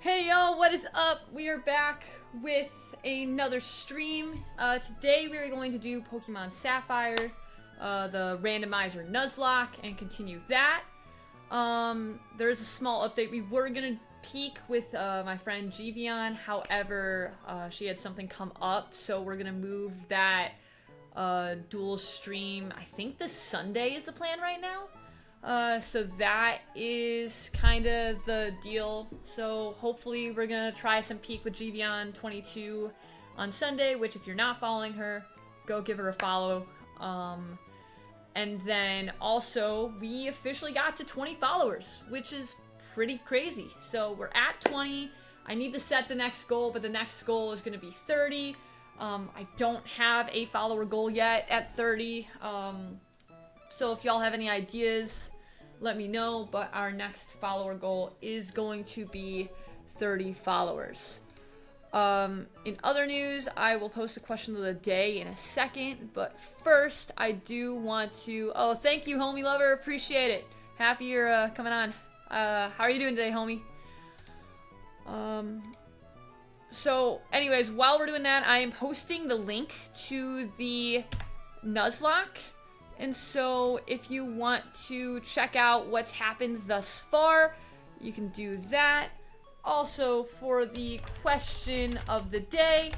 Hey y'all, what is up? We are back with another stream. Today we are going to do Pokemon Sapphire, the Randomizer Nuzlocke, and continue that. There's a small update. We were gonna peek with my friend Givion, however, she had something come up, so we're gonna move that dual stream. I think this Sunday is the plan right now. So that is kind of the deal. So hopefully we're gonna try some peek with Givion 22 on Sunday, which if you're not following her, go give her a follow. And then also we officially got to 20 followers, which is pretty crazy. So we're at 20. I need to set the next goal, but the next goal is gonna be 30. I don't have a follower goal yet at 30. So if y'all have any ideas, let me know, but our next follower goal is going to be 30 followers. In other news, I will post a question of the day in a second, but first I do want to... Oh, thank you, homie lover. Appreciate it. Happy you're coming on. How are you doing today, homie? So anyways, while we're doing that, I am posting the link to the Nuzlocke. And so if you want to check out what's happened thus far, you can do that. Also, for the question of the day,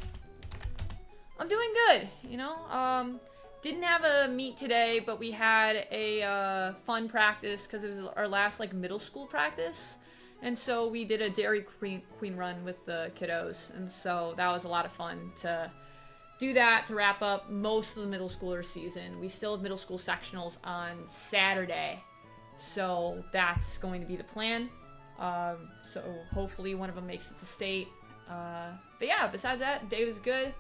I'm doing good, you know? Didn't have a meet today, but we had a fun practice because it was our last like middle school practice. And so we did a Dairy Queen run with the kiddos. And so that was a lot of fun to do that to wrap up most of the middle schooler season. We still have middle school sectionals on Saturday, so that's going to be the plan. So hopefully one of them makes it to state. But yeah, besides that, day was good.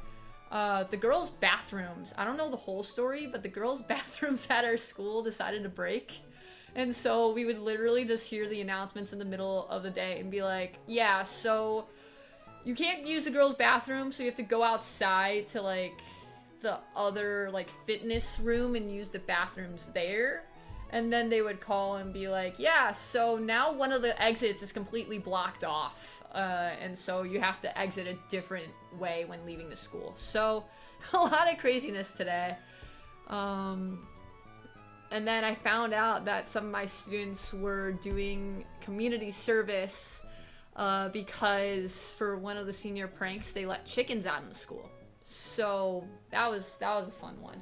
The girls' bathrooms, I don't know the whole story, but the girls' bathrooms at our school decided to break. And so we would literally just hear the announcements in the middle of the day and be like, yeah, so you can't use the girls' bathroom, so you have to go outside to, like, the other, like, fitness room and use the bathrooms there. And then they would call and be like, yeah, so now one of the exits is completely blocked off. And so you have to exit a different way when leaving the school. So, a lot of craziness today. And then I found out that some of my students were doing community service because for one of the senior pranks, they let chickens out in the school. So that was a fun one.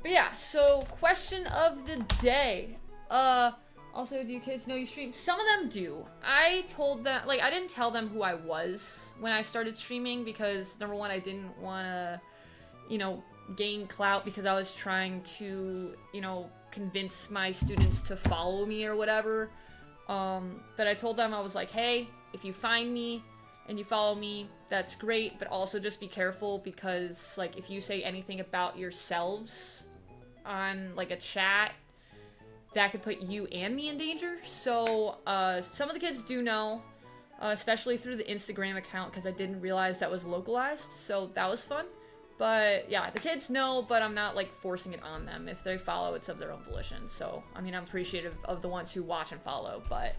But yeah, so question of the day. Also, do you kids know you stream? Some of them do. I told them, like, I didn't tell them who I was when I started streaming because, number one, I didn't want to, you know, gain clout because I was trying to, you know, convince my students to follow me or whatever. But I told them, I was like, hey, if you find me and you follow me, that's great, but also just be careful because, like, if you say anything about yourselves on, like, a chat, that could put you and me in danger. So, some of the kids do know, especially through the Instagram account, because I didn't realize that was localized, so that was fun. But, yeah, the kids know, but I'm not, like, forcing it on them. If they follow, it's of their own volition. So, I mean, I'm appreciative of the ones who watch and follow, but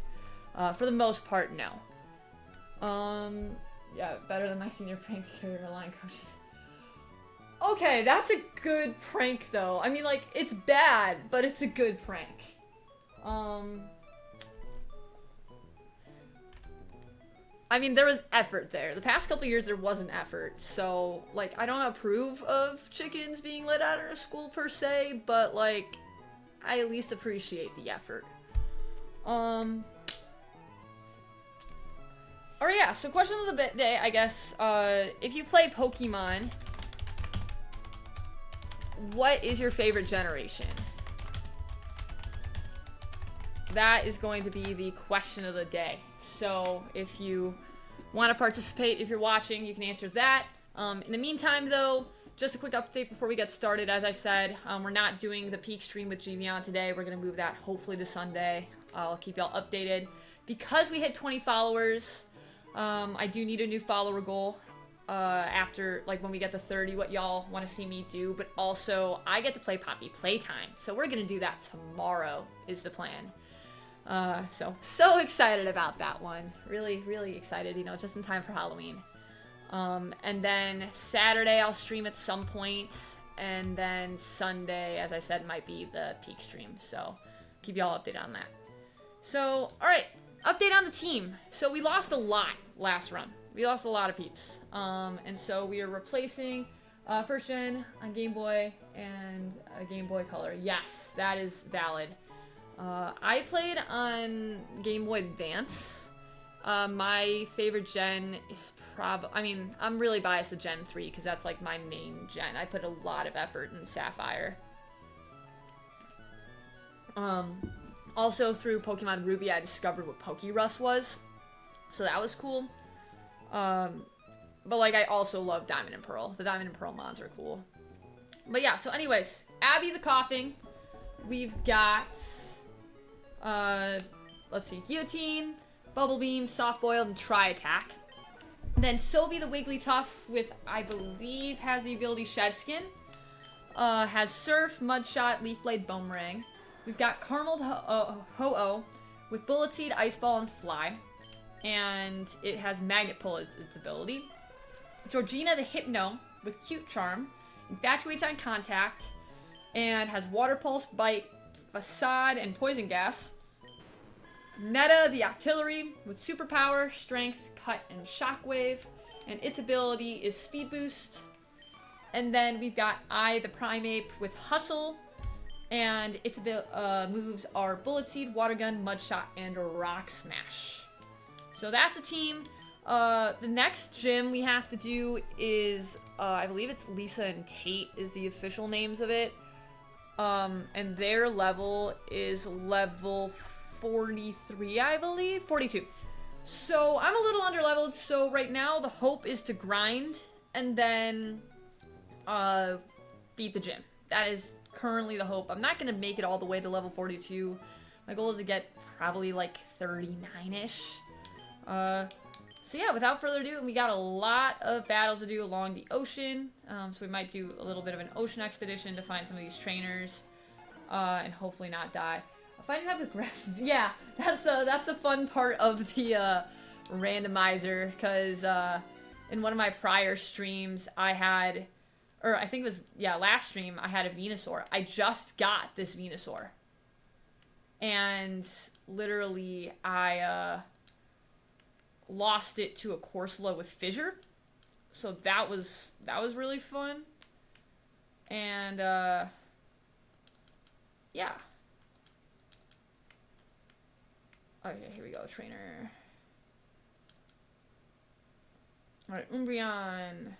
for the most part, no. Yeah, better than my senior prank carrier line coaches. Okay, that's a good prank, though. I mean, like, it's bad, but it's a good prank. I mean, there was effort there. The past couple years, there wasn't effort. So, like, I don't approve of chickens being let out of school per se, but, like, I at least appreciate the effort. Alright, yeah, so question of the day, I guess. If you play Pokemon, what is your favorite generation? That is going to be the question of the day. So if you want to participate, if you're watching, you can answer that. In the meantime, though, just a quick update before we get started. As I said, we're not doing the peak stream with Givion today. We're going to move that hopefully to Sunday. I'll keep y'all updated. Because we hit 20 followers, I do need a new follower goal after, like, when we get to 30, what y'all want to see me do. But also, I get to play Poppy Playtime. So we're going to do that tomorrow is the plan. So excited about that one. Really, really excited, you know, just in time for Halloween. And then Saturday I'll stream at some point, and then Sunday, as I said, might be the peak stream, so keep y'all updated on that. So, alright, update on the team. So we lost a lot last run. We lost a lot of peeps. And so we are replacing first gen on Game Boy and Game Boy Color. Yes, that is valid. I played on Game Boy Advance. My favorite gen is I mean, I'm really biased to Gen 3 because that's like my main gen. I put a lot of effort in Sapphire. Also through Pokemon Ruby, I discovered what Pokerus was. So that was cool. But like, I also love Diamond and Pearl. The Diamond and Pearl mods are cool. But yeah, so anyways, Abby the Coughing. We've got, let's see, Guillotine, Bubble Beam, Soft Boiled, and Tri-Attack. Then Sylvie the Wigglytuff with, I believe, has the ability Shed Skin. Has Surf, Mudshot, Leaf Blade, Boomerang. We've got Caramel Ho-Oh with Bullet Seed, Ice Ball, and Fly. And it has Magnet Pull as its ability. Georgina the Hypno with Cute Charm. Infatuates on Contact. And has Water Pulse, Bite, Facade, and Poison Gas. Netta the Octillery with Superpower, Strength, Cut, and Shockwave. And its ability is Speed Boost. And then we've got I the Primeape with Hustle. And its moves are Bullet Seed, Water Gun, Mudshot, and Rock Smash. So that's a team. The next gym we have to do is, I believe it's Lisa and Tate is the official names of it. And their level is level 43, I believe? 42. So I'm a little underleveled, so right now the hope is to grind and then beat the gym. That is currently the hope. I'm not going to make it all the way to level 42. My goal is to get probably like 39-ish. So yeah, without further ado, we got a lot of battles to do along the ocean. So we might do a little bit of an ocean expedition to find some of these trainers. And hopefully not die. Finding time with grass. Yeah, that's the fun part of the randomizer. Because in one of my prior streams, I had... Or I think it was, yeah, last stream, I had a Venusaur. I just got this Venusaur. And literally, I lost it to a Corsola with Fissure. So that was really fun. And, yeah. Okay, here we go, trainer. Alright, Umbreon.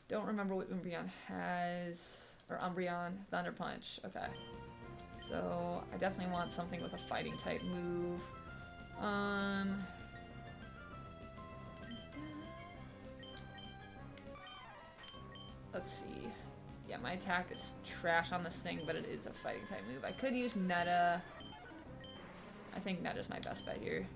Don't remember what Umbreon has. Or Umbreon. Thunder Punch. Okay. So, I definitely want something with a fighting type move. Let's see. Yeah, my attack is trash on this thing, but it is a fighting type move. I could use Netta. I think Netta's my best bet here.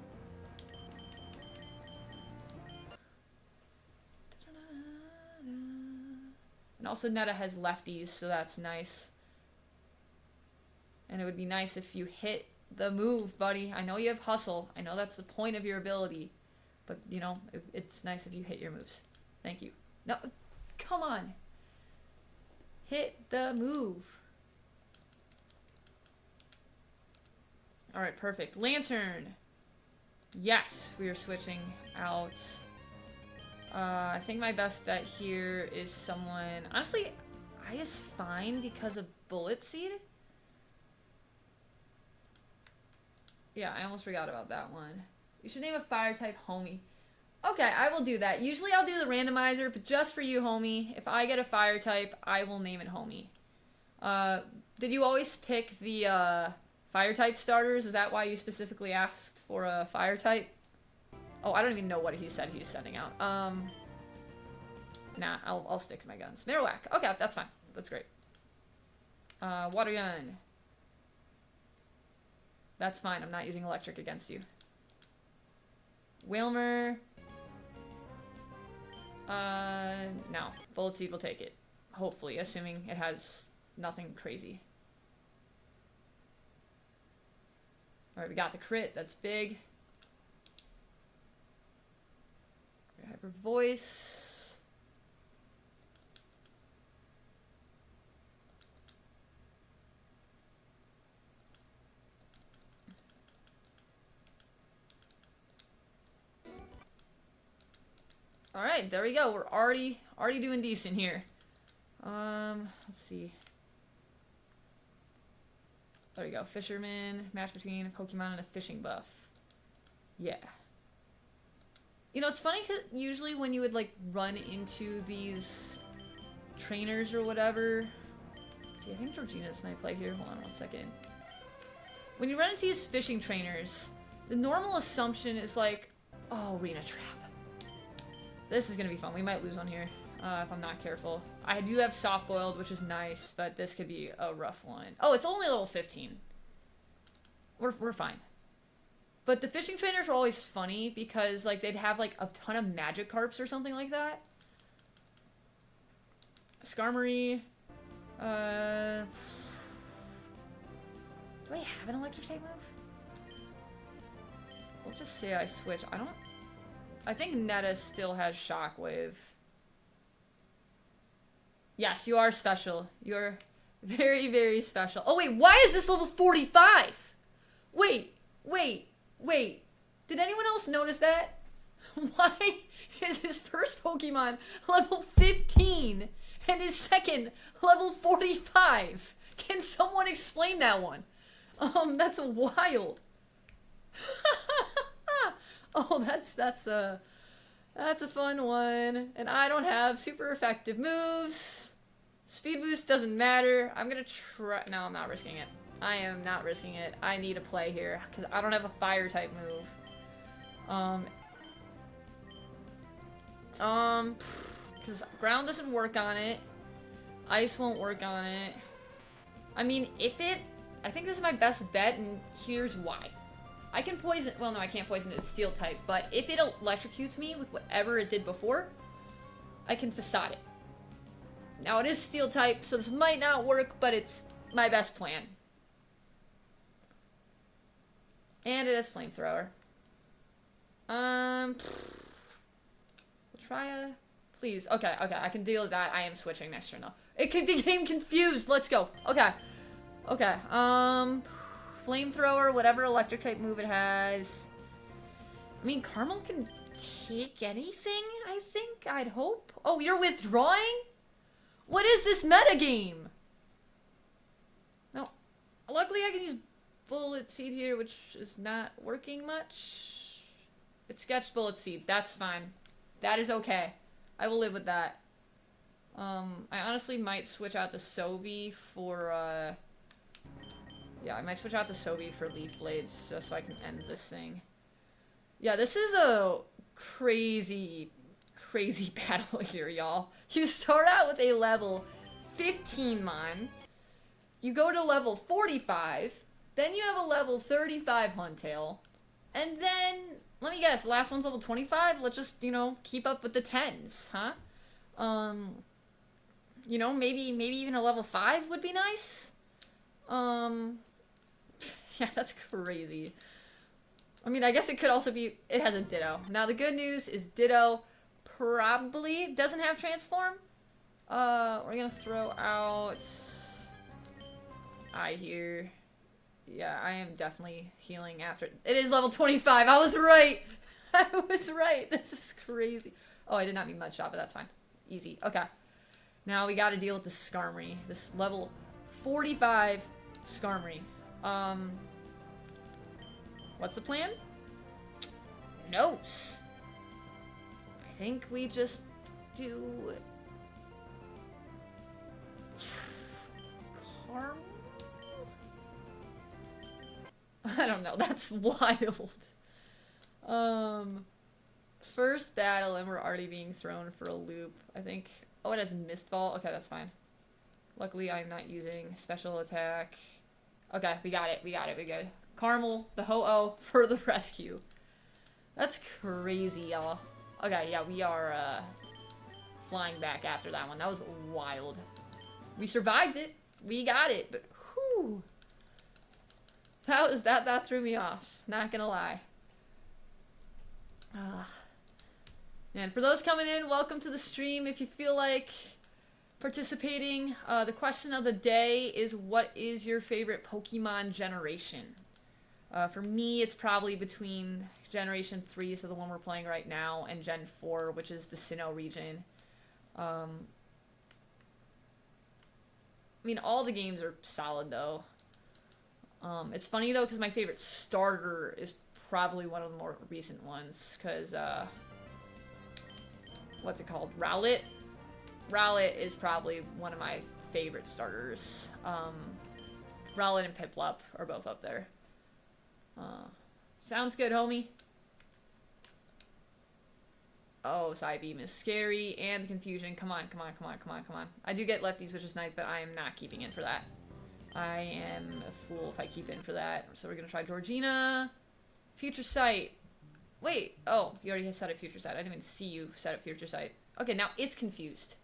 And also Netta has lefties, so that's nice. And it would be nice if you hit the move, buddy. I know you have hustle. I know that's the point of your ability. But, you know, it's nice if you hit your moves. Thank you. No, come on. Hit the move. Alright, perfect. Lantern. Yes, we are switching out. I think my best bet here is someone... Honestly, I is fine because of Bullet Seed. Yeah, I almost forgot about that one. You should name a fire-type homie. Okay, I will do that. Usually I'll do the randomizer, but just for you, homie, if I get a fire type, I will name it homie. Did you always pick the fire type starters? Is that why you specifically asked for a fire type? Oh, I don't even know what he said he's sending out. Nah, I'll stick to my guns. Marowak. Okay, that's fine. That's great. Water gun. That's fine. I'm not using electric against you. Wilmer. No. Bullet Seed will take it. Hopefully, assuming it has nothing crazy. Alright, we got the crit. That's big. Hyper voice. Alright, there we go. We're already doing decent here. Let's see. There we go. Fisherman, match between a Pokemon and a fishing buff. Yeah. You know, it's funny because usually when you would, like, run into these trainers or whatever... See, I think Georgina's might play here. Hold on one second. When you run into these fishing trainers, the normal assumption is like, oh, arena trap. This is gonna be fun. We might lose one here if I'm not careful. I do have soft-boiled, which is nice, but this could be a rough one. Oh, it's only level 15. We're fine. But the fishing trainers were always funny because, like, they'd have, like, a ton of magic carps or something like that. Skarmory. Do I have an electric type move? Let's just say I switch. I think Netta still has Shockwave. Yes, you are special. You're very, very special. Oh, wait, why is this level 45? Wait. Did anyone else notice that? Why is his first Pokemon level 15 and his second level 45? Can someone explain that one? That's wild. Oh, that's a fun one. And I don't have super effective moves. Speed boost doesn't matter. I'm gonna try. No, I'm not risking it. I am not risking it. I need a play here because I don't have a fire type move. Because ground doesn't work on it. Ice won't work on it. I mean, I think this is my best bet, and here's why. I can poison, well no, I can't poison it, it's steel type, but if it electrocutes me with whatever it did before, I can facade it. Now it is steel type, so this might not work, but it's my best plan. And it is flamethrower. We'll try a, please, okay, I can deal with that. I am switching next turn though. It became confused, let's go. Okay, flamethrower, whatever electric type move it has. I mean, Caramel can take anything, I think, I'd hope. Oh, you're withdrawing? What is this metagame? No. Luckily, I can use Bullet Seed here, which is not working much. It sketched Bullet Seed. That's fine. That is okay. I will live with that. I honestly might switch out the Sovi for, yeah, I might switch out to Sobi for Leaf Blades just so I can end this thing. Yeah, this is a crazy battle here, y'all. You start out with a level 15 Mon. You go to level 45. Then you have a level 35 Huntail. And then, let me guess, the last one's level 25? Let's just, you know, keep up with the 10s, huh? You know, maybe even a level 5 would be nice. Yeah, that's crazy. I mean, I guess it could also be... It has a Ditto. Now, the good news is Ditto probably doesn't have Transform. We're gonna throw out... I here. Yeah, I am definitely healing after... It is level 25! I was right! I was right! This is crazy. Oh, I did not mean Mud Shot, but that's fine. Easy. Okay. Now we gotta deal with the Skarmory. This level 45 Skarmory. What's the plan? Nose. I think we just do... Caramel? I don't know, that's wild. First battle and we're already being thrown for a loop. I think... Oh, it has Mist Ball? Okay, that's fine. Luckily, I'm not using special attack. Okay, we got it, we're good. Caramel, the Ho-Oh, for the rescue. That's crazy, y'all. Okay, yeah, we are, flying back after that one. That was wild. We survived it. We got it, but whew. That threw me off. Not gonna lie. And for those coming in, welcome to the stream. If you feel like participating, the question of the day is, what is your favorite Pokemon generation? For me, it's probably between Generation 3, so the one we're playing right now, and Gen 4, which is the Sinnoh region. I mean, all the games are solid, though. It's funny, though, because my favorite starter is probably one of the more recent ones, because, what's it called? Rowlet? Rowlet is probably one of my favorite starters. Rowlet and Piplup are both up there. Sounds good, homie. Oh, Psybeam is scary, and confusion. Come on, come on, come on, come on, come on. I do get lefties, which is nice, but I am not keeping in for that. I am a fool if I keep in for that. So we're gonna try Georgina. Future Sight. Wait, oh, you already set up Future Sight. I didn't even see you set up Future Sight. Okay, now it's confused.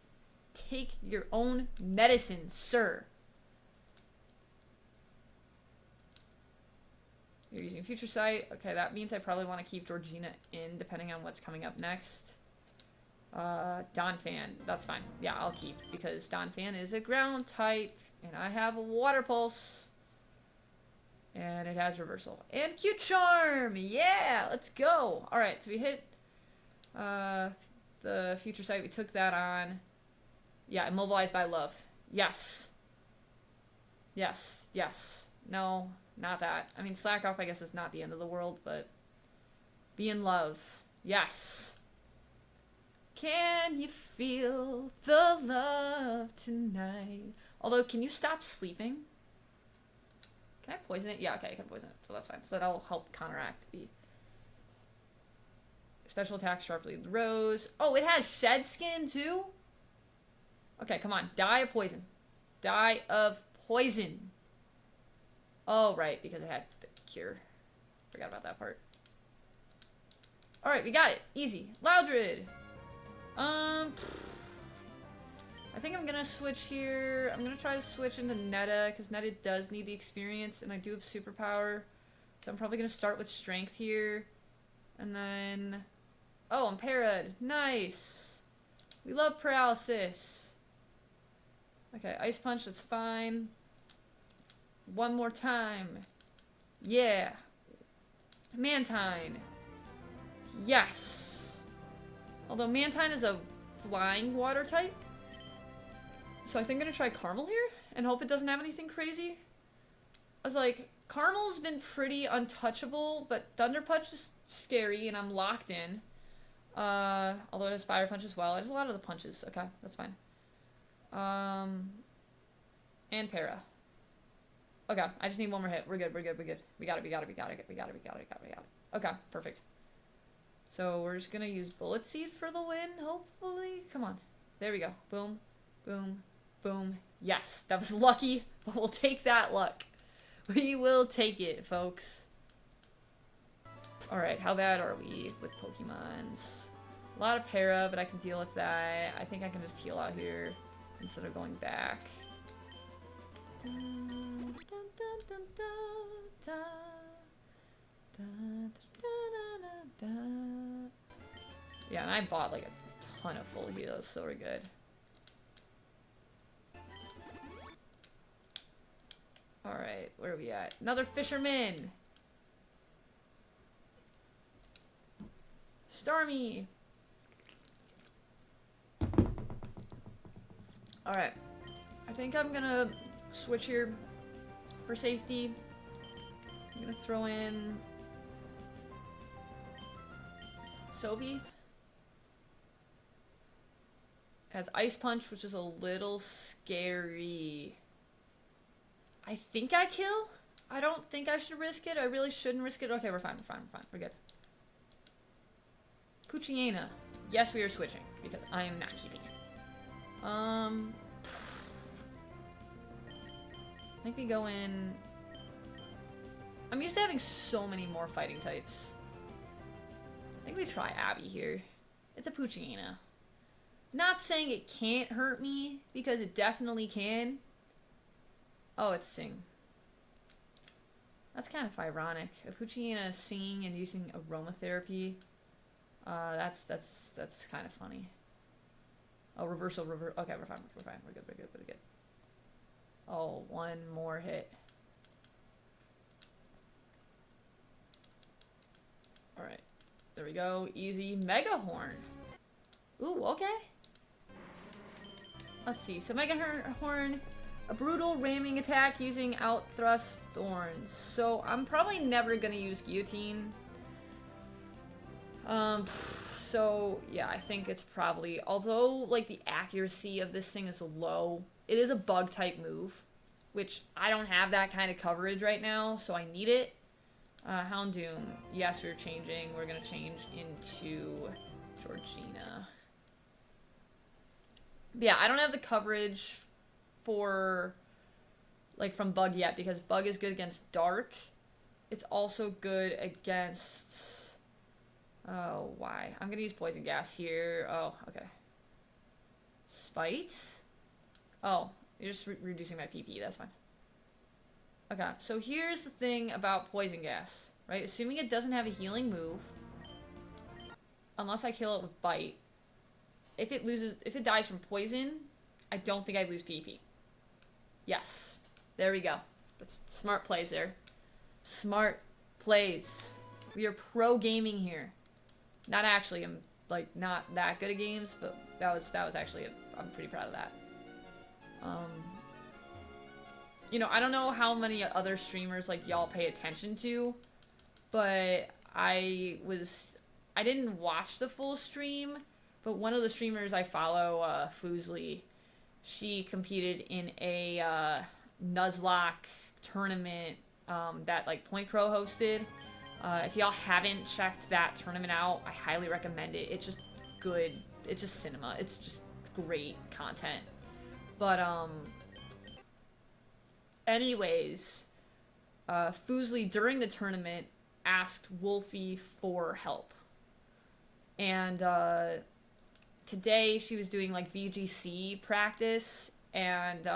Take your own medicine, sir. You're using Future Sight. Okay, that means I probably want to keep Georgina in, depending on what's coming up next. Donphan. That's fine. Yeah, I'll keep, because Donphan is a ground type, and I have a Water Pulse. And it has Reversal. And Cute Charm! Yeah! Let's go! Alright, so we hit the Future Sight. We took that on. Yeah, Immobilized by Love. Yes. Yes. Yes. No. Not that. I mean, slack off, I guess, is not the end of the world, but be in love. Yes. Can you feel the love tonight? Although, can you stop sleeping? Can I poison it? Yeah, okay, I can poison it, so that's fine. So that'll help counteract the special attack sharply with Rose. Oh, it has Shed Skin, too? Okay, come on. Die of poison. Die of poison. Oh, right, because it had the cure. Forgot about that part. Alright, we got it. Easy. Loudred. I think I'm gonna switch here. I'm gonna try to switch into Netta, because Netta does need the experience, and I do have superpower. So I'm probably gonna start with strength here. And then... Oh, I'm parried. Nice. We love paralysis. Okay, Ice Punch, that's fine. One more time. Yeah. Mantine. Yes. Although Mantine is a flying water type. So I think I'm gonna try Caramel here and hope it doesn't have anything crazy. I was like, Caramel's been pretty untouchable, but Thunder Punch is scary and I'm locked in. Although it has Fire Punch as well. It has a lot of the punches. Okay, that's fine. And Para. Okay, I just need one more hit. We're good, we're good, we're good. We got it, we got it, we got it, we got it, we got it, we got it, we got it. Okay, perfect. So we're just gonna use Bullet Seed for the win, hopefully. Come on. There we go. Boom, boom, boom. Yes, that was lucky, but we'll take that luck. We will take it, folks. Alright, how bad are we with Pokemons? A lot of Para, but I can deal with that. I think I can just heal out here instead of going back. Yeah, and I bought like a ton of full heals, so we're good. Alright, where are we at? Another Fisherman! Starmie! Alright. I think I'm gonna switch here for safety. I'm gonna throw in Sophie. Has Ice Punch, which is a little scary. I think I kill? I don't think I should risk it. I really shouldn't risk it. Okay, we're fine, we're fine, we're fine. We're good. Poochyena. Yes, we are switching, because I am not keeping it. I think we go in... I'm used to having so many more fighting types. I think we try Abby here. It's a Poochyena. Not saying it can't hurt me, because it definitely can. Oh, it's Sing. That's kind of ironic. A Poochyena singing and using aromatherapy. That's kind of funny. Oh, reversal. Okay, we're fine. We're fine. We're good. Oh, one more hit. All right, there we go. Easy Mega Horn. Ooh, okay. Let's see. So Mega Horn, a brutal ramming attack using out thrust thorns. So I'm probably never gonna use Guillotine. So yeah, I think it's probably, although like the accuracy of this thing is low, it is a bug type move, which I don't have that kind of coverage right now, so I need it. Houndoom, yes, we're changing. We're gonna change into Georgina. But yeah, I don't have the coverage for like from Bug yet because Bug is good against Dark. It's also good against. Oh, why? I'm gonna use Poison Gas here. Oh, okay. Spite? Oh, you're just reducing my PP. That's fine. Okay, so here's the thing about Poison Gas, right? Assuming it doesn't have a healing move, unless I kill it with Bite, if it dies from poison, I don't think I lose PP. Yes. There we go. That's smart plays there. Smart plays. We are pro gaming here. Not actually, I'm like not that good at games, but that was actually I'm pretty proud of that. You know, I don't know how many other streamers like y'all pay attention to, but I didn't watch the full stream, but one of the streamers I follow, Foozly, she competed in a Nuzlocke tournament that like Point Crow hosted. If y'all haven't checked that tournament out, I highly recommend it. It's just good. It's just cinema. It's just great content. But anyways, Foozly during the tournament asked Wolfie for help, and today she was doing like VGC practice and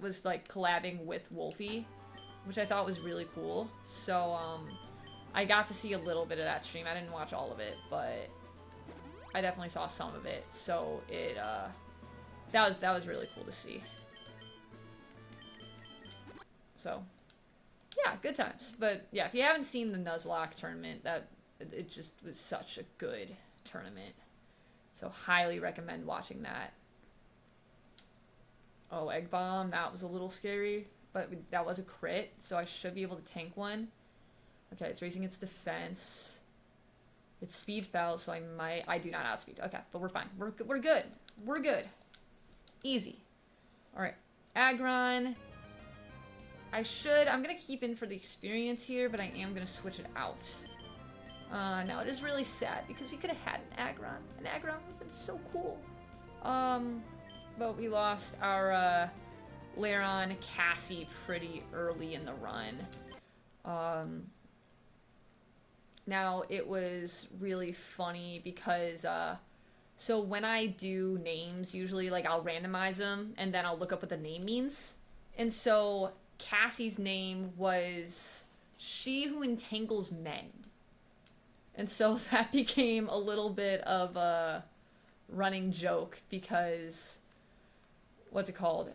was like collabing with Wolfie, which I thought was really cool. So I got to see a little bit of that stream. I didn't watch all of it, but I definitely saw some of it. So it that was really cool to see. So yeah, good times. But yeah, if you haven't seen the Nuzlocke tournament, it just was such a good tournament. So highly recommend watching that. Oh, Egg Bomb, that was a little scary, but that was a crit, so I should be able to tank one. Okay, it's raising its defense. It's speed fell, so I do not outspeed. Okay, but we're fine. We're good. We're good. Easy. All right, Aggron. I'm gonna keep in for the experience here, but I am gonna switch it out. Now it is really sad because we could have had an Aggron. An Aggron would have been so cool. But we lost our Laron Cassie pretty early in the run. Now it was really funny because so when I do names, usually like I'll randomize them and then I'll look up what the name means. And so Cassie's name was She Who Entangles Men. And so that became a little bit of a running joke because what's it called?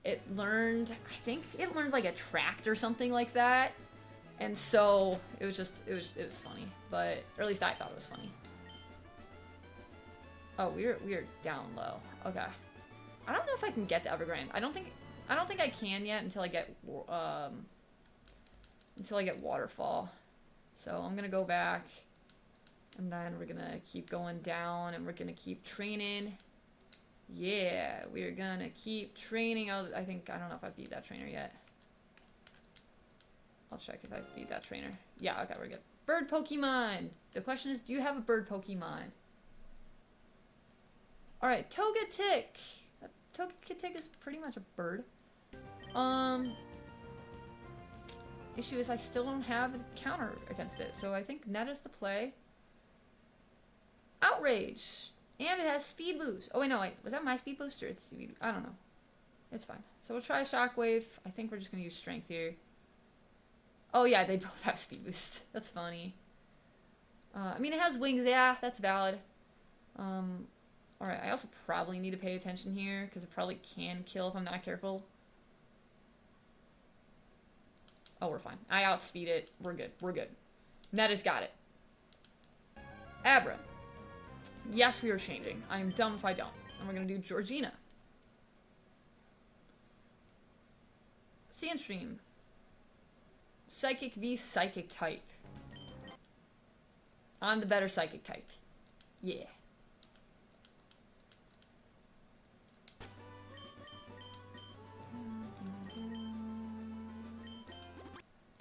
I think it learned like a tract or something like that. And so it was funny, but or at least I thought it was funny. Oh, we're down low. Okay. I don't know if I can get to Evergrande. I don't think I can yet until I get Waterfall. So I'm gonna go back, and then we're gonna keep going down, and we're gonna keep training. Yeah, we're gonna keep training. I don't know if I beat that trainer yet. I'll check if I beat that trainer. Yeah, okay, we're good. Bird Pokemon! The question is, do you have a bird Pokemon? Alright, Togetic! Togetic is pretty much a bird. Issue is I still don't have a counter against it, so I think Net is the play. Outrage! And it has speed boost. Oh wait, no, wait. Was that my speed boost or it's speed? I don't know. It's fine. So we'll try Shockwave. I think we're just gonna use strength here. Oh yeah, they both have speed boost. That's funny. I mean, it has wings. Yeah, that's valid. Alright, I also probably need to pay attention here, because it probably can kill if I'm not careful. Oh, we're fine. I outspeed it. We're good. We're good. Meta's got it. Abra. Yes, we are changing. I am dumb if I don't. And we're going to do Georgina. Sandstream. Psychic v Psychic type. I'm the better Psychic type. Yeah.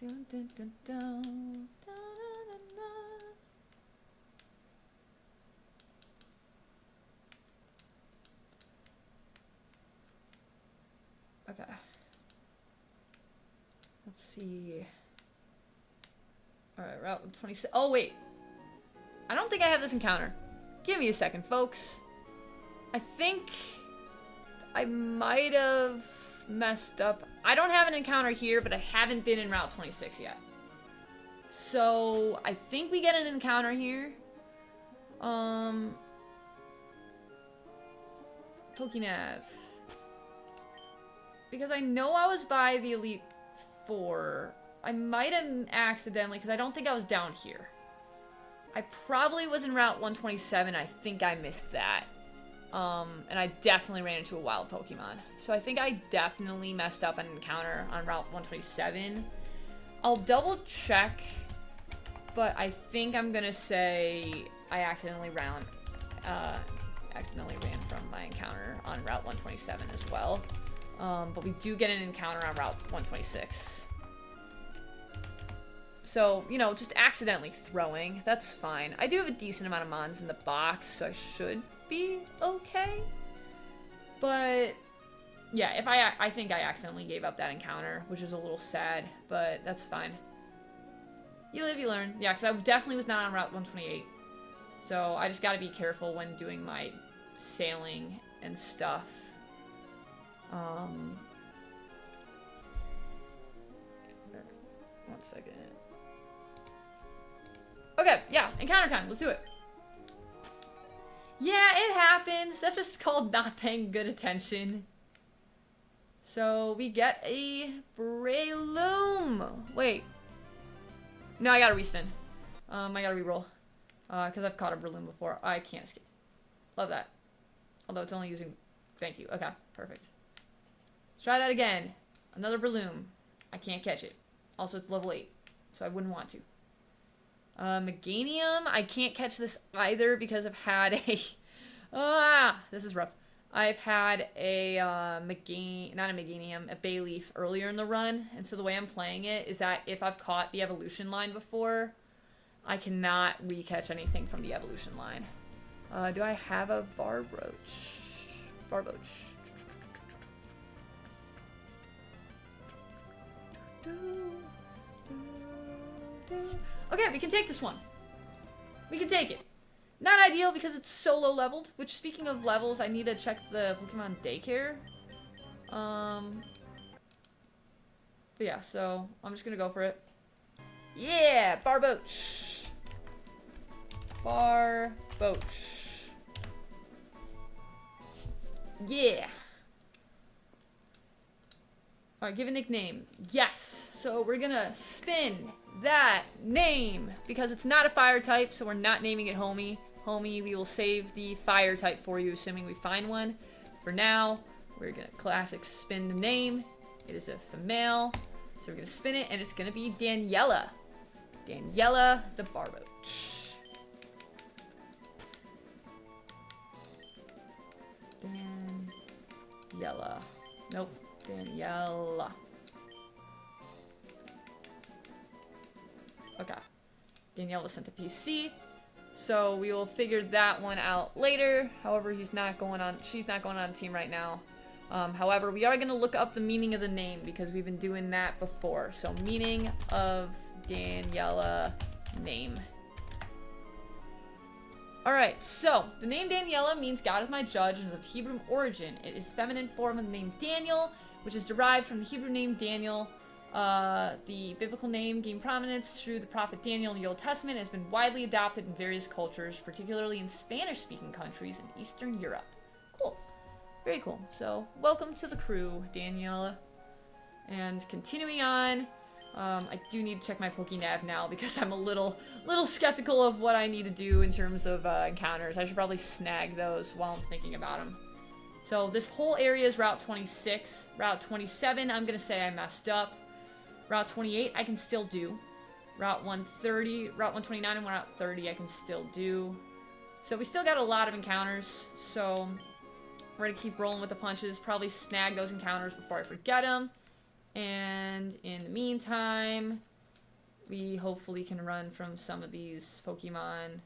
Dun, dun, dun, dun, dun, dun, dun, dun. Okay. Let's see. Alright, Route 26. Oh, wait. I don't think I have this encounter. Give me a second, folks. I think I might have messed up. I don't have an encounter here, but I haven't been in Route 26 yet. So, I think we get an encounter here. Pokénav. Because I know I was by the Elite Four. I might have accidentally, because I don't think I was down here. I probably was in Route 127. I think I missed that. And I definitely ran into a wild Pokemon. So I think I definitely messed up an encounter on Route 127. I'll double check, but I think I'm gonna say I accidentally ran from my encounter on Route 127 as well. But we do get an encounter on Route 126. So, you know, just accidentally throwing. That's fine. I do have a decent amount of mons in the box, so I should be okay. But, yeah, if I think I accidentally gave up that encounter, which is a little sad, but that's fine. You live, you learn. Yeah, because I definitely was not on Route 128. So, I just gotta be careful when doing my sailing and stuff. 1 second. Okay, yeah, encounter time. Let's do it. Yeah, it happens. That's just called not paying good attention. So, we get a Breloom. Wait. No, I gotta respin. I gotta reroll. Because I've caught a Breloom before. I can't escape. Love that. Although it's only using... Thank you. Okay, perfect. Let's try that again. Another Breloom. I can't catch it. Also, it's level 8. So I wouldn't want to. Meganium. I can't catch this either because I've had a... this is rough. I've had a, not a Meganium, a Bayleaf earlier in the run. And so the way I'm playing it is that if I've caught the evolution line before, I cannot re-catch anything from the evolution line. Do I have a Barboach? Barboach. Okay, we can take this one. We can take it. Not ideal because it's so low leveled, which speaking of levels, I need to check the Pokemon daycare. But yeah, so I'm just gonna go for it. Yeah, Barboach. Barboach. Yeah. Alright, give a nickname. Yes. So we're gonna spin that name because it's not a fire type, so we're not naming it Homie. Homie, we will save the fire type for you, assuming we find one. For now, we're gonna classic spin the name. It is a female, so we're gonna spin it, and it's gonna be Daniela. Daniela the Barboach. Daniela. Nope. Daniela. Okay. Daniela sent to PC. So we will figure that one out later. However, she's not going on the team right now. However, we are going to look up the meaning of the name because we've been doing that before. So meaning of Daniela name. Alright, so the name Daniela means God is my judge and is of Hebrew origin. It is feminine form of the name Daniel, which is derived from the Hebrew name Daniel, The biblical name gained prominence through the prophet Daniel in the Old Testament and has been widely adopted in various cultures, particularly in Spanish-speaking countries in Eastern Europe. Cool. Very cool. So, welcome to the crew, Daniel. And continuing on, I do need to check my Pokénav now because I'm a little skeptical of what I need to do in terms of encounters. I should probably snag those while I'm thinking about them. So this whole area is Route 26. Route 27, I'm going to say I messed up. Route 28, I can still do. Route 130, Route 129 and Route 30, I can still do. So we still got a lot of encounters. So we're going to keep rolling with the punches. Probably snag those encounters before I forget them. And in the meantime, we hopefully can run from some of these Pokemon.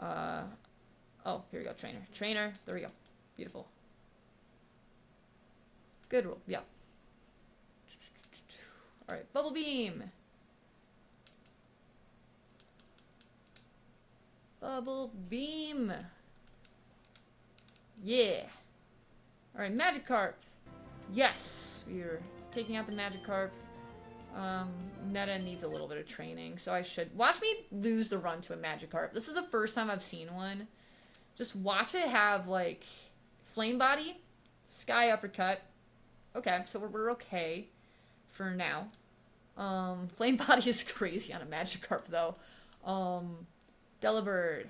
Oh, here we go, trainer. Trainer, there we go. Beautiful. Good rule, yeah. Alright, Bubble Beam. Bubble Beam. Yeah. Alright, Magikarp. Yes, we're taking out the Magikarp. Netta needs a little bit of training, so I should... Watch me lose the run to a Magikarp. This is the first time I've seen one. Just watch it have, like, Flame Body, Sky Uppercut. Okay, so we're okay for now. Flame Body is crazy on a Magikarp, though. Delibird.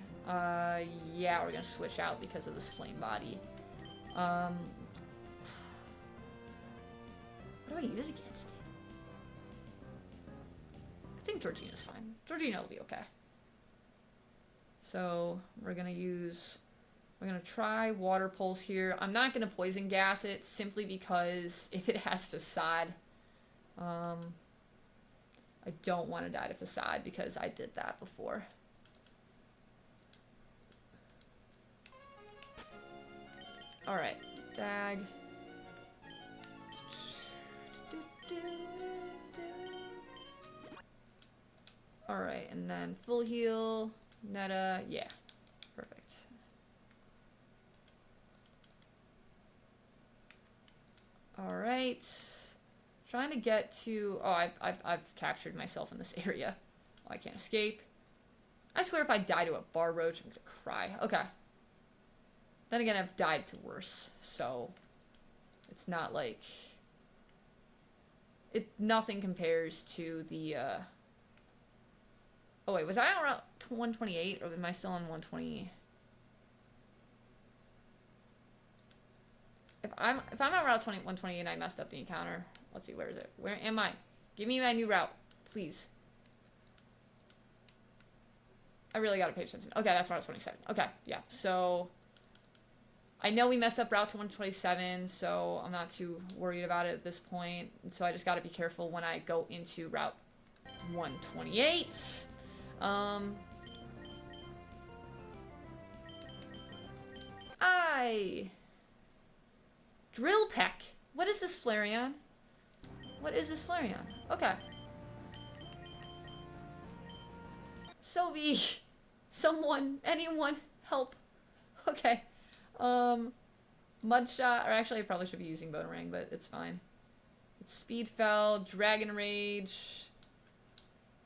Yeah, we're gonna switch out because of this Flame Body. What do I use against it? I think Georgina's fine. Georgina will be okay. So, we're gonna try Water Pulse here. I'm not gonna Poison Gas it, simply because if it has Facade, I don't want to die to Facade because I did that before. Alright, Bag. Alright, and then full heal, Netta, yeah, perfect. Alright, trying to get to, oh, I've captured myself in this area. Oh, I can't escape. I swear if I die to a bar roach, I'm gonna cry. Okay. Then again, I've died to worse, so it's not like, nothing compares to the, oh wait, was I on Route 128, or am I still on 120? If I'm on Route 128 and I messed up the encounter, let's see, where is it? Where am I? Give me my new route, please. I really gotta pay attention. Okay, that's Route 27. Okay, yeah, so I know we messed up Route 127, so I'm not too worried about it at this point. So I just gotta be careful when I go into Route 128. Drill Peck. What is this, Flareon? What is this, Flareon? Okay. Sobi. Someone. Anyone. Help. Okay. Mudshot. Or actually, I probably should be using Bonerang, but it's fine. It's Speed Fell. Dragon Rage.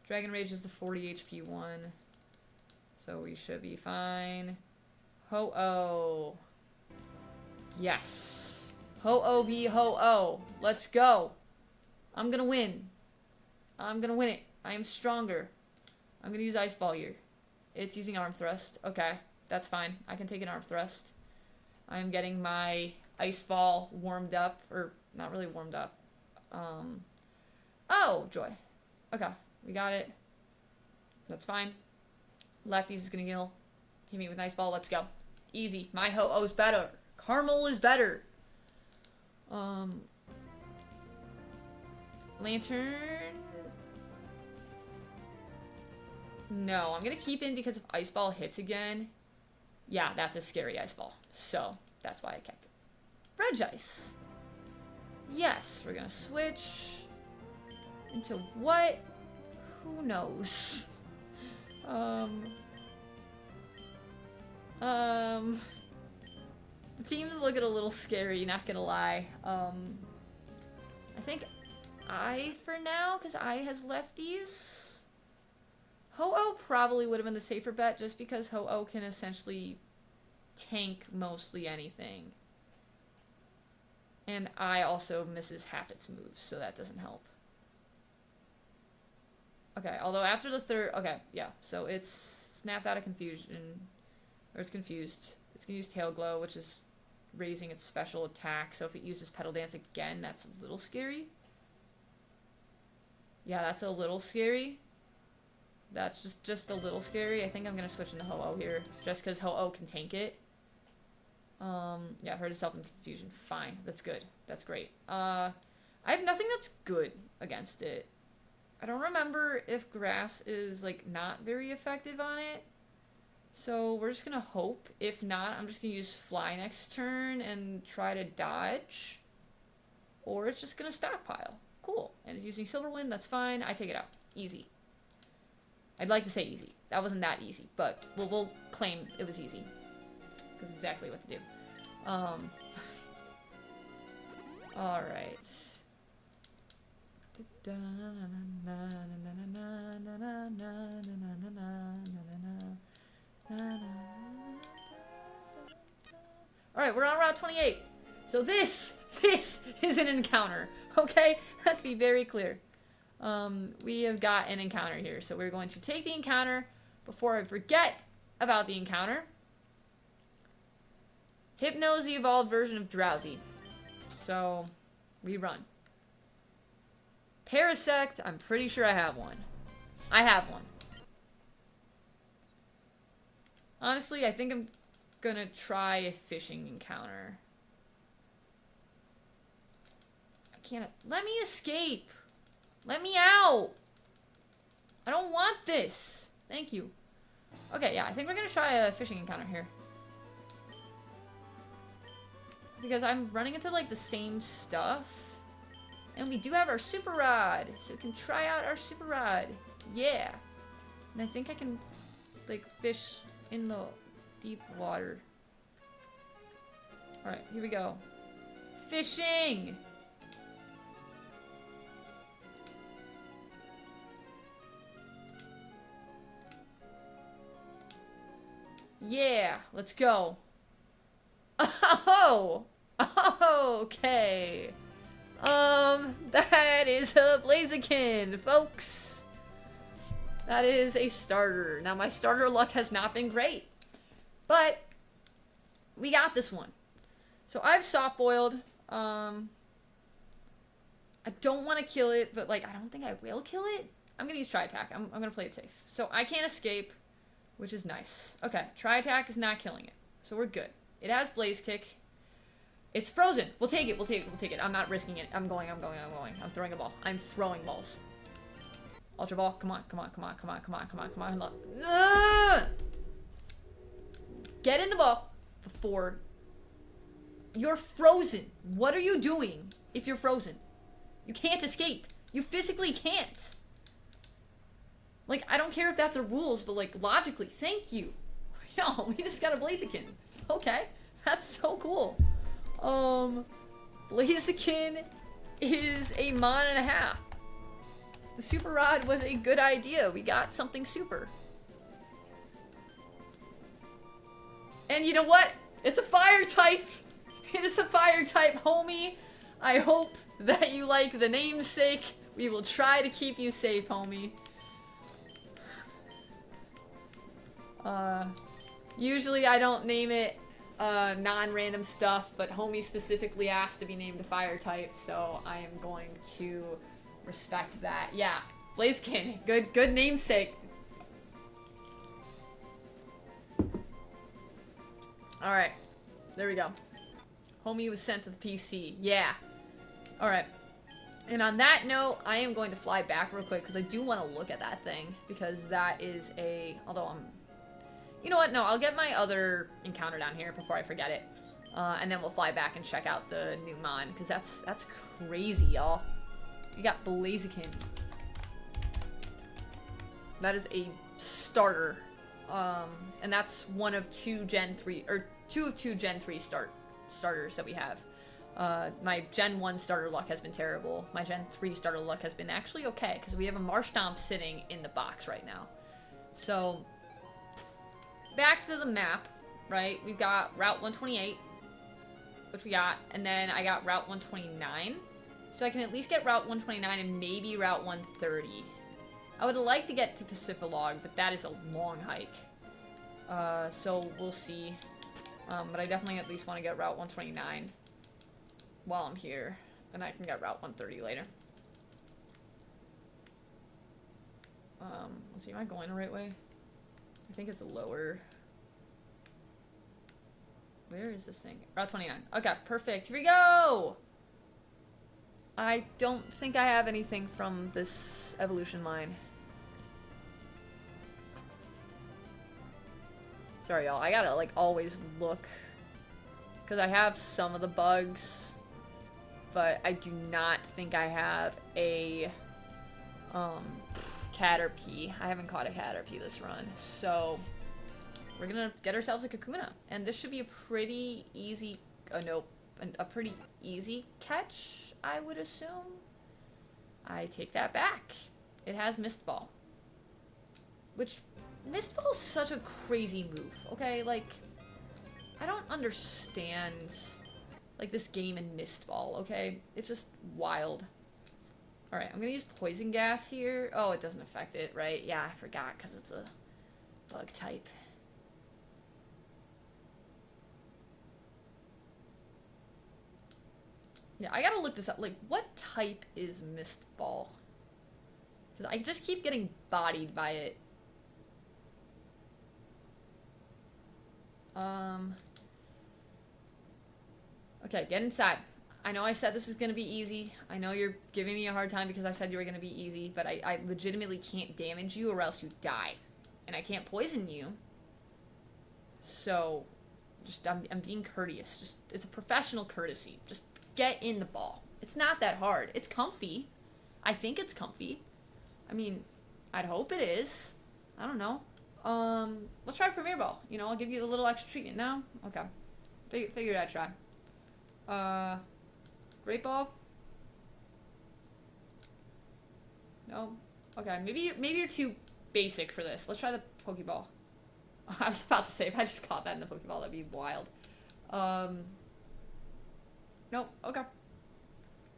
Dragon Rage is the 40 HP one. So we should be fine. Ho-Oh. Yes. Ho-Oh v Ho-Oh. Let's go. I'm gonna win. I'm gonna win it. I am stronger. I'm gonna use Ice Ball here. It's using Arm Thrust. Okay. That's fine. I can take an Arm Thrust. I'm getting my Ice Ball warmed up. Or, not really warmed up. Oh, joy. Okay. We got it. That's fine. Lefties is gonna heal. Hit me with Ice Ball. Let's go. Easy. My Ho-Oh's better. Caramel is better. Lantern. No, I'm gonna keep in because if Ice Ball hits again, yeah, that's a scary Ice Ball. So that's why I kept it. Regice. Yes, we're gonna switch into what? Who knows? The teams look a little scary, not gonna lie. I think I for now, because I has lefties. Ho-Oh probably would have been the safer bet, just because Ho-Oh can essentially tank mostly anything. And I also misses half its moves, so that doesn't help. Okay, although after the third... Okay, yeah, so it's snapped out of confusion. Or it's confused. It's going to use Tail Glow, which is raising its special attack. So if it uses Petal Dance again, that's a little scary. Yeah, that's a little scary. That's just a little scary. I think I'm going to switch into Ho-Oh here, just because Ho-Oh can tank it. Yeah, hurt itself in confusion. Fine, that's good. That's great. I have nothing that's good against it. I don't remember if grass is, like, not very effective on it. So we're just gonna hope. If not, I'm just gonna use Fly next turn and try to dodge. Or it's just gonna stockpile. Cool. And it's using Silver Wind, that's fine. I take it out. Easy. I'd like to say easy. That wasn't that easy, but we'll claim it was easy. Because it's exactly what to do. Alright. Alright, we're on Route 28. So this is an encounter. Okay? Let's be very clear. We have got an encounter here. So we're going to take the encounter before I forget about the encounter. Hypno's the evolved version of Drowsy. So, we run. Parasect, I'm pretty sure I have one. I have one. Honestly, I think I'm gonna try a fishing encounter. I can't... Let me escape! Let me out! I don't want this! Thank you. Okay, yeah, I think we're gonna try a fishing encounter here. Because I'm running into, like, the same stuff. And we do have our Super Rod. So we can try out our Super Rod. Yeah. And I think I can, like, fish in the deep water. Alright, here we go. Fishing! Yeah, let's go. Oh! Okay. That is a Blaziken, folks. That is a starter. Now, my starter luck has not been great. But, we got this one. So, I've soft-boiled. I don't want to kill it, but, like, I don't think I will kill it. I'm going to use Tri-Attack. I'm going to play it safe. So, I can't escape, which is nice. Okay, Tri-Attack is not killing it. So, we're good. It has Blaze Kick. It's frozen. We'll take it. We'll take it. We'll take it. I'm not risking it. I'm going. I'm throwing a ball. I'm throwing balls. Ultra Ball. Come on. Come on. Come on. Come on. Come on. Come on. Come on. Get in the ball before... You're frozen. What are you doing if you're frozen? You can't escape. You physically can't. Like, I don't care if that's a rules, but, like, logically, thank you. Yo, we just got a Blaziken. Okay. That's so cool. Blaziken is a mon and a half. The Super Rod was a good idea. We got something super. And you know what? It's a fire type. It is a fire type, homie. I hope that you like the namesake. We will try to keep you safe, homie. Usually I don't name it non-random stuff, but homie specifically asked to be named a fire type, so I am going to respect that. Yeah, Blaziken, good namesake. Alright, there we go. Homie was sent to the PC. Yeah. Alright. And on that note, I am going to fly back real quick, because I do want to look at that thing, because that is a... Although I'm... You know what? No, I'll get my other encounter down here before I forget it. And then we'll fly back and check out the new mon, because that's crazy, y'all. You got Blaziken. That is a starter. And that's one of two Gen 3, or two of two Gen 3 starters that we have. My Gen 1 starter luck has been terrible. My Gen 3 starter luck has been actually okay, because we have a Marshtomp sitting in the box right now. So, back to the map, right? We've got Route 128, which we got, and then I got Route 129. So I can at least get Route 129 and maybe Route 130. I would like to get to Pacific-Log, but that is a long hike. So we'll see. But I definitely at least want to get Route 129 while I'm here, and I can get Route 130 later. Let's see, am I going the right way? I think it's lower. Where is this thing? Route 29. Okay, perfect. Here we go! I don't think I have anything from this evolution line. Sorry, y'all. I gotta, like, always look. Because I have some of the bugs. But I do not think I have a, Caterpie. I haven't caught a Caterpie this run. So, we're gonna get ourselves a Kakuna. And this should be a pretty easy, nope, a pretty easy catch, I would assume. I take that back. It has Mist Ball. Which, Mist Ball is such a crazy move, okay? Like, I don't understand, like, this game in Mist Ball, okay? It's just wild. Alright, I'm gonna use Poison Gas here. Oh, it doesn't affect it, right? Yeah, I forgot, because it's a bug type. Yeah, I gotta look this up. Like, what type is Mist Ball? Because I just keep getting bodied by it. Okay, get inside. I know I said this is gonna be easy. I know you're giving me a hard time because I said you were gonna be easy, but I legitimately can't damage you or else you die. And I can't poison you. So, just, I'm being courteous. Just, it's a professional courtesy. Just get in the ball. It's not that hard. It's comfy. I think it's comfy. I mean, I'd hope it is. I don't know. Let's try Premier Ball. You know, I'll give you a little extra treatment now. Okay. Figured I'd try. Great Ball? No? Okay, maybe you're too basic for this. Let's try the Pokeball. I was about to say, if I just caught that in the Pokeball, that'd be wild. Nope, okay.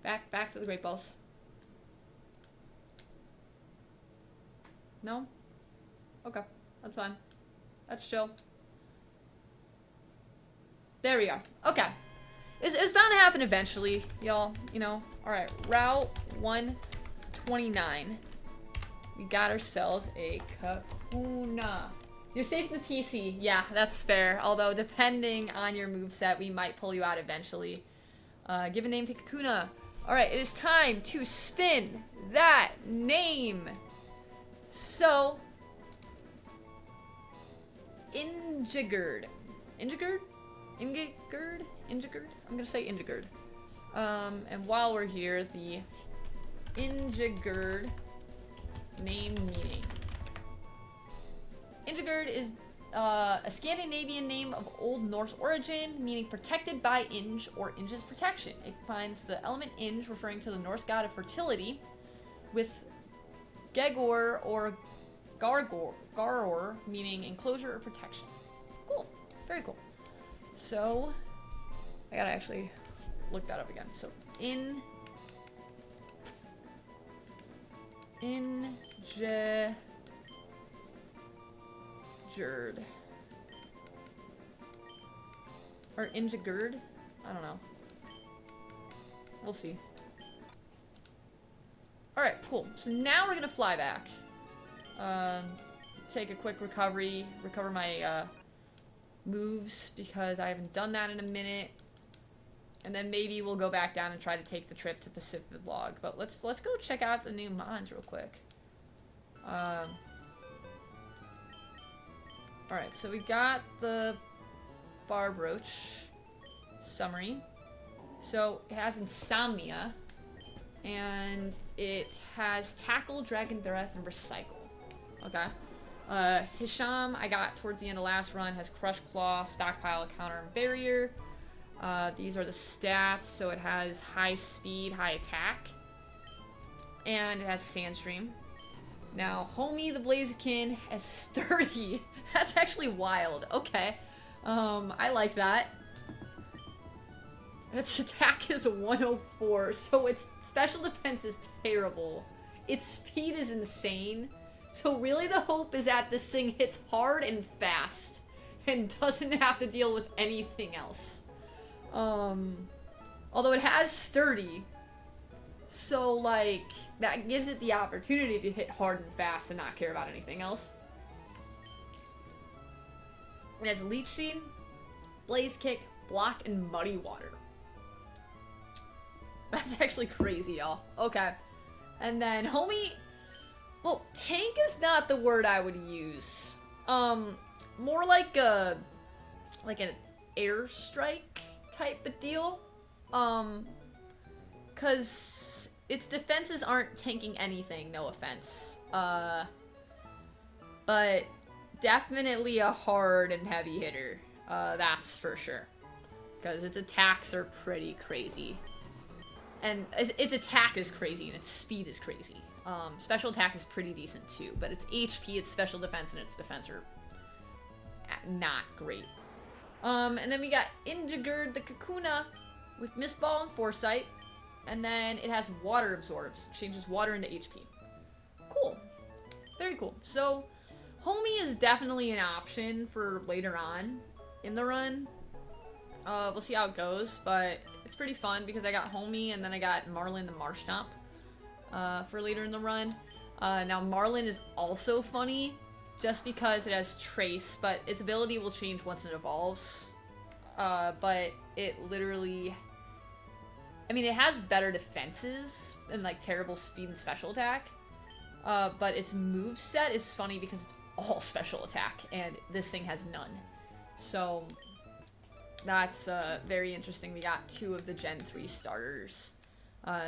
Back to the Great Balls. No? Okay, that's fine. That's chill. There we are. Okay. It's bound to happen eventually, y'all. You know? Alright, Route 129. We got ourselves a Kakuna. You're safe in the PC. Yeah, that's fair. Although, depending on your moveset, we might pull you out eventually. Give a name to Kakuna. Alright, it is time to spin that name. So, Ingigerd. Ingigerd? Ingigerd? Ingigerd? I'm gonna say Ingigerd. And while we're here, the Ingigerd name meaning. Ingigerd is a Scandinavian name of Old Norse origin, meaning protected by Inge or Inge's protection. It finds the element Inge referring to the Norse god of fertility, with Gegor or Garor meaning enclosure or protection. Cool. Very cool. So, I gotta actually look that up again. So, Ingigerd. Or Ingigerd? I don't know. We'll see. Alright, cool. So now we're gonna fly back. Take a quick recovery. Recover my, moves, because I haven't done that in a minute. And then maybe we'll go back down and try to take the trip to Pacific-Log. But let's go check out the new mons real quick. Alright, so we got the Barbroach summary. So it has Insomnia, and it has Tackle, Dragon Breath, and Recycle. Okay. Hisham, I got towards the end of last run, has Crush Claw, Stockpile, Counter, and Barrier. These are the stats. So it has high speed, high attack. And it has Sandstream. Now, Homie the Blaziken has Sturdy. That's actually wild. Okay. I like that. Its attack is a 104, so its special defense is terrible. Its speed is insane. So really the hope is that this thing hits hard and fast and doesn't have to deal with anything else. Although it has Sturdy, so like that gives it the opportunity to hit hard and fast and not care about anything else. It has Leech Seed, Blaze Kick, Block, and Muddy Water. That's actually crazy, y'all. Okay. And then Homie... Well, tank is not the word I would use. More like an airstrike type of deal. Cause its defenses aren't tanking anything, no offense. But definitely a hard and heavy hitter. That's for sure. Because its attacks are pretty crazy. And its attack is crazy, and its speed is crazy. Special attack is pretty decent too, but its HP, its special defense, and its defense are not great. And then we got Injigurd the Kakuna with Mist Ball and Foresight. And then it has Water Absorbs. Changes water into HP. Cool. Very cool. So, Homie is definitely an option for later on in the run. We'll see how it goes, but it's pretty fun because I got Homie and then I got Marlin the Marshtomp for later in the run. Now, Marlin is also funny just because it has Trace, but its ability will change once it evolves. But it literally... I mean, it has better defenses and, like, terrible speed and special attack. But its moveset is funny because it's all special attack, and this thing has none. So... that's very interesting. We got 2 of the Gen 3 starters.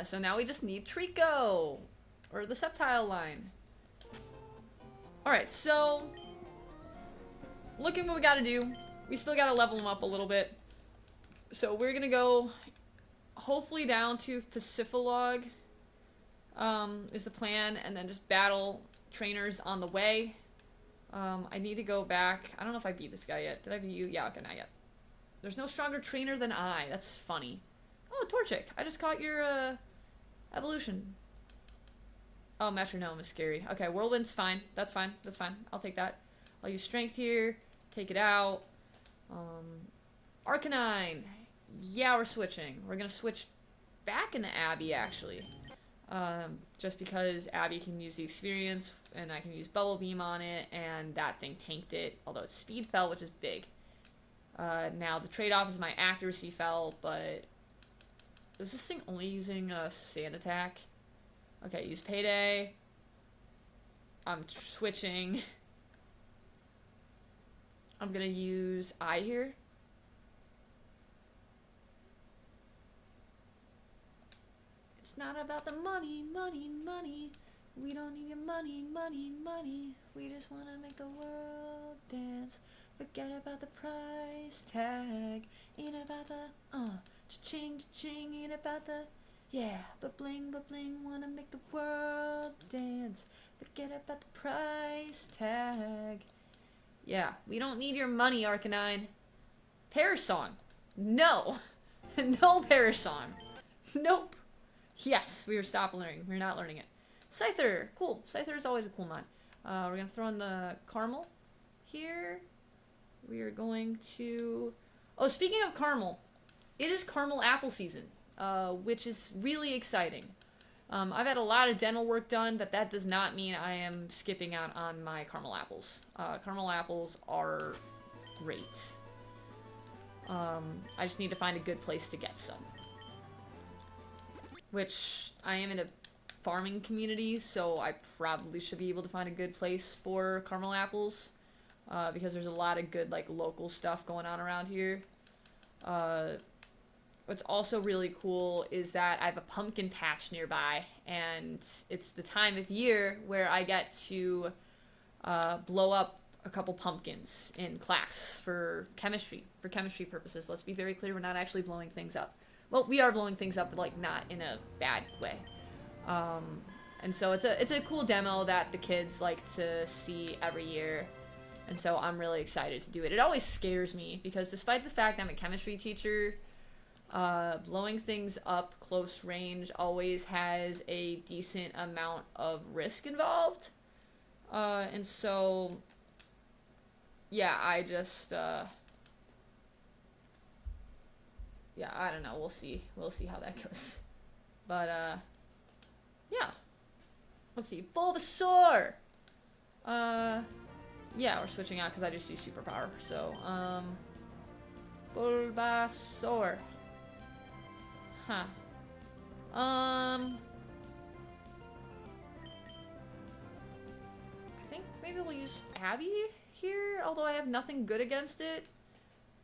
So now we just need Trico, or the Sceptile line. Alright, so looking what we gotta do. We still gotta level them up a little bit. So we're gonna go hopefully down to Pacifilog is the plan, and then just battle trainers on the way. I need to go back. I don't know if I beat this guy yet. Did I beat you? Yeah, okay, not yet. There's no stronger trainer than I. That's funny. Oh, Torchic. I just caught your, evolution. Oh, Metronome is scary. Okay, Whirlwind's fine. That's fine. That's fine. I'll take that. I'll use Strength here. Take it out. Arcanine. Yeah, we're switching. We're gonna switch back into Abby, actually. Just because Abby can use the experience, and I can use Bubble Beam on it, and that thing tanked it. Although its speed fell, which is big. Now, the trade-off is my accuracy fell, but... is this thing only using Sand Attack? Okay, use Payday. I'm switching. I'm gonna use I here. It's not about the money, money, money. We don't need your money, money, money. We just wanna make the world dance. Forget about the price tag. Ain't about the, cha-ching, cha-ching. Ain't about the, yeah, but bling, wanna make the world dance. Forget about the price tag. Yeah, we don't need your money, Arcanine. Perish Song. No. No Perish Song. Nope. Yes, we were stopped learning. We're not learning it. Scyther. Cool. Scyther is always a cool mod. We're going to throw in the Caramel here. We are going to... oh, speaking of caramel, it is caramel apple season, which is really exciting. I've had a lot of dental work done, but that does not mean I am skipping out on my caramel apples. Caramel apples are great. I just need to find a good place to get some. Which, I am in a farming community, so I probably should be able to find a good place for caramel apples. Because there's a lot of good, like, local stuff going on around here. What's also really cool is that I have a pumpkin patch nearby, and it's the time of year where I get to blow up a couple pumpkins in class for chemistry purposes. Let's be very clear, we're not actually blowing things up. Well, we are blowing things up, but like not in a bad way. And so it's a cool demo that the kids like to see every year. And so I'm really excited to do it. It always scares me because despite the fact I'm a chemistry teacher, blowing things up close range always has a decent amount of risk involved. And so, yeah, I just, yeah, I don't know. We'll see. We'll see how that goes. But, yeah. Let's see. Bulbasaur! Yeah, we're switching out because I just used superpower. So, Bulbasaur. Huh. I think maybe we'll use Abby here, although I have nothing good against it.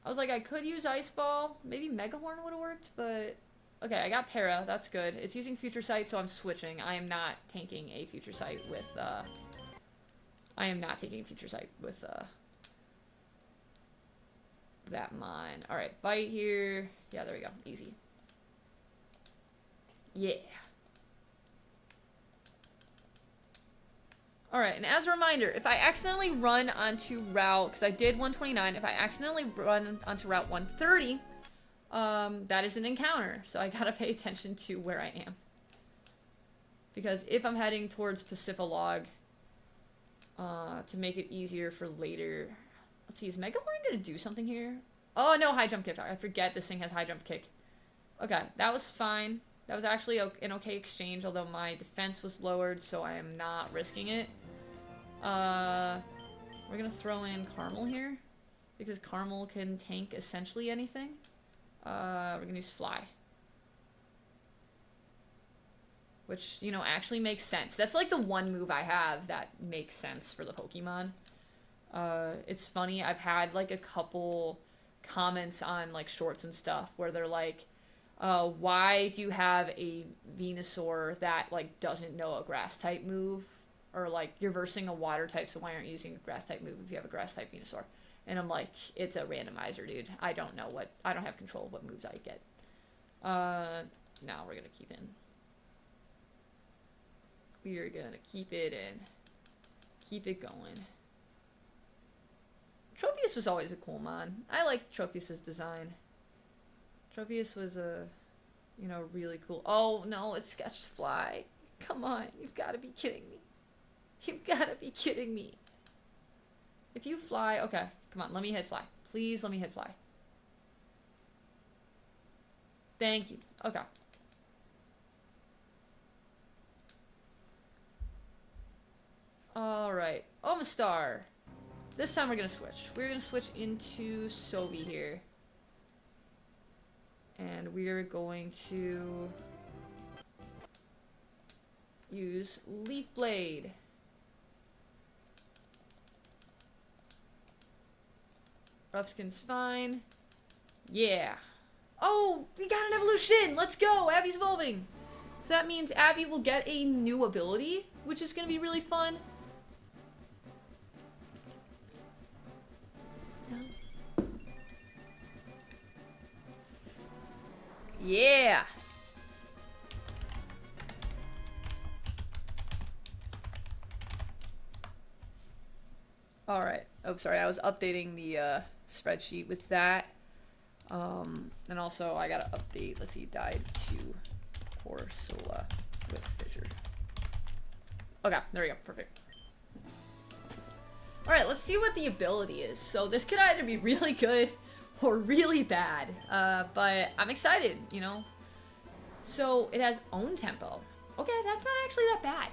I was like, I could use Ice Ball. Maybe Mega Horn would have worked, but... Okay, I got Para. That's good. It's using Future Sight, so I'm switching. I am not tanking a Future Sight with, I am not taking Future Sight with, that mine. Alright, Bite here. Yeah, there we go. Easy. Yeah. Alright, and as a reminder, if I accidentally run onto route, because I did 129, if I accidentally run onto route 130, that is an encounter, so I gotta pay attention to where I am. Because if I'm heading towards Pacifilog, to make it easier for later... Let's see, is Mega Horn gonna do something here? Oh, no, high jump kick. I forget this thing has high jump kick. Okay, that was fine. That was actually an okay exchange, although my defense was lowered, so I am not risking it. We're gonna throw in Caramel here, because Caramel can tank essentially anything. We're gonna use Fly. Which, you know, actually makes sense. That's like the one move I have that makes sense for the Pokemon. It's funny, I've had like a couple comments on like shorts and stuff where they're like, why do you have a Venusaur that like doesn't know a grass type move? Or like you're versing a water type, so why aren't you using a grass type move if you have a grass type Venusaur? And I'm like, it's a randomizer, dude. I don't have control of what moves I get. Now we're gonna keep in. We are gonna keep it in. Keep it going. Tropius was always a cool mon. I like Tropius's design. Tropius was a, you know, really cool. Oh no, it's Sketched Fly. Come on, you've got to be kidding me. You've got to be kidding me. If you fly, okay, come on, let me hit Fly. Please let me hit Fly. Thank you. Okay. Alright. Omastar. This time we're going to switch. We're going to switch into Sobi here. And we're going to use Leaf Blade. Rough Skin's fine. Yeah. Oh, we got an evolution! Let's go! Abby's evolving! So that means Abby will get a new ability, which is going to be really fun. Yeah! Alright. Oh, sorry, I was updating the spreadsheet with that. And also I gotta update, let's see, died to Corsola with Fissure. Okay, there we go, perfect. Alright, let's see what the ability is. So this could either be really good or really bad, but I'm excited, you know? So it has Own Tempo. Okay, that's not actually that bad.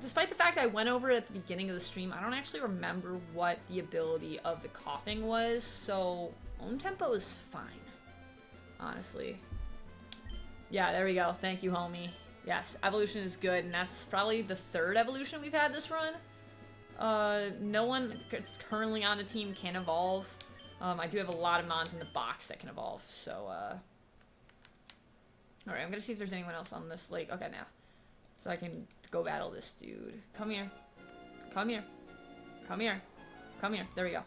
Despite the fact I went over it at the beginning of the stream, I don't actually remember what the ability of the coughing was, so Own Tempo is fine, honestly. Yeah, there we go. Thank you, homie. Yes, evolution is good, and that's probably the third evolution we've had this run. No one currently on the team can evolve. I do have a lot of mons in the box that can evolve, so, Alright, I'm gonna see if there's anyone else on this lake. Okay, now. So I can go battle this dude. Come here. Come here. Come here. Come here. There we go.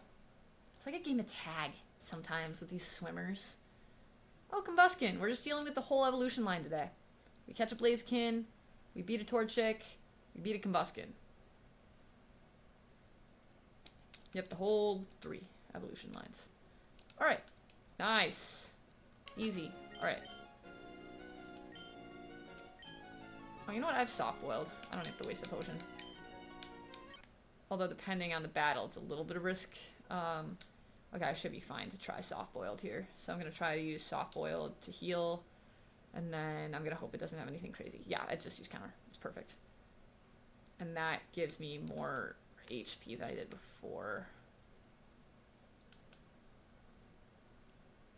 It's like a game of tag sometimes with these swimmers. Oh, Combuskin. We're just dealing with the whole evolution line today. We catch a Blaziken. We beat a Torchic. We beat a Combuskin. Yep, the whole 3 evolution lines. Alright. Nice. Easy. Alright. Oh, you know what? I've soft-boiled. I don't have to waste a potion. Although, depending on the battle, it's a little bit of risk. Okay, I should be fine to try soft-boiled here. So I'm going to try to use soft-boiled to heal. And then I'm going to hope it doesn't have anything crazy. Yeah, it just used counter. It's perfect. And that gives me more HP than I did before.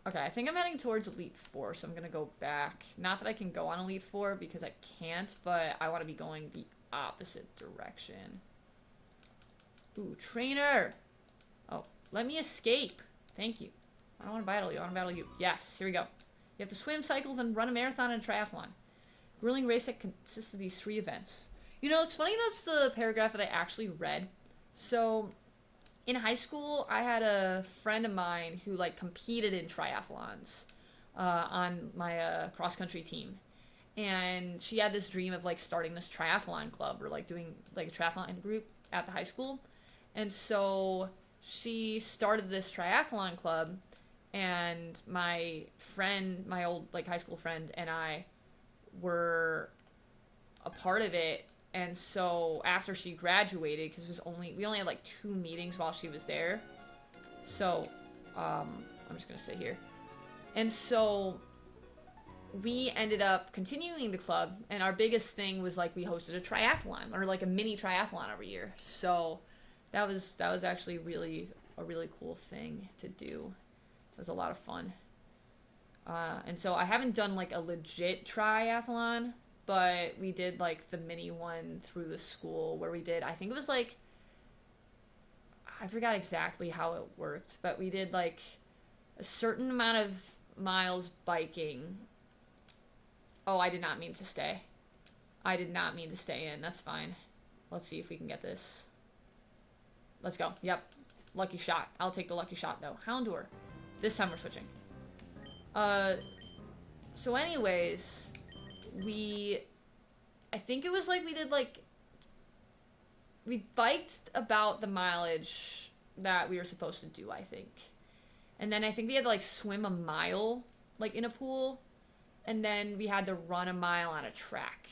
Okay, I think I'm heading towards Elite 4, so I'm going to go back. Not that I can go on Elite 4 because I can't, but I want to be going the opposite direction. Ooh, trainer! Oh, let me escape. Thank you. I don't want to battle you. I want to battle you. Yes, here we go. You have to swim, cycle, then run a marathon and a triathlon. Grueling race that consists of these 3 events. You know, it's funny that's the paragraph that I actually read. So, in high school, I had a friend of mine who, like, competed in triathlons on my cross-country team. And she had this dream of, like, starting this triathlon club or, like, doing, like, a triathlon group at the high school. And so she started this triathlon club, and my friend, my old, like, high school friend, and I were a part of it. And so after she graduated, because we only had like 2 meetings while she was there. So, I'm just going to sit here. And so we ended up continuing the club, and our biggest thing was like we hosted a triathlon or like a mini triathlon every year. So that was actually a really cool thing to do. It was a lot of fun. And so I haven't done like a legit triathlon, but we did, like, the mini one through the school where we did, I think it was, like, I forgot exactly how it worked, but we did, like, a certain amount of miles biking. Oh, I did not mean to stay. I did not mean to stay in. That's fine. Let's see if we can get this. Let's go. Yep. Lucky shot. I'll take the lucky shot, though. Houndour. This time we're switching. So anyways, I think it was like we biked about the mileage that we were supposed to do, I think. And then I think we had to, like, swim a mile, like, in a pool. And then we had to run a mile on a track.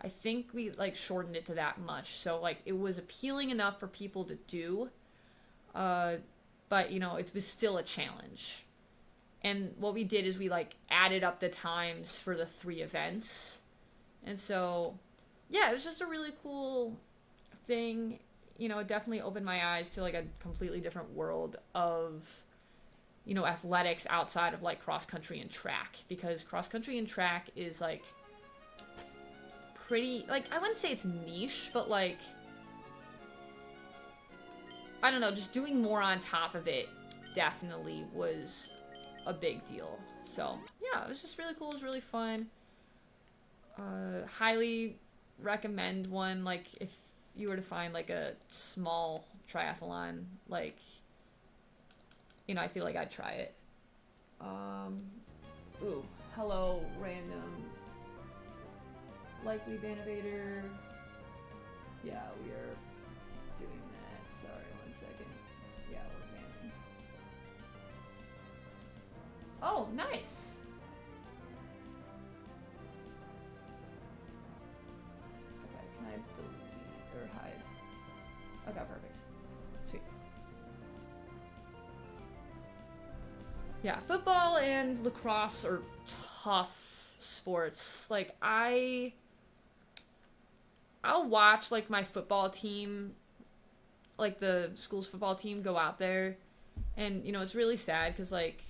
I think we, like, shortened it to that much. So, like, it was appealing enough for people to do. But, you know, it was still a challenge. And what we did is we, like, added up the times for the 3 events. And so, yeah, it was just a really cool thing. You know, it definitely opened my eyes to, like, a completely different world of, you know, athletics outside of, like, cross-country and track. Because cross-country and track is, like, pretty, like, I wouldn't say it's niche, but, like, I don't know, just doing more on top of it definitely was a big deal. So, yeah, it was just really cool. It was really fun. Highly recommend one, like, if you were to find, like, a small triathlon, like, you know, I feel like I'd try it. Ooh, hello, random. Likely Banabator. Yeah, we are doing that. Sorry, 1 second. Yeah, we're banning. Oh, nice! Okay, can I delete or hide? Okay, perfect. Sweet. Yeah, football and lacrosse are tough sports. Like, I'll watch, like, my football team, like, the school's football team go out there, and, you know, it's really sad, because, like,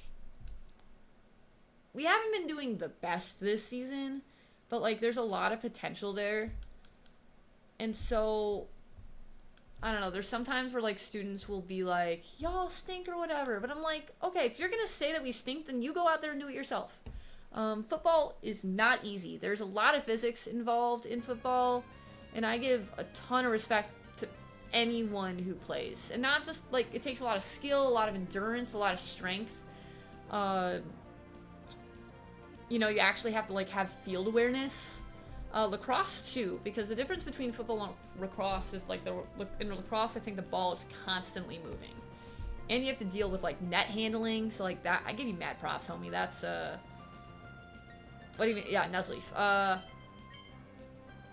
we haven't been doing the best this season, but, like, there's a lot of potential there, and so, I don't know, there's sometimes where, like, students will be like, y'all stink or whatever, but I'm like, okay, if you're gonna say that we stink, then you go out there and do it yourself. Football is not easy. There's a lot of physics involved in football, and I give a ton of respect to anyone who plays. And not just, like, it takes a lot of skill, a lot of endurance, a lot of strength. You know, you actually have to, like, have field awareness. Lacrosse, too, because the difference between football and lacrosse is, like, in lacrosse, I think the ball is constantly moving. And you have to deal with, like, net handling, so, like, that, I give you mad props, homie. That's, what do you mean? Yeah, Nuzleaf.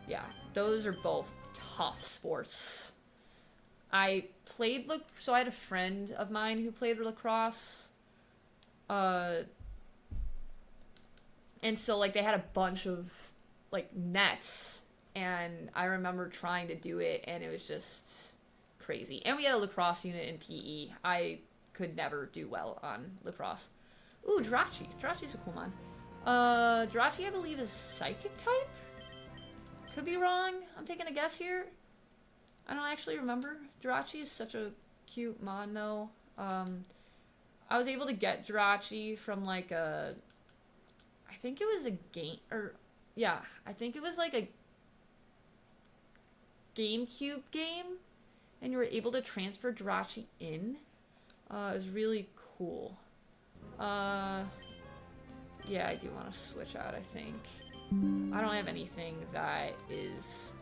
Yeah, those are both tough sports. I played, so I had a friend of mine who played lacrosse. And so, like, they had a bunch of, like, nets, and I remember trying to do it, and it was just crazy. And we had a lacrosse unit in PE. I could never do well on lacrosse. Ooh, Jirachi. Jirachi's a cool mon. Jirachi, I believe, is psychic type? Could be wrong. I'm taking a guess here. I don't actually remember. Jirachi is such a cute mon, though. I was able to get Jirachi from, like, I think it was a game, or, yeah, I think it was, like, a GameCube game, and you were able to transfer Jirachi in. It was really cool. Yeah, I do want to switch out, I think. I don't have anything that is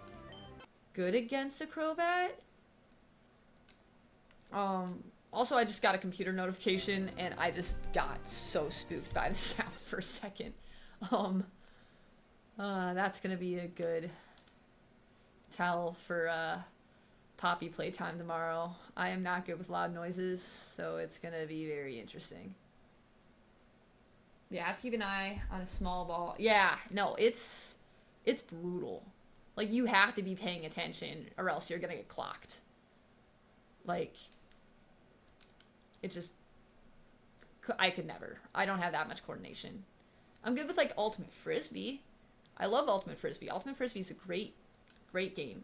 good against the Crobat. Also, I just got a computer notification, and I just got so spooked by the sound for a second. That's gonna be a good tell for, Poppy playtime tomorrow. I am not good with loud noises, so it's gonna be very interesting. Yeah, I have to keep an eye on a small ball. Yeah, no, it's brutal. Like, you have to be paying attention, or else you're gonna get clocked. Like, it just... I could never. I don't have that much coordination. I'm good with, like, Ultimate Frisbee. I love Ultimate Frisbee. Ultimate Frisbee is a great, great game.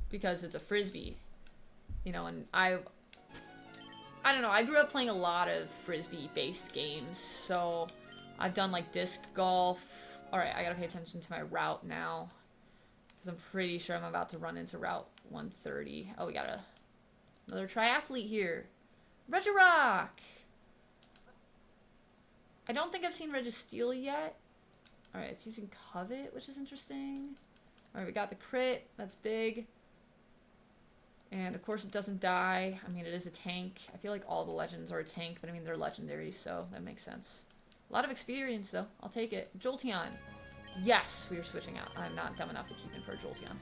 Because it's a Frisbee. You know, and I don't know, I grew up playing a lot of Frisbee-based games, so I've done, like, disc golf. Alright, I gotta pay attention to my route now, because I'm pretty sure I'm about to run into Route 130. Oh, we got another triathlete here. Regirock! I don't think I've seen Registeel yet. Alright, it's using Covet, which is interesting. Alright, we got the crit. That's big. And, of course, it doesn't die. I mean, it is a tank. I feel like all the legends are a tank, but I mean, they're legendary, so that makes sense. A lot of experience, though. I'll take it. Jolteon. Yes, we are switching out. I'm not dumb enough to keep in for a Jolteon.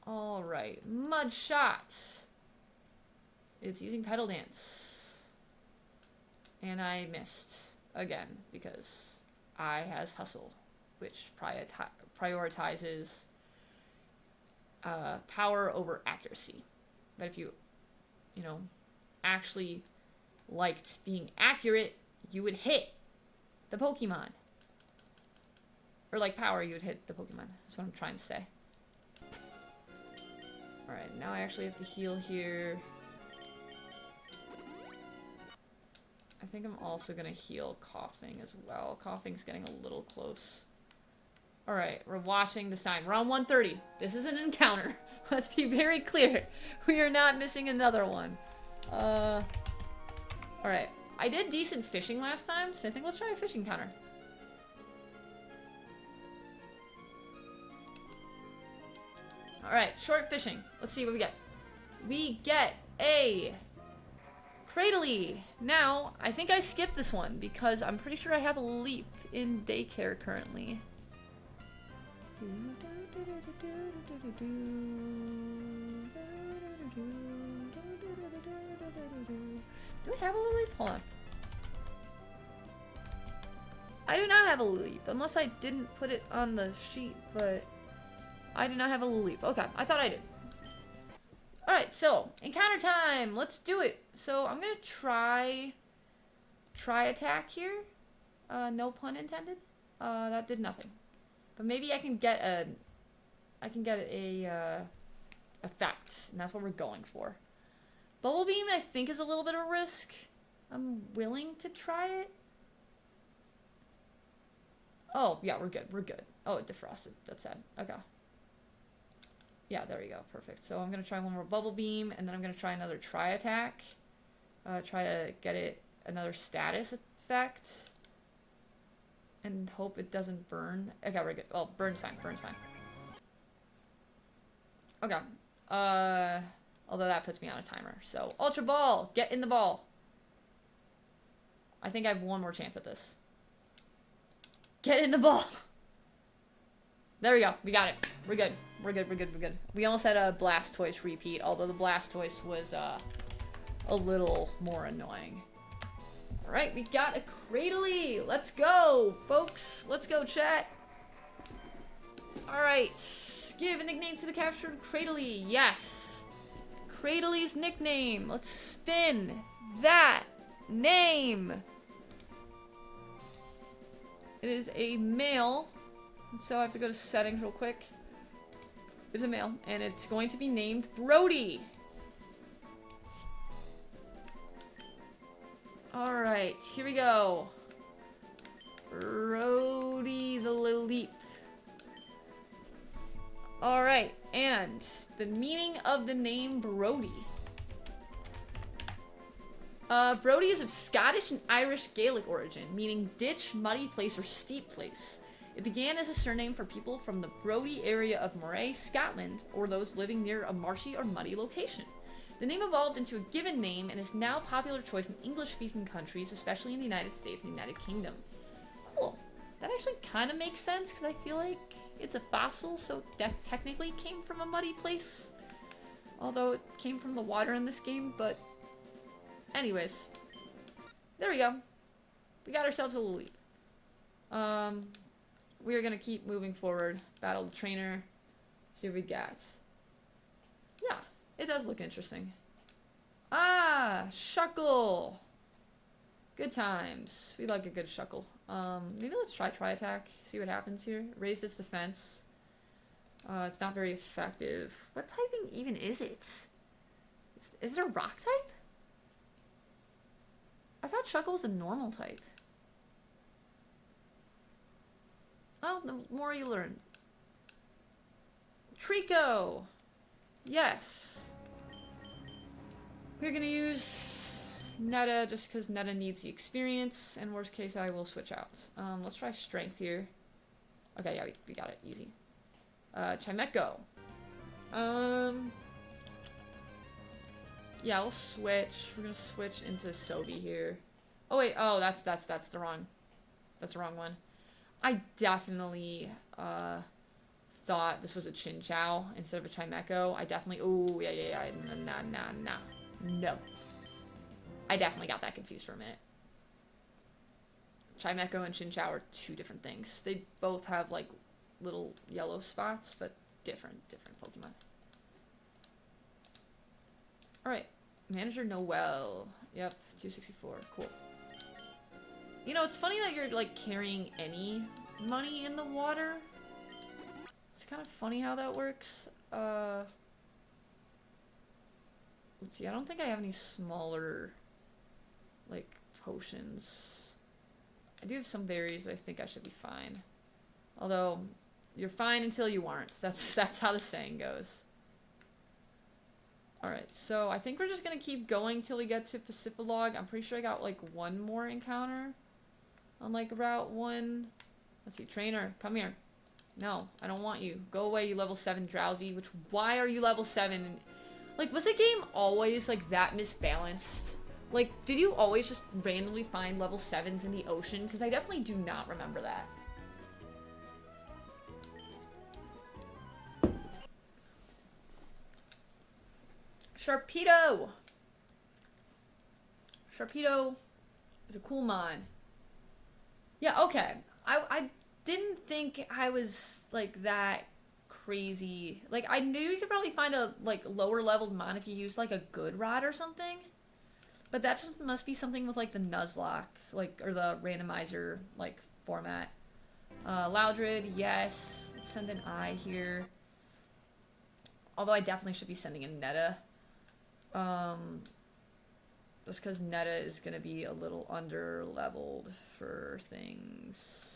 Alright. Mud Shot. It's using Petal Dance. And I missed. Again, because I has Hustle, which prioritizes power over accuracy. But if you know, actually liked being accurate, you would hit the Pokemon. Or like power, you would hit the Pokemon. That's what I'm trying to say. Alright, now I actually have to heal here. I think I'm also gonna heal Coughing as well. Coughing's getting a little close. Alright, we're watching the sign. We're on 130. This is an encounter. Let's be very clear. We are not missing another one. Alright. I did decent fishing last time, so I think let's try a fishing counter. Alright, short fishing. Let's see what we get. We get a Cradily. Now, I think I skipped this one because I'm pretty sure I have a leap in daycare currently. Do I have a leap? Hold on. I do not have a leap, unless I didn't put it on the sheet, but I do not have a leap. Okay, I thought I did. Alright, so, encounter time! Let's do it! So, I'm gonna try attack here. No pun intended. That did nothing. But maybe I can get a effect, and that's what we're going for. Bubble Beam, I think, is a little bit of a risk. I'm willing to try it. Oh, yeah, we're good. We're good. Oh, it defrosted. That's sad. Okay. Yeah, there we go. Perfect. So I'm going to try one more Bubble Beam, and then I'm going to try another Tri-Attack. Try to get it another status effect. And hope it doesn't burn. Okay, we're good. Oh, burn's fine. Burn's fine. Okay. Although that puts me on a timer. So, Ultra Ball! Get in the ball! I think I have one more chance at this. Get in the ball! There we go. We got it. We're good. We're good. We're good. We're good. We almost had a Blastoise repeat, although the Blastoise was a little more annoying. Alright, we got a Cradily! Let's go, folks! Let's go, chat! Alright, give a nickname to the captured Cradily. Yes! Cradyly's nickname. Let's spin that name. It is a male. So I have to go to settings real quick. It's a male, and it's going to be named Brody. Alright, here we go. Brody the Lilleep. Alright, and the meaning of the name Brody. Brody is of Scottish and Irish Gaelic origin, meaning ditch, muddy place, or steep place. It began as a surname for people from the Brodie area of Moray, Scotland, or those living near a marshy or muddy location. The name evolved into a given name and is now a popular choice in English-speaking countries, especially in the United States and the United Kingdom. Cool. That actually kind of makes sense, because I feel like it's a fossil, so that technically came from a muddy place. Although it came from the water in this game, but... Anyways. There we go. We got ourselves a Lilleep. We are going to keep moving forward. Battle the trainer. See what we got. Yeah, it does look interesting. Ah, Shuckle. Good times. We like a good Shuckle. Maybe let's try Tri-Attack. See what happens here. Raise its defense. It's not very effective. What typing even is it? Is it a rock type? I thought Shuckle was a normal type. Well, the more you learn. Trico! Yes. We're gonna use Netta just because Netta needs the experience, and worst case I will switch out. Let's try Strength here. Okay, yeah, we got it. Easy. Chimecho. Yeah, we'll switch. We're gonna switch into Sobi here. Oh wait, oh that's the wrong one. I definitely thought this was a Chinchou instead of a Chimecho. I definitely, oh yeah, no. I definitely got that confused for a minute. Chimecho and Chinchou are two different things. They both have like little yellow spots, but different Pokemon. Alright, Manager Noel. Yep, 264, cool. You know, it's funny that you're, like, carrying any money in the water. It's kind of funny how that works. Let's see, I don't think I have any smaller, like, potions. I do have some berries, but I think I should be fine. Although, you're fine until you aren't. That's how the saying goes. Alright, so I think we're just gonna keep going till we get to Pacifilog. I'm pretty sure I got, like, one more encounter on, like, Route 1. Let's see, trainer, come here. No, I don't want you. Go away, you level 7 Drowsy. Why are you level 7? Like, was the game always, like, that misbalanced? Like, did you always just randomly find level 7s in the ocean? Because I definitely do not remember that. Sharpedo! Sharpedo is a cool mon. Yeah, okay. I didn't think I was, like, that crazy. Like, I knew you could probably find a, like, lower leveled mon if you used, like, a good rod or something. But that just must be something with, like, the Nuzlocke, like, or the randomizer, like, format. Loudred, yes. Let's send an I here. Although I definitely should be sending a Netta. Just because Netta is going to be a little under-leveled for things.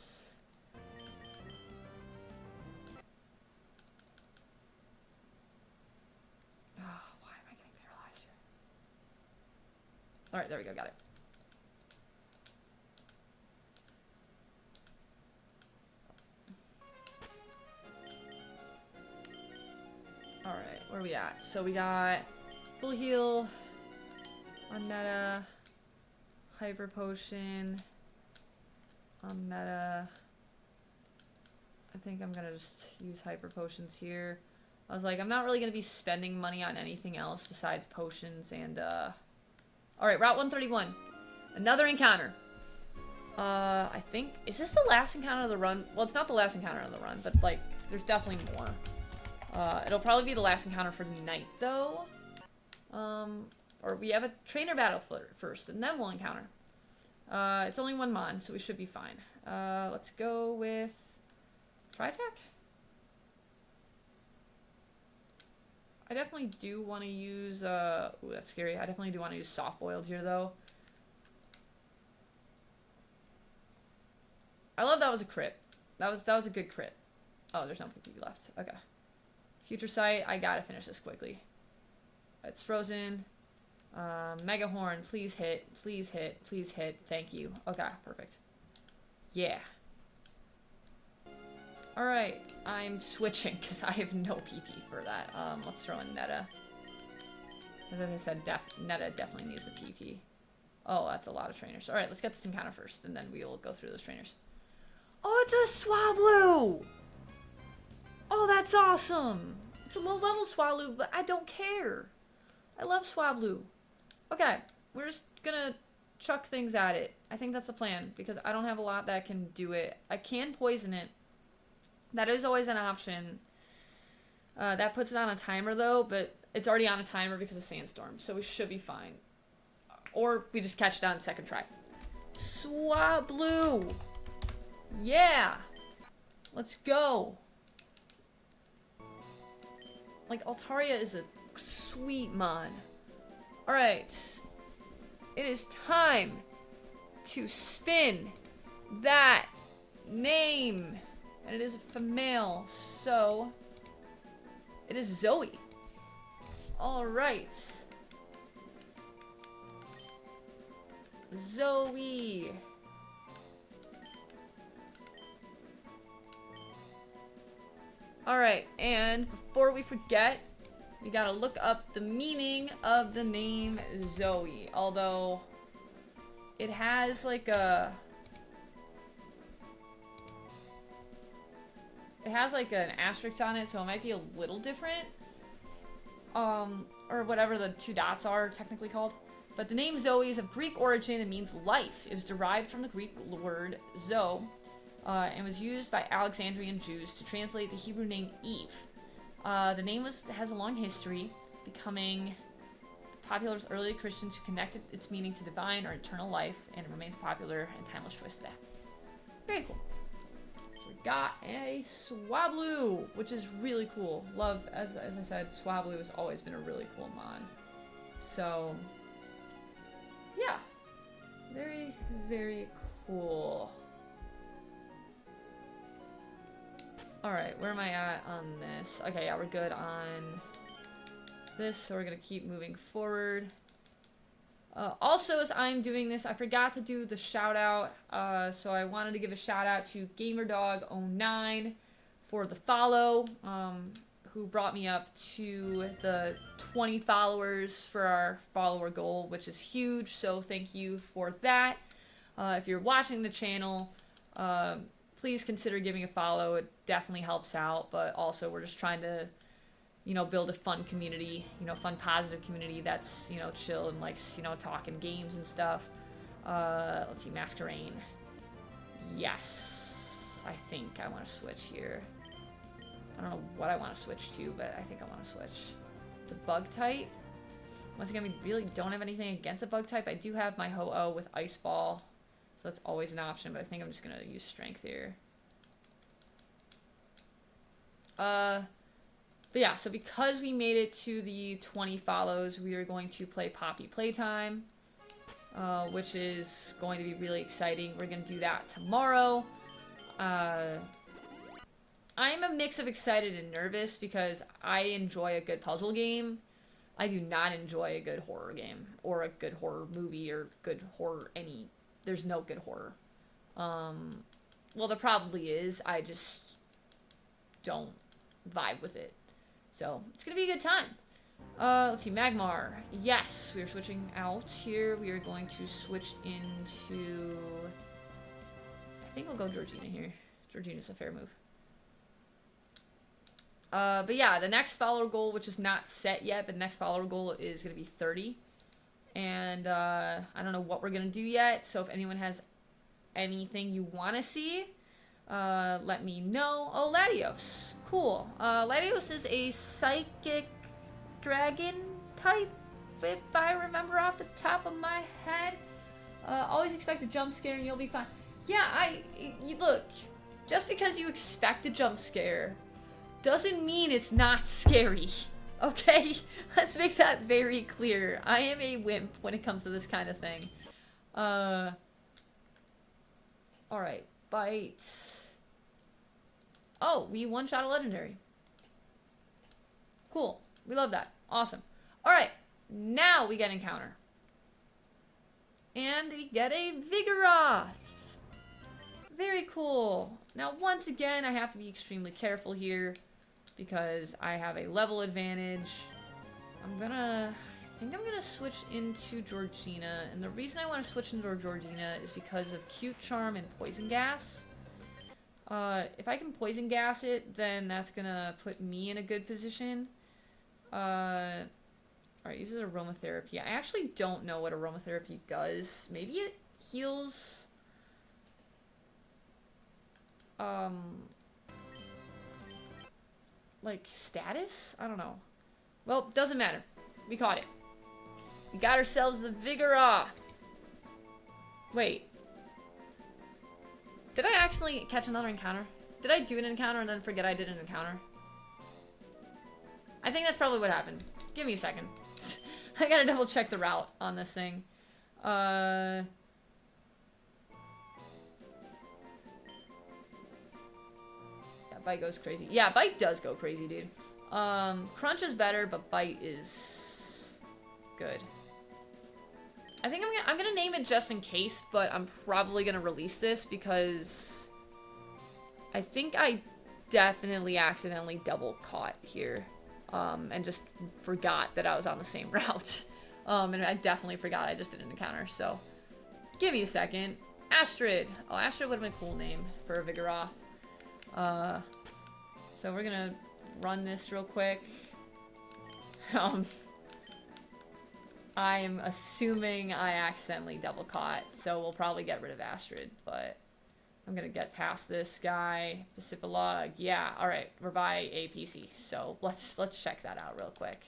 Why am I getting paralyzed here? Alright, there we go, got it. Alright, where are we at? So we got full heal on meta, hyper potion on meta. I think I'm gonna just use hyper potions here. I was like, I'm not really gonna be spending money on anything else besides potions and Alright, Route 131. Another encounter. I think, is this the last encounter of the run? Well, it's not the last encounter of the run, but like, there's definitely more. It'll probably be the last encounter for the night, though. Or we have a trainer battle first, and then we'll encounter. It's only one mon, so we should be fine. Let's go with Tri-Attack? I definitely do want to use, ooh, that's scary. I definitely do want to use Soft-Boiled here, though. I love that was a crit. That was a good crit. Oh, there's no PP left. Okay. Future Sight, I gotta finish this quickly. It's frozen. Mega Horn, please hit, please hit, please hit. Thank you. Okay, perfect. Yeah. Alright, I'm switching because I have no PP for that. Let's throw in Netta. As I said, Netta definitely needs the PP. Oh, that's a lot of trainers. Alright, let's get this encounter first, and then we will go through those trainers. Oh, it's a Swablu! Oh, that's awesome! It's a low-level Swablu, but I don't care. I love Swablu. Okay, we're just gonna chuck things at it. I think that's the plan, because I don't have a lot that can do it. I can poison it. That is always an option. That puts it on a timer, though, but it's already on a timer because of Sandstorm, so we should be fine. Or we just catch it on second try. Swablu! Yeah! Let's go! Like, Altaria is a sweet mon. Alright. It is time to spin that name. And it is a female, so it is Zoe. Alright. Zoe. Alright, and before we forget, we gotta look up the meaning of the name Zoe. Although, it has like a... It has like an asterisk on it, so it might be a little different. Or whatever the two dots are technically called. But the name Zoe is of Greek origin and means life. It was derived from the Greek word Zoe, and was used by Alexandrian Jews to translate the Hebrew name Eve. The name has a long history, becoming popular with early Christians who connected its meaning to divine or eternal life, and it remains popular and timeless choice today. Very cool. So we got a Swablu, which is really cool. Love, as I said, Swablu has always been a really cool mon. So, yeah. Very, very cool. Alright, where am I at on this? Okay, yeah, we're good on this, so we're gonna keep moving forward. Also, as I'm doing this, I forgot to do the shout out, so I wanted to give a shout out to GamerDog09 for the follow, who brought me up to the 20 followers for our follower goal, which is huge, so thank you for that. If you're watching the channel, please consider giving a follow. It definitely helps out, but also we're just trying to, you know, build a fun community, you know, fun, positive community that's, you know, chill and likes, you know, talking games and stuff. Let's see, Masquerain. Yes. I think I want to switch here. I don't know what I want to switch to, but I think I want to switch to bug type. Once again, we really don't have anything against a bug type. I do have my Ho-Oh with Ice Ball, so that's always an option, but I think I'm just going to use Strength here. But yeah, so because we made it to the 20 follows, we are going to play Poppy Playtime, which is going to be really exciting. We're going to do that tomorrow. I'm a mix of excited and nervous because I enjoy a good puzzle game. I do not enjoy a good horror game or a good horror movie or good horror any. There's no good horror. Well, there probably is. I just don't vibe with it. So it's gonna be a good time. Let's see, Magmar. Yes, we are switching out here. We are going to switch into... I think we'll go Georgina here. Georgina's a fair move. But yeah, the next follower goal, which is not set yet, but the next follower goal is going to be 30. And I don't know what we're going to do yet, so if anyone has anything you want to see, let me know. Oh, Latios. Cool. Latios is a psychic dragon type, if I remember off the top of my head. Always expect a jump scare and you'll be fine. Yeah, look, just because you expect a jump scare doesn't mean it's not scary, okay? Let's make that very clear. I am a wimp when it comes to this kind of thing. Alright, bite. Oh, we one-shot a legendary. Cool. We love that. Awesome. Alright, now we get encounter. And we get a Vigoroth. Very cool. Now, once again, I have to be extremely careful here because I have a level advantage. I think I'm gonna switch into Georgina, and the reason I want to switch into Georgina is because of Cute Charm and Poison Gas. If I can Poison Gas it, then that's gonna put me in a good position. Alright, uses Aromatherapy. I actually don't know what Aromatherapy does. Maybe it heals... like, status? I don't know. Well, doesn't matter. We caught it. We got ourselves the Vigoroth. Wait. Did I actually catch another encounter? Did I do an encounter and then forget I did an encounter? I think that's probably what happened. Give me a second. I gotta double check the route on this thing. Yeah, Bite goes crazy. Yeah, Bite does go crazy, dude. Crunch is better, but Bite is good. I think I'm gonna name it just in case, but I'm probably gonna release this because I think I definitely accidentally double caught here, and just forgot that I was on the same route. And I definitely forgot I just did an encounter. So, give me a second. Astrid. Oh, Astrid would have been a cool name for a Vigoroth. So we're gonna run this real quick. I am assuming I accidentally double caught, so we'll probably get rid of Astrid, but I'm gonna get past this guy. Pacifilog, yeah, alright, we're by APC, so let's check that out real quick.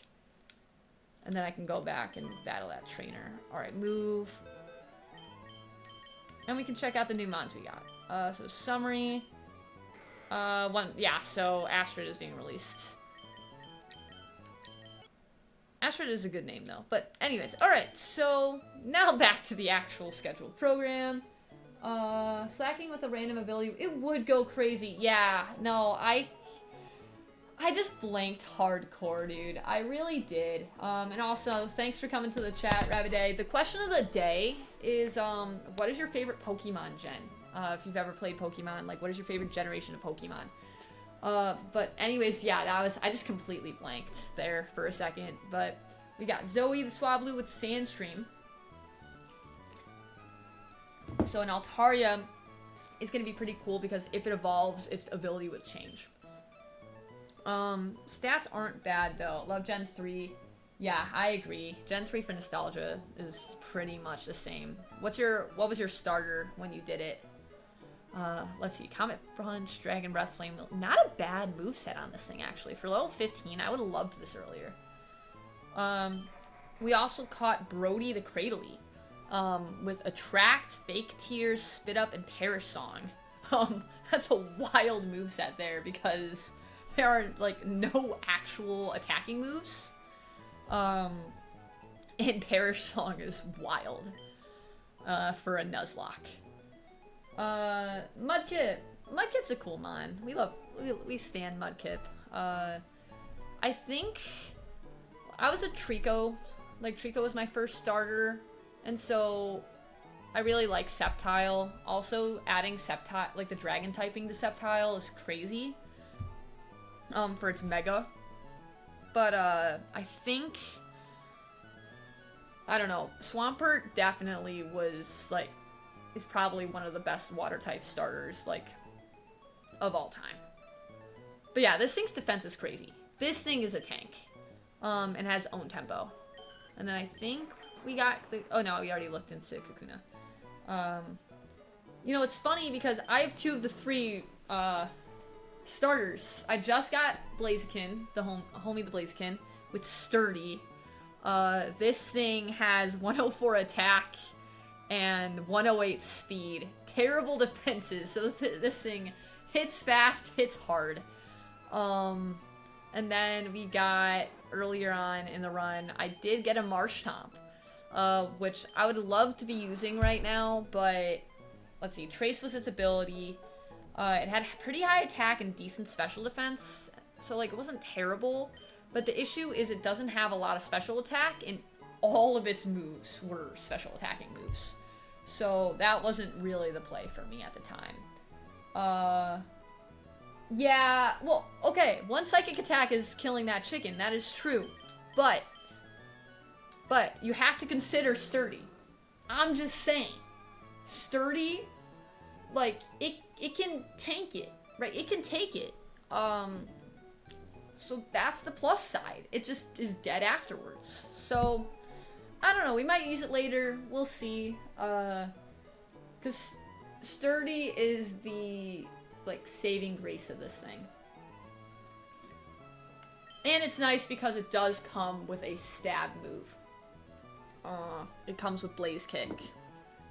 And then I can go back and battle that trainer. Alright, move. And we can check out the new mons we got. So summary. Yeah, so Astrid is being released. Astrid is a good name, though. But anyways, alright, so now back to the actual scheduled program. Slacking with a random ability, it would go crazy. Yeah, no, I just blanked hardcore, dude. I really did. And also, thanks for coming to the chat, Rabiday. The question of the day is, what is your favorite Pokemon gen? If you've ever played Pokemon, like, what is your favorite generation of Pokemon? But anyways, yeah, I just completely blanked there for a second. But we got Zoe the Swablu with Sandstream. So an Altaria is going to be pretty cool because if it evolves, its ability would change. Stats aren't bad though. Love Gen 3. Yeah, I agree. Gen 3 for nostalgia is pretty much the same. What was your starter when you did it? Let's see. Comet Punch, Dragon Breath, Flame Wheel. Not a bad moveset on this thing, actually. For level 15, I would have loved this earlier. We also caught Brody the Cradley, with Attract, Fake Tears, Spit Up, and Perish Song. That's a wild moveset there because there are, like, no actual attacking moves. And Perish Song is wild, for a Nuzlocke. Mudkip. Mudkip's a cool mon. We stand Mudkip. I think I was a Trico. Like, Trico was my first starter, and so I really like Sceptile. Also, adding Sceptile, like the dragon typing to Sceptile is crazy. For its mega. But, I think, I don't know, Swampert definitely was, like, is probably one of the best water type starters, like, of all time. But yeah, this thing's defense is crazy. This thing is a tank. And has own tempo. And then I think we got the... Oh no, we already looked into Kakuna. You know, it's funny because I have 2 of the 3 starters. I just got Blaziken, the homie the Blaziken, with Sturdy. This thing has 104 attack and 108 speed. Terrible defenses, so this thing hits fast, hits hard. And then we got, earlier on in the run, I did get a Marshtomp, which I would love to be using right now, but let's see, Trace was its ability. It had pretty high attack and decent special defense, so like it wasn't terrible, but the issue is it doesn't have a lot of special attack, and all of its moves were special attacking moves. So that wasn't really the play for me at the time. Yeah, well, okay, 1 psychic attack is killing that chicken, that is true, but you have to consider Sturdy. I'm just saying, Sturdy, like, it can tank it, right? It can take it. So that's the plus side. It just is dead afterwards. So, I don't know, we might use it later, we'll see. Because Sturdy is the, like, saving grace of this thing. And it's nice because it does come with a stab move. It comes with Blaze Kick.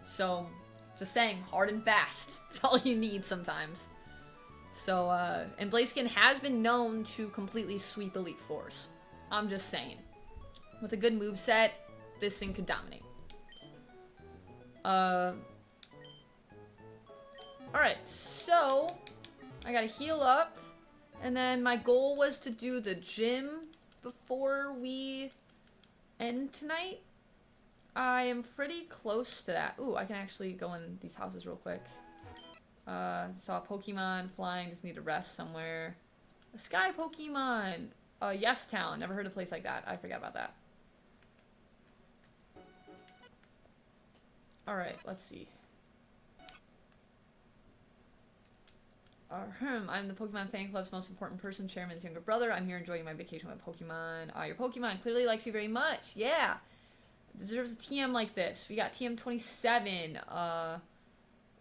So, just saying, hard and fast. That's all you need sometimes. So, and Blaziken has been known to completely sweep Elite Fours. I'm just saying. With a good moveset, this thing could dominate. Alright, so I gotta heal up. And then my goal was to do the gym before we end tonight. I am pretty close to that. Ooh, I can actually go in these houses real quick. Saw a Pokemon flying, just need to rest somewhere. A Sky Pokemon! Yes Town, never heard of a place like that. I forgot about that. Alright, let's see. I'm the Pokemon fan club's most important person, chairman's younger brother. I'm here enjoying my vacation with Pokemon. Your Pokemon clearly likes you very much. Yeah! Deserves a TM like this. We got TM 27.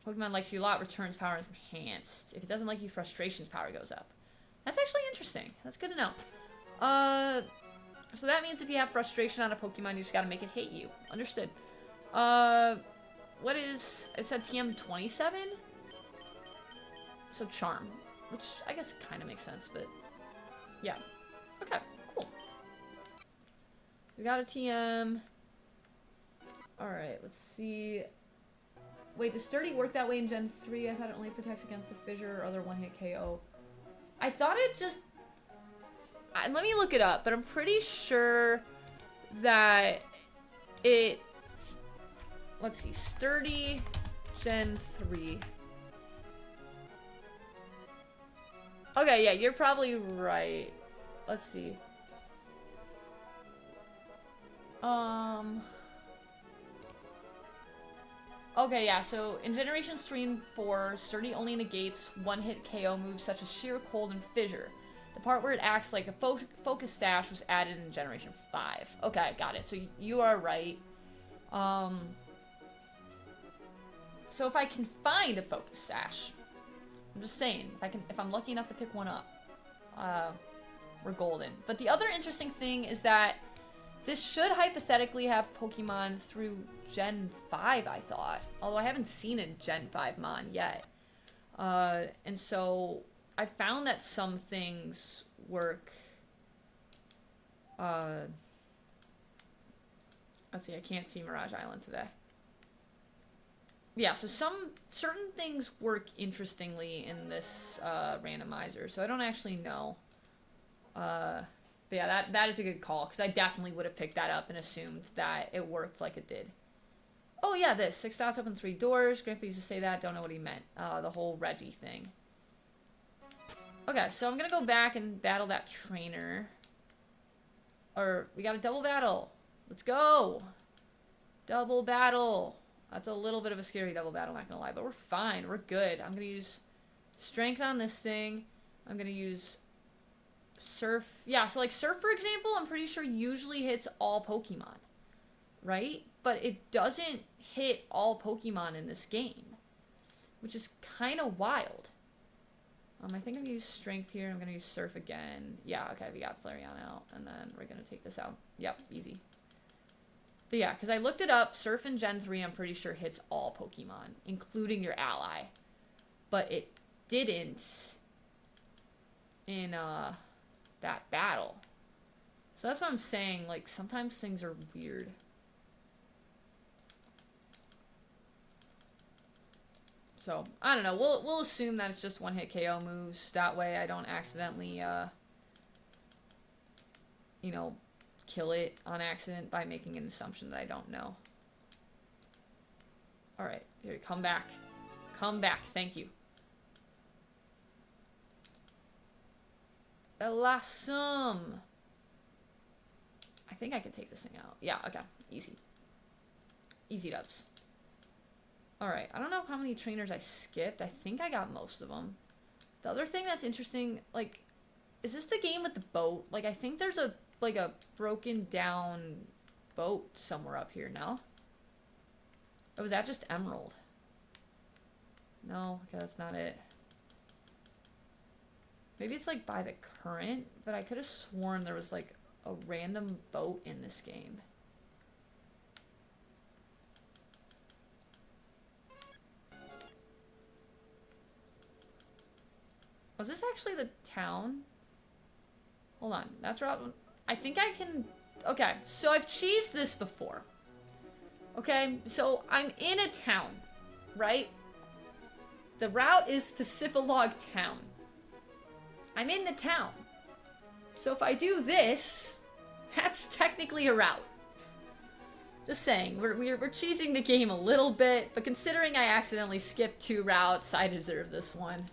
Pokemon likes you a lot, returns power is enhanced. If it doesn't like you, frustration's power goes up. That's actually interesting. That's good to know. So that means if you have frustration on a Pokemon, you just gotta make it hate you. Understood. What is... It said TM 27? So Charm. Which I guess kind of makes sense, but... Yeah. Okay, cool. We got a TM... Alright, let's see... Wait, does Sturdy work that way in Gen 3? I thought it only protects against the Fissure or other one-hit KO. I thought it just... let me look it up, but I'm pretty sure that it... Let's see, Sturdy Gen 3. Okay, yeah, you're probably right. Let's see. Okay, yeah, so in Generations 3 and 4, Sturdy only negates one-hit KO moves such as Sheer, Cold, and Fissure. The part where it acts like a Focus Sash was added in Generation 5. Okay, got it. So you are right. So if I can find a Focus Sash, I'm just saying, if I'm lucky enough to pick one up, we're golden. But the other interesting thing is that this should hypothetically have Pokemon through Gen 5, I thought. Although I haven't seen a Gen 5 Mon yet. And so I found that some things work. Let's see, I can't see Mirage Island today. Yeah, so certain things work interestingly in this randomizer, so I don't actually know. But yeah, that is a good call, because I definitely would have picked that up and assumed that it worked like it did. Oh yeah, this 6 dots open 3 doors. Grandpa used to say that. Don't know what he meant. The whole Reggie thing. Okay, so I'm gonna go back and battle that trainer. Or we got a double battle. Let's go. Double battle. That's a little bit of a scary double battle, not gonna lie, but we're fine. We're good. I'm gonna use strength on this thing. I'm gonna use surf. Yeah, so like surf, for example, I'm pretty sure usually hits all Pokemon, right? But it doesn't hit all Pokemon in this game, which is kind of wild. I think I'm gonna use strength here. I'm gonna use surf again. Yeah, okay, we got Flareon out, and then we're gonna take this out. Yep, easy. But yeah, because I looked it up, surf in Gen 3, I'm pretty sure hits all Pokemon, including your ally. But it didn't in that battle. So that's what I'm saying, like, sometimes things are weird. So, I don't know. We'll assume that it's just one-hit KO moves. That way I don't accidentally, you know, kill it on accident by making an assumption that I don't know. Alright, here, come back. Come back, thank you. Awesome. I think I can take this thing out. Yeah, okay, easy. Easy dubs. Alright, I don't know how many trainers I skipped. I think I got most of them. The other thing that's interesting, like, is this the game with the boat? Like, I think there's a, like, a broken down boat somewhere up here, no? Or was that just Emerald? No, okay, that's not it. Maybe it's, like, by the current, but I could have sworn there was, like, a random boat in this game. Was this actually the town? Hold on, that's route. I think I can. Okay, so I've cheesed this before. Okay, so I'm in a town, right? The route is Pacificlog Town. I'm in the town. So if I do this, that's technically a route. Just saying, we're cheesing the game a little bit, but considering I accidentally skipped 2 routes, I deserve this one.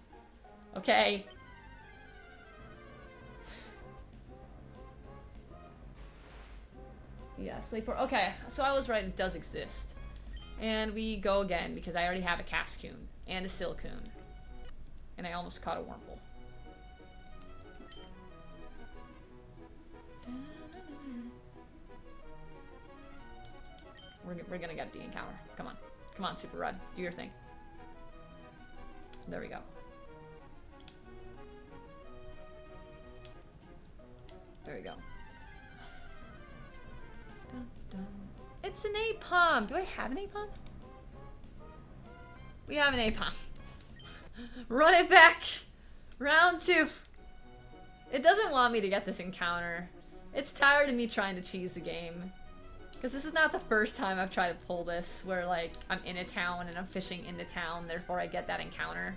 Okay. Yeah, Slayport. Okay, so I was right, it does exist. And we go again, because I already have a Cascoon and a Silcoon. And I almost caught a Wurmple. We're gonna get the encounter. Come on. Come on, Super Rod. Do your thing. There we go. There we go. Dun, dun. It's an Apom! Do I have an Apom? We have an Apom. Run it back! Round 2. It doesn't want me to get this encounter. It's tired of me trying to cheese the game. Because this is not the first time I've tried to pull this, where, like, I'm in a town and I'm fishing in the town, therefore I get that encounter.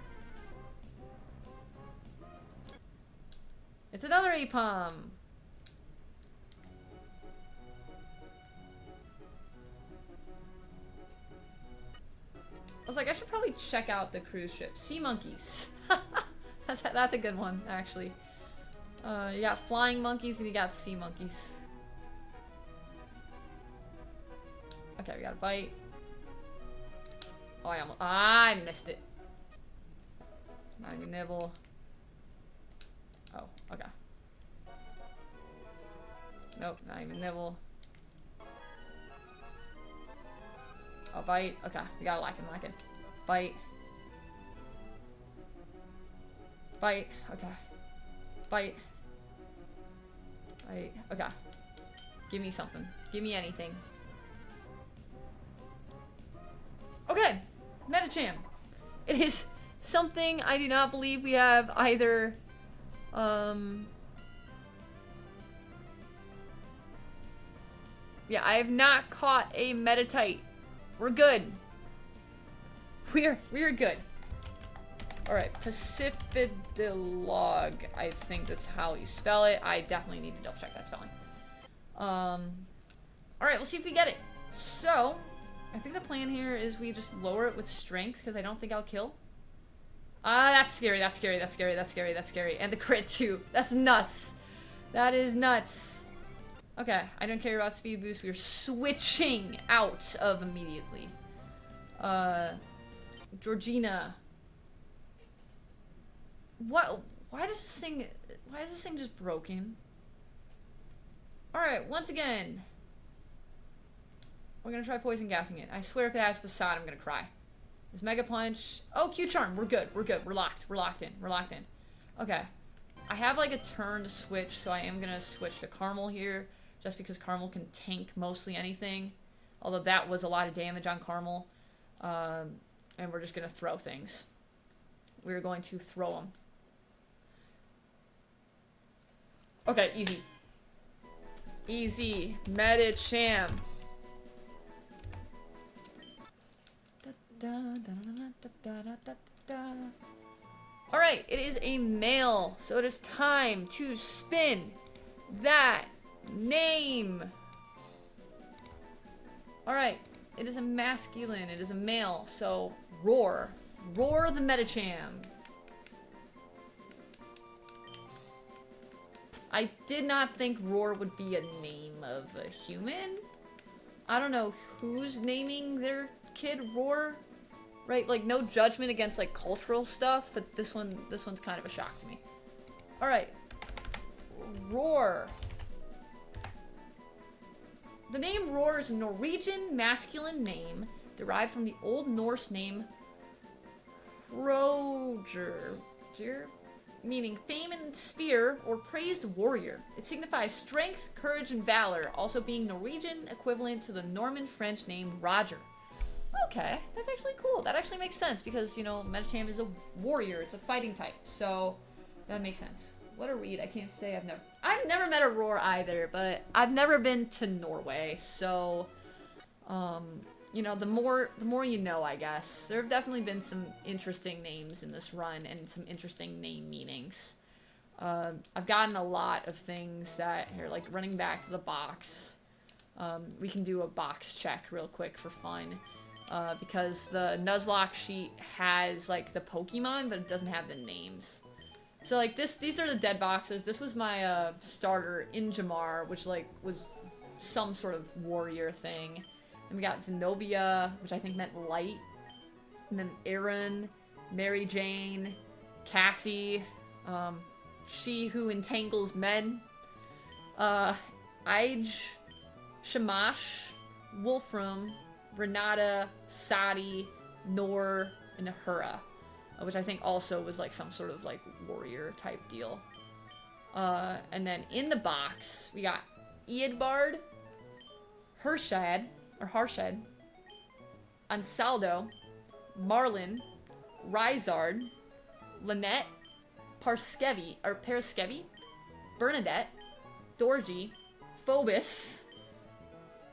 It's another Apom! I was like, I should probably check out the cruise ship. Sea monkeys. That's a good one, actually. You got flying monkeys and you got sea monkeys. Okay, we got a bite. Oh, I missed it. Not even nibble. Oh, okay. Nope, not even nibble. Oh, bite. Okay, we gotta like him. Bite. Bite. Okay. Bite. Bite. Okay. Give me something. Give me anything. Okay. Metacham. It is something I do not believe we have either, yeah, I have not caught a Metatite. We're good. we're good. Alright, Pacificilog. I think that's how you spell it. I definitely need to double check that spelling. Alright, we'll see if we get it. So, I think the plan here is we just lower it with strength, because I don't think I'll kill. That's scary, that's scary, that's scary, that's scary, that's scary. And the crit too. That's nuts. That is nuts. Okay, I don't care about speed boost. We're switching out of immediately. Georgina. What? Why is this thing just broken? Alright, once again. We're gonna try poison gassing it. I swear if it has facade, I'm gonna cry. This Mega Punch. Oh, Q-Charm. We're good. We're good. We're locked. We're locked in. We're locked in. Okay. I have like a turn to switch, so I am gonna switch to Caramel here, just because Caramel can tank mostly anything. Although that was a lot of damage on Caramel. And we're just gonna throw things. We're going to throw them. Okay, easy. Easy. Medicham. Alright, it is a male, so it is time to spin that name. Alright, it is a masculine, it is a male, so Roar. Roar the Medicham. I did not think Roar would be a name of a human. I don't know who's naming their kid Roar. Right, like no judgment against like cultural stuff, but this one's kind of a shock to me. Alright. Roar. The name Roar is a Norwegian masculine name derived from the Old Norse name Hroger, meaning fame and spear or praised warrior. It signifies strength, courage, and valor, also being Norwegian equivalent to the Norman French name Roger. Okay, that's actually cool. That actually makes sense because, you know, Medicham is a warrior. It's a fighting type, so that makes sense. What a read. I can't say I've never met a Roar either, but I've never been to Norway, so, you know, the more you know, I guess. There have definitely been some interesting names in this run and some interesting name meanings. I've gotten a lot of things that, here, like running back to the box. We can do a box check real quick for fun. Because the Nuzlocke sheet has, like, the Pokemon, but it doesn't have the names. So, like, these are the dead boxes. This was my, starter, Injamar, which, like, was some sort of warrior thing. And we got Zenobia, which I think meant light. And then Aaron, Mary Jane, Cassie, She Who Entangles Men, Ige, Shamash, Wolfram, Renata, Sadi, Nor, and Ahura, which I think also was like some sort of like warrior type deal. And then in the box, we got Eadbard, Harshad, Ansaldo, Marlin, Rizard, Lynette, Parskevi, Bernadette, Dorji, Phobos,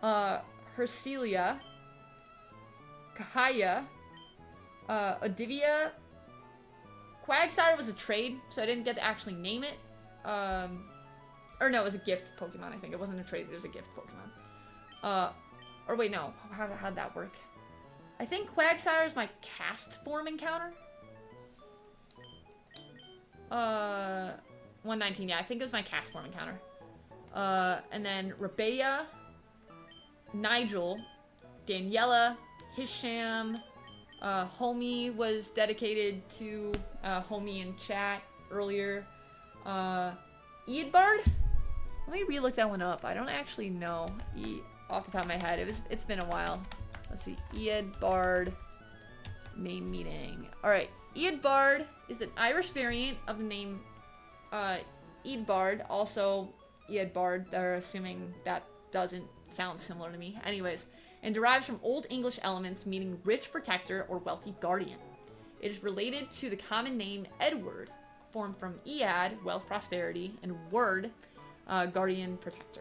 Hercelia, Kahaya, Odivia. Quagsire was a trade, so I didn't get to actually name it. Or no, it was a gift Pokemon, I think. It wasn't a trade, it was a gift Pokemon. Or wait, no. How'd that work? I think Quagsire is my cast form encounter. 119, yeah, I think it was my cast form encounter. And then Rebea, Nigel, Daniela, Hisham, Homie was dedicated to Homie in chat earlier. Eadbard? Let me re-look that one up. I don't actually know off the top of my head. It's been a while. Let's see. Eadbard name meaning. Alright. Eadbard is an Irish variant of the name Eadbard. Also Eadbard. They're assuming that doesn't sound similar to me. Anyways. And derives from Old English elements meaning rich protector or wealthy guardian. It is related to the common name Edward, formed from Ead, wealth, prosperity, and Word, guardian, protector.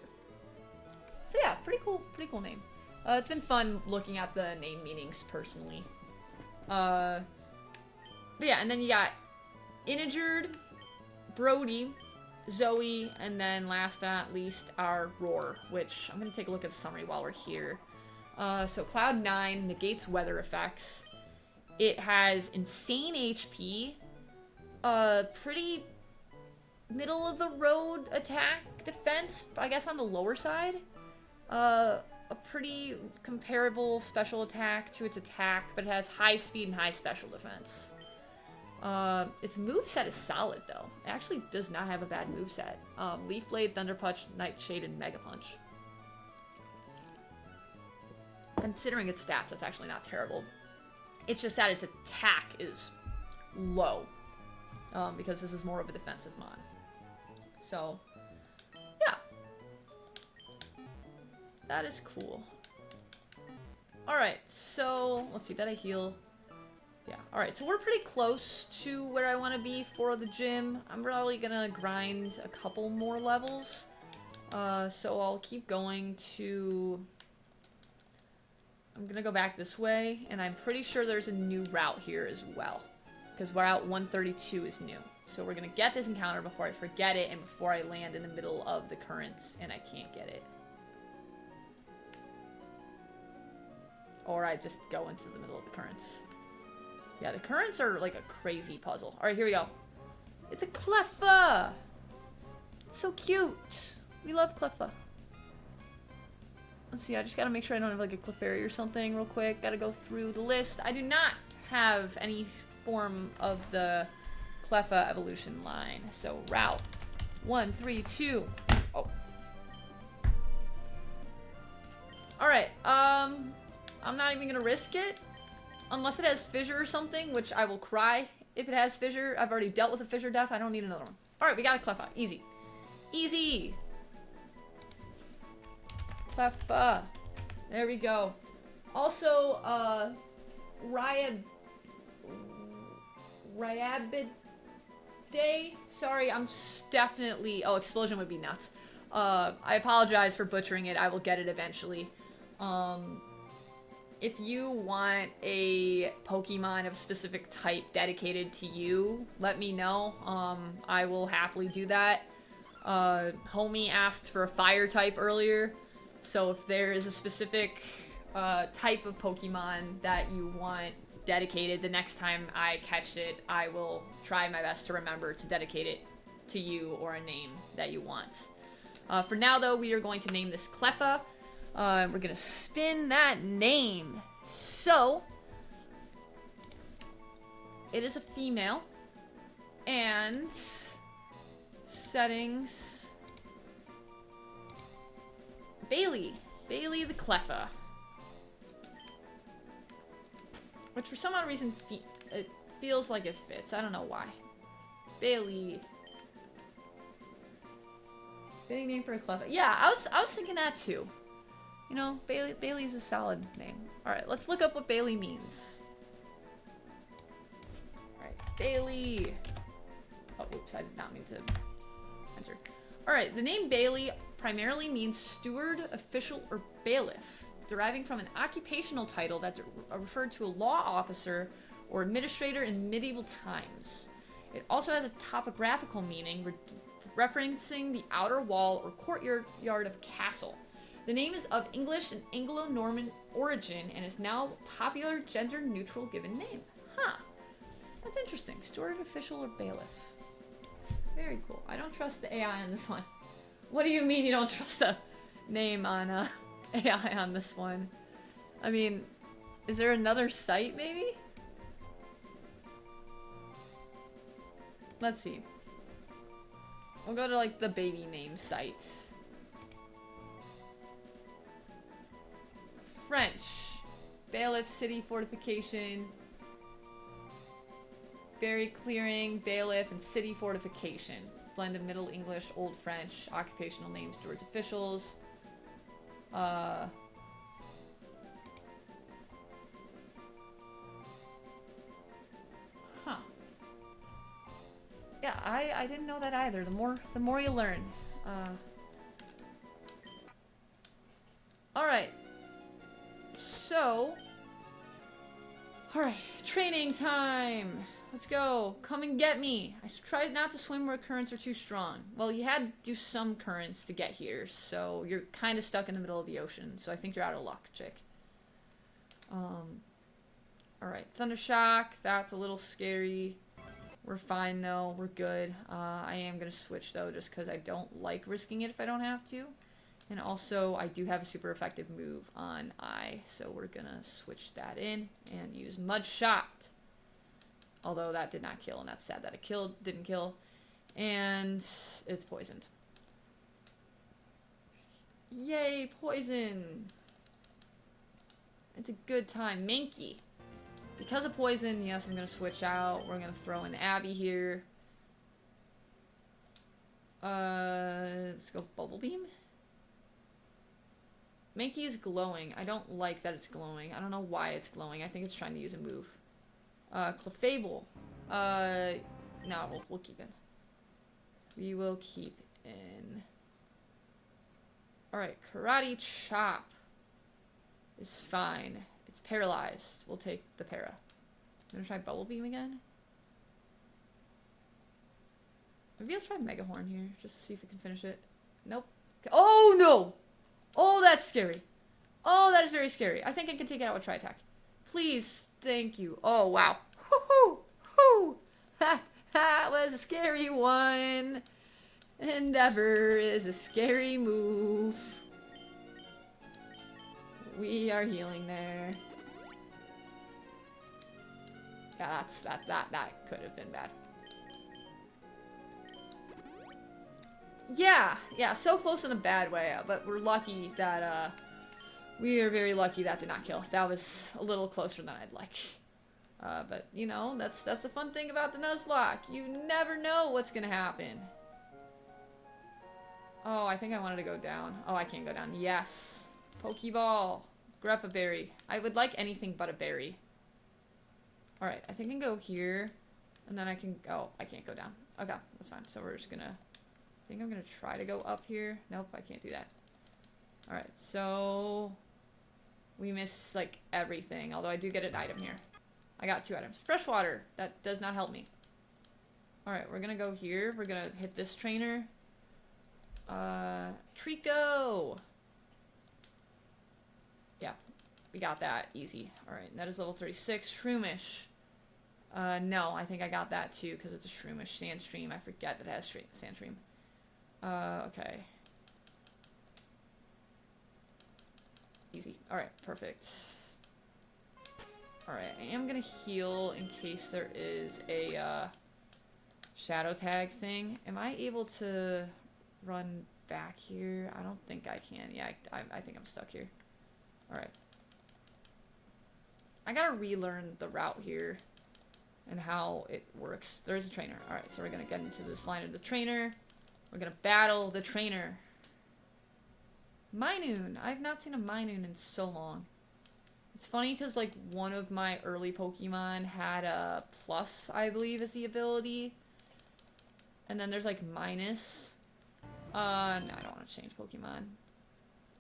So yeah, pretty cool name. It's been fun looking at the name meanings personally. But yeah, and then you got Injured, Brody, Zoe, and then last but not least, our Roar, which I'm going to take a look at the summary while we're here. So Cloud 9 negates weather effects. It has insane HP, pretty middle of the road attack defense, I guess on the lower side. A pretty comparable special attack to its attack, but it has high speed and high special defense. Its moveset is solid, though. It actually does not have a bad moveset. Leaf Blade, Thunder Punch, Nightshade, and Mega Punch. Considering its stats, that's actually not terrible. It's just that its attack is low. Because this is more of a defensive mod. So, yeah. That is cool. Alright, so, let's see, did I heal? Yeah, alright, so we're pretty close to where I want to be for the gym. I'm probably gonna grind a couple more levels. So I'll keep going to... I'm gonna go back this way, and I'm pretty sure there's a new route here as well. Because Route 132 is new. So we're gonna get this encounter before I forget it, and before I land in the middle of the currents, and I can't get it. Or I just go into the middle of the currents. Yeah, the currents are like a crazy puzzle. Alright, here we go. It's a Cleffa! It's so cute! We love Cleffa. Let's see, I just gotta make sure I don't have like a Clefairy or something real quick. Gotta go through the list. I do not have any form of the Cleffa evolution line. So, Route 132. Oh. Alright, I'm not even gonna risk it. Unless it has Fissure or something, which I will cry if it has Fissure. I've already dealt with a Fissure death. I don't need another one. Alright, we got a Cleffa. Easy. Easy! Cleffa. There we go. Also, Ryabid Day. Sorry, I'm definitely... Oh, Explosion would be nuts. I apologize for butchering it. I will get it eventually. If you want a Pokemon of a specific type dedicated to you, let me know. I will happily do that. Homie asked for a fire type earlier. So if there is a specific type of Pokemon that you want dedicated, the next time I catch it, I will try my best to remember to dedicate it to you or a name that you want. For now, though, we are going to name this Cleffa. We're going to spin that name. So, it is a female. And settings. Bailey. Bailey the Cleffa. Which for some odd reason, it feels like it fits. I don't know why. Bailey. Fitting name for a Cleffa. Yeah, I was thinking that too. You know, Bailey is a solid name. Alright, let's look up what Bailey means. Alright, Bailey. Oh, oops, I did not mean to enter. Alright, the name Bailey primarily means steward, official, or bailiff, deriving from an occupational title that referred to a law officer or administrator in medieval times. It also has a topographical meaning, referencing the outer wall or courtyard of a castle. The name is of English and Anglo-Norman origin and is now a popular gender-neutral given name. Huh. That's interesting. Steward, official, or bailiff. Very cool. I don't trust the AI on this one. What do you mean you don't trust the name on AI on this one? I mean, is there another site maybe? Let's see. We'll go to like the baby name site. French. Bailiff, city, fortification. Berry clearing, bailiff, and city fortification. Blend of Middle English, Old French, occupational names, stewards, officials. Huh. Yeah, I didn't know that either. The more you learn. Alright. So, alright, Training time! Let's go. Come and get me. I tried not to swim where currents are too strong. Well, you had to do some currents to get here, so you're kind of stuck in the middle of the ocean. So I think you're out of luck, chick. Alright, Thundershock. That's a little scary. We're fine, though. We're good. I am going to switch, though, just because I don't like risking it if I don't have to. And also, I do have a super effective move on I, so we're going to switch that in and use Mud Shot. Although that did not kill, and that's sad that it didn't kill. And it's poisoned. Yay, poison! It's a good time. Minky. Because of poison, yes, I'm going to switch out. We're going to throw in Abby here. Let's go Bubble Beam. Minky is glowing. I don't like that it's glowing. I don't know why it's glowing. I think it's trying to use a move. Clefable. No, we'll keep it. We will keep in. Alright, Karate Chop is fine. It's paralyzed. We'll take the para. I'm gonna try Bubble Beam again. Maybe I'll try Mega Horn here, just to see if we can finish it. Nope. Oh, no! Oh, that's scary. Oh, that is very scary. I think I can take it out with Tri-Attack. Please. Thank you. Oh, wow. Woo-hoo! Woo! That was a scary one. Endeavor is a scary move. We are healing there. Yeah, that could have been bad. Yeah, so close in a bad way, but we're lucky that, we are very lucky that did not kill. That was a little closer than I'd like. But, you know, that's the fun thing about the Nuzlocke. You never know what's gonna happen. Oh, I think I wanted to go down. Oh, I can't go down. Yes. Pokeball. Greppa Berry. I would like anything but a berry. Alright, I think I can go here. And then I can... Oh, I can't go down. Okay, that's fine. So we're just gonna... I think I'm gonna try to go up here. Nope, I can't do that. Alright, so... We miss, like, everything. Although I do get an item here. I got 2 items. Freshwater. That does not help me. Alright, we're gonna go here. We're gonna hit this trainer. Trico! Yeah, we got that. Easy. Alright, that is level 36. Shroomish. No, I think I got that too, because it's a Shroomish Sandstream. I forget that it has Sandstream. Okay. Easy. Alright, perfect. Alright, I am gonna heal in case there is a, shadow tag thing. Am I able to run back here? I don't think I can. Yeah, I think I'm stuck here. Alright. I gotta relearn the route here and how it works. There's a trainer. Alright, so we're gonna get into this line of the trainer. We're gonna battle the trainer. Minoon. I've not seen a Minoon in so long. It's funny because, like, one of my early Pokemon had a plus, I believe, is the ability. And then there's, like, minus. No, I don't want to change Pokemon.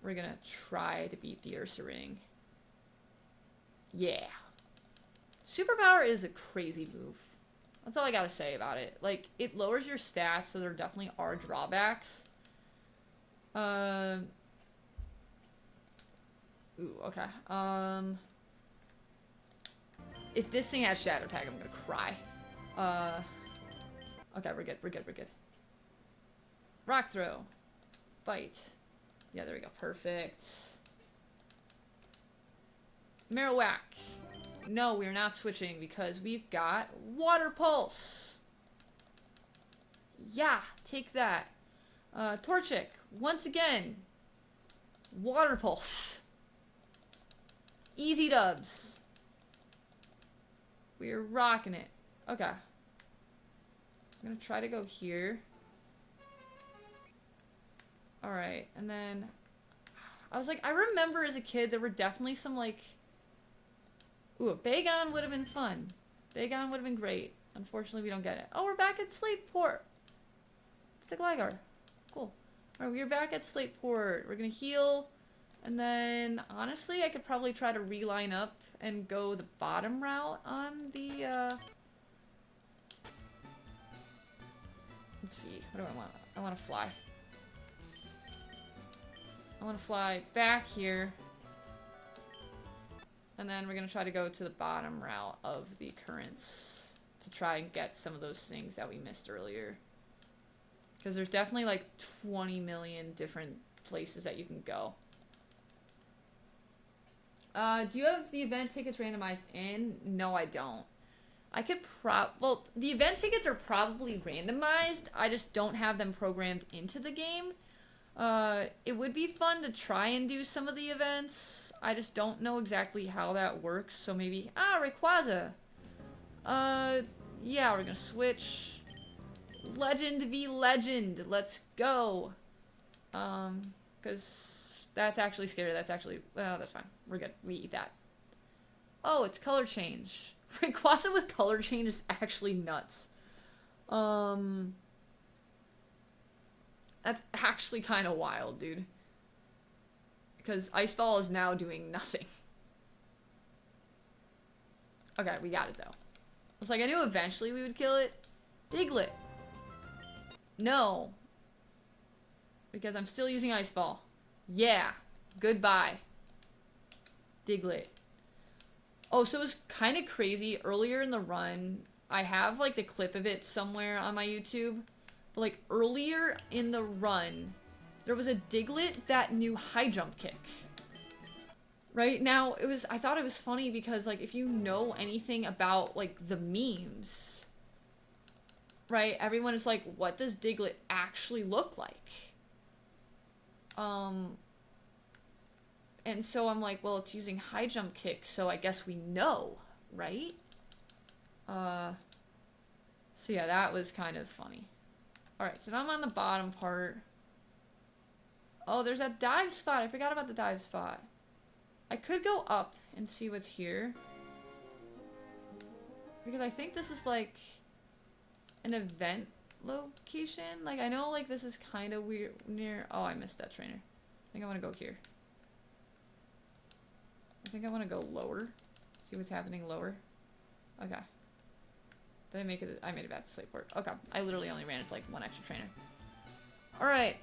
We're gonna try to beat the Ursaring. Yeah. Superpower is a crazy move. That's all I gotta say about it. Like, it lowers your stats, so there definitely are drawbacks. Ooh, okay. If this thing has Shadow Tag, I'm gonna cry. Okay, we're good. Rock Throw. Bite. Yeah, there we go. Perfect. Marowak. No, we're not switching because we've got Water Pulse. Yeah, take that. Torchic. Once again. Water Pulse. Easy dubs. We're rocking it. Okay. I'm gonna try to go here. Alright, and then... I was like, I remember as a kid there were definitely some, like... Ooh, a Bagon would have been fun. Bagon would have been great. Unfortunately, we don't get it. Oh, we're back at Slateport. It's a Gligar. Cool. Alright, we're back at Slateport. We're gonna heal. And then, honestly, I could probably try to reline up and go the bottom route on the, Let's see, what do I want? I want to fly. I want to fly back here. And then we're going to try to go to the bottom route of the currents to try and get some of those things that we missed earlier. Because there's definitely like 20 million different places that you can go. Do you have the event tickets randomized in? No, I don't. I could well, the event tickets are probably randomized. I just don't have them programmed into the game. It would be fun to try and do some of the events. I just don't know exactly how that works. So maybe, Rayquaza. Yeah, we're gonna switch. Legend v Legend. Let's go. Because that's actually scary. That's actually, well, that's fine. We're good. We eat that. Oh, it's color change. Rayquaza with color change is actually nuts. That's actually kind of wild, dude. Because Ice Ball is now doing nothing. Okay, we got it, though. It's like, I knew eventually we would kill it. Diglett. No. Because I'm still using Ice Ball. Yeah. Goodbye. Diglett. Oh, so it was kind of crazy. Earlier in the run, I have, like, the clip of it somewhere on my YouTube. But, like, earlier in the run, there was a Diglett that knew high jump kick. Right? Now, I thought it was funny because, like, if you know anything about, like, the memes, right? Everyone is like, what does Diglett actually look like? And so I'm like, well, it's using high jump kick, so I guess we know, right? So yeah, that was kind of funny. Alright, so now I'm on the bottom part. Oh, there's that dive spot. I forgot about the dive spot. I could go up and see what's here. Because I think this is like an event location. Like, I know like this is kind of weird near... Oh, I missed that trainer. I think I want to go here. I think I want to go lower. See what's happening lower. Okay. Did I make it? I made it back to Slateport. Okay. I literally only ran into like one extra trainer. Alright.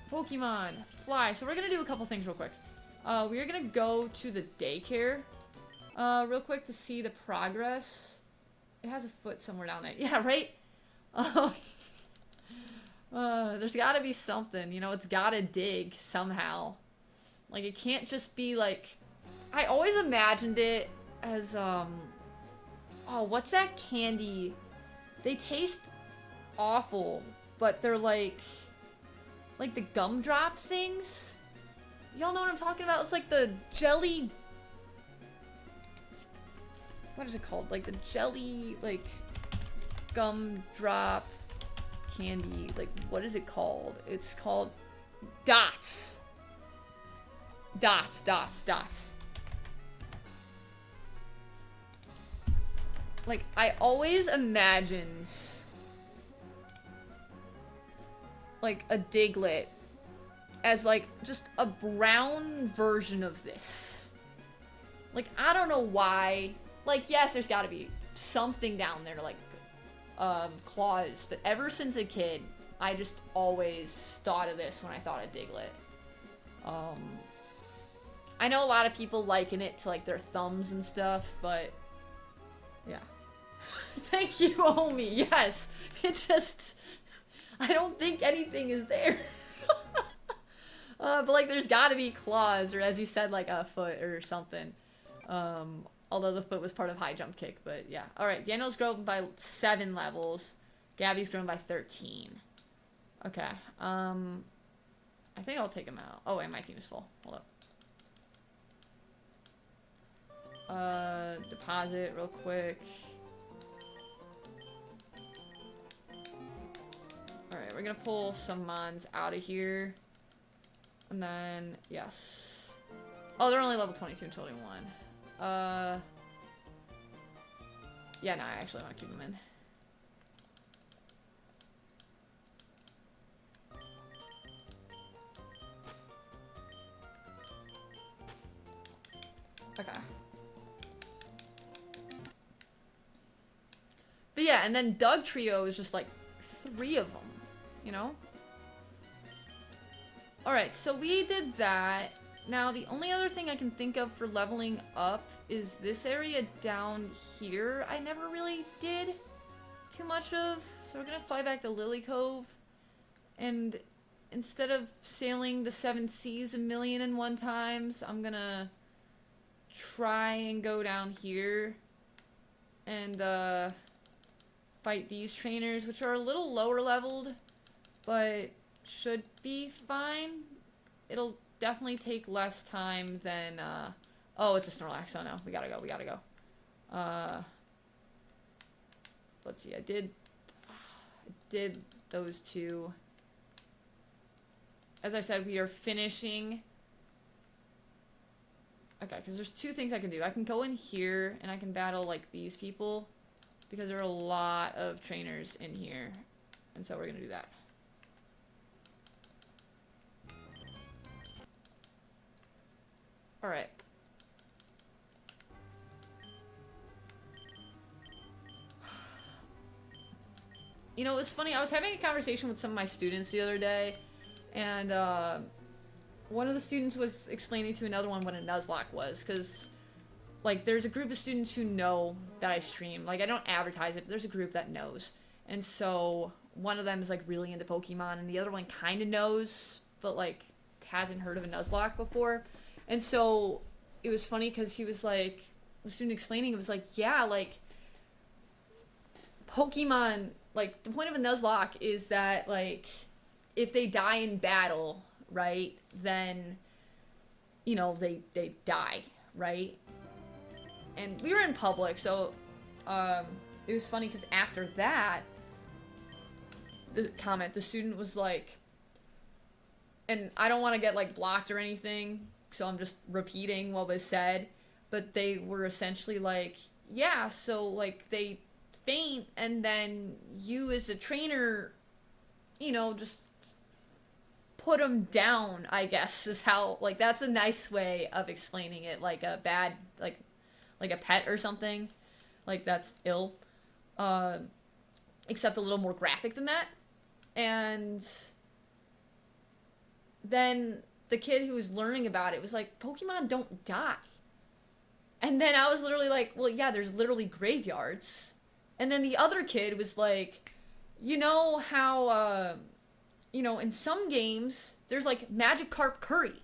Pokemon. Fly. So we're going to do a couple things real quick. We are going to go to the daycare real quick to see the progress. It has a foot somewhere down there. Yeah, right? There's got to be something. You know, it's got to dig somehow. Like, it can't just be like... I always imagined it as, oh, what's that candy? They taste awful, but they're like the gumdrop things. Y'all know what I'm talking about? It's like the jelly... What is it called? Like the jelly, like, gumdrop candy. Like, what is it called? It's called dots. Dots. Like, I always imagined, like, a Diglett as, like, just a brown version of this. Like, I don't know why. Like, yes, there's gotta be something down there, like, claws. But ever since a kid, I just always thought of this when I thought of Diglett. I know a lot of people liken it to, like, their thumbs and stuff, but... Yeah. Thank you, Omi. Yes. It just... I don't think anything is there. But, like, there's gotta be claws, or as you said, like, a foot or something. Although the foot was part of high jump kick, but yeah. Alright, Daniel's grown by 7 levels. Gabby's grown by 13. Okay. I think I'll take him out. Oh, wait, my team is full. Hold up. Deposit real quick. Alright, we're gonna pull some mons out of here. And then, yes. Oh, they're only level 22 and 21. Yeah, no, I actually want to keep them in. yeah, and then Doug Trio is just like 3 of them, you know? Alright, so we did that. Now, the only other thing I can think of for leveling up is this area down here. I never really did too much of. So we're gonna fly back to Lily Cove. And instead of sailing the 7 seas 1,000,001 times, I'm gonna try and go down here and fight these trainers, which are a little lower leveled, but should be fine. It'll definitely take less time than, oh, it's a Snorlax. Oh no, we gotta go. Let's see, I did those 2. As I said, we are finishing. Okay, because there's 2 things I can do. I can go in here and I can battle like these people because there are a lot of trainers in here. And so we're gonna do that. Alright. You know, it was funny. I was having a conversation with some of my students the other day, and one of the students was explaining to another one what a Nuzlocke was, because, like, there's a group of students who know that I stream. Like, I don't advertise it, but there's a group that knows. And so, one of them is, like, really into Pokemon, and the other one kind of knows, but, like, hasn't heard of a Nuzlocke before. And so, it was funny because he was like, the student explaining, it was like, yeah, like, Pokemon, like, the point of a Nuzlocke is that, like, if they die in battle, right, then, you know, they die, right? And we were in public, so, it was funny because after that, the student was like, and I don't want to get, like, blocked or anything, so I'm just repeating what was said, but they were essentially like, yeah, so, like, they faint, and then you as a trainer, you know, just put them down, I guess, is how, like, that's a nice way of explaining it, like a bad, like a pet or something, like, that's ill, except a little more graphic than that. And then the kid who was learning about it was like, Pokemon don't die. And then I was literally like, well, yeah, there's literally graveyards. And then the other kid was like, you know how, you know, in some games, there's, like, Magikarp curry.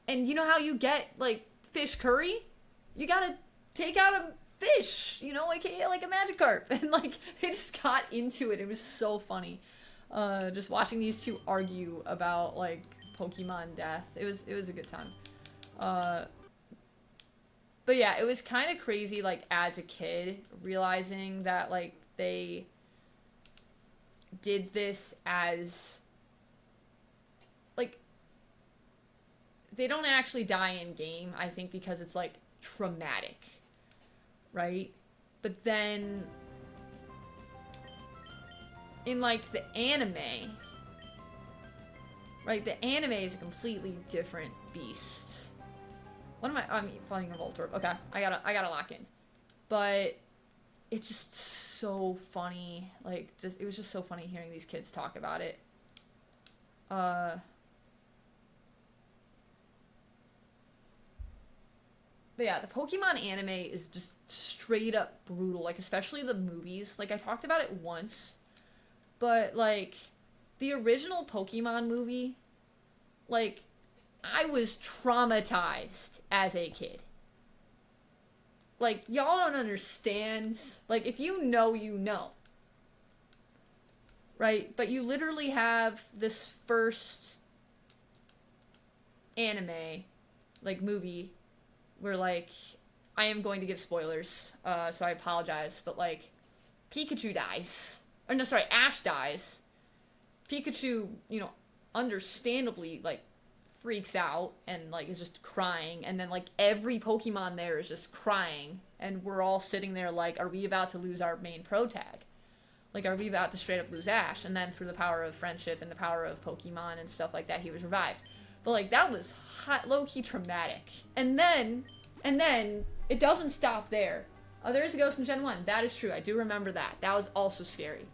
And you know how you get, like, fish curry? You gotta take out a fish, you know, like a Magikarp. And, like, they just got into it. It was so funny. Just watching these 2 argue about, like, Pokemon death. It was a good time. But yeah, it was kind of crazy, like, as a kid, realizing that, like, they did this as, like, they don't actually die in game, I think, because it's, like, traumatic, right? But then in, like, the anime, right, the anime is a completely different beast. What am I'm falling a Voltorb. Okay, I gotta lock in. But it's just so funny. Like, it was just so funny hearing these kids talk about it. But yeah, the Pokemon anime is just straight up brutal. Like, especially the movies. Like, I talked about it once. But, like, the original Pokemon movie, like, I was traumatized as a kid. Like, y'all don't understand. Like, if you know, you know. Right? But you literally have this first anime, like, movie, where, like, I am going to give spoilers, so I apologize, but, like, Pikachu dies. Or, no, sorry, Ash dies. Pikachu, you know, understandably, like, freaks out and, like, is just crying, and then, like, every Pokemon there is just crying, and we're all sitting there like, are we about to lose our main pro tag? Like, are we about to straight up lose Ash? And then through the power of friendship and the power of Pokemon and stuff like that, he was revived. But, like, that was low-key traumatic. And then, it doesn't stop there. Oh, there is a ghost in Gen 1. That is true. I do remember that. That was also scary.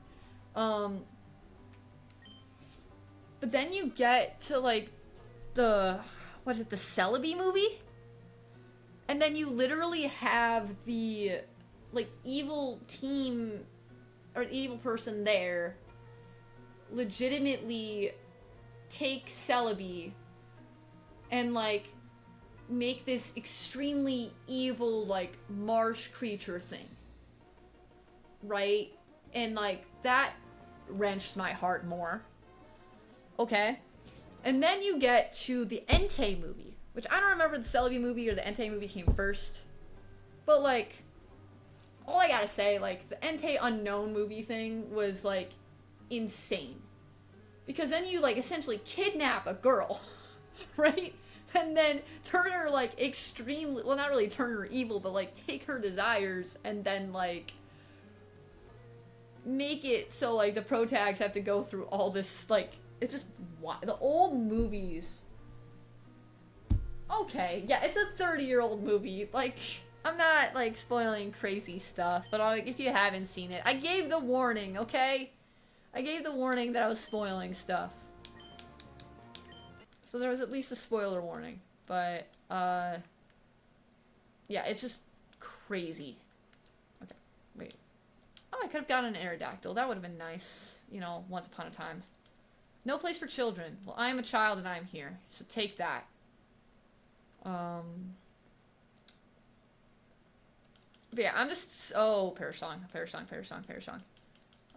But then you get to, like, the... What is it? The Celebi movie? And then you literally have the, like, evil team... Or evil person there... legitimately take Celebi... and, like... make this extremely evil, like, marsh creature thing. Right? And, like, that wrenched my heart more. Okay. And then you get to the Entei movie, which I don't remember if the Celebi movie or the Entei movie came first. But, like, all I gotta say, like, the Entei Unknown movie thing was, like, insane. Because then you, like, essentially kidnap a girl, right? And then turn her, like, extremely... Well, not really turn her evil, but, like, take her desires and then, like... make it so, like, the protags have to go through all this, like... It's just... The old movies... Okay, yeah, it's a 30-year-old movie. Like, I'm not, like, spoiling crazy stuff, but, like, if you haven't seen it... I gave the warning, okay? I gave the warning that I was spoiling stuff. So there was at least a spoiler warning, but, yeah, it's just crazy. Okay, wait. Oh, I could have gotten an Aerodactyl. That would have been nice, you know, once upon a time. No place for children. Well, I am a child and I am here, so take that. But yeah, I'm just, oh, Parasong.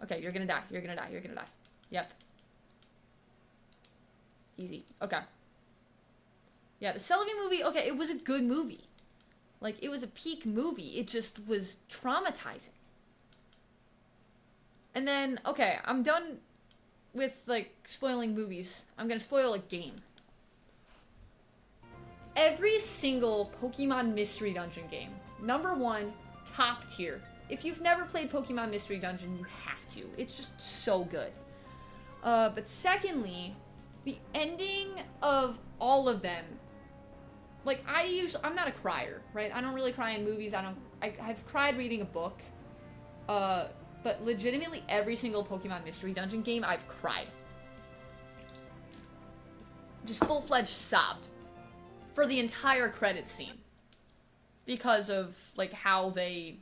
Okay, you're gonna die, you're gonna die. Yep. Easy. Okay. Yeah, the Celebi movie, okay, it was a good movie. Like, it was a peak movie. It just was traumatizing. And then, okay, I'm done with, like, spoiling movies. I'm gonna spoil a game. Every single Pokemon Mystery Dungeon game, #1, top tier. If you've never played Pokemon Mystery Dungeon, you have to. It's just so good. But secondly... the ending of all of them, like, I'm not a crier, right? I don't really cry in movies. I've cried reading a book. But legitimately every single Pokemon Mystery Dungeon game, I've cried. Just full-fledged sobbed. For the entire credit scene. Because of, like, how they,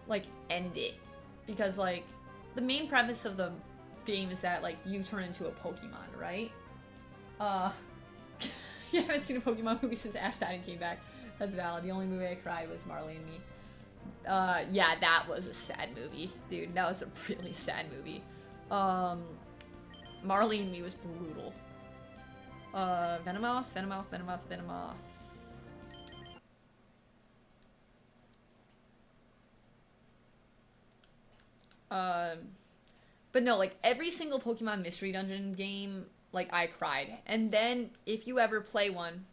like, end it. Because, like, the main premise of the game is that, like, you turn into a Pokemon, right? You haven't seen a Pokemon movie since Ash died and came back. That's valid. The only movie I cried was Marley and Me. Yeah, that was a sad movie. Dude, that was a really sad movie. Marley and Me was brutal. Venomoth. But no, like, every single Pokemon Mystery Dungeon game, like, I cried. And then, if you ever play one,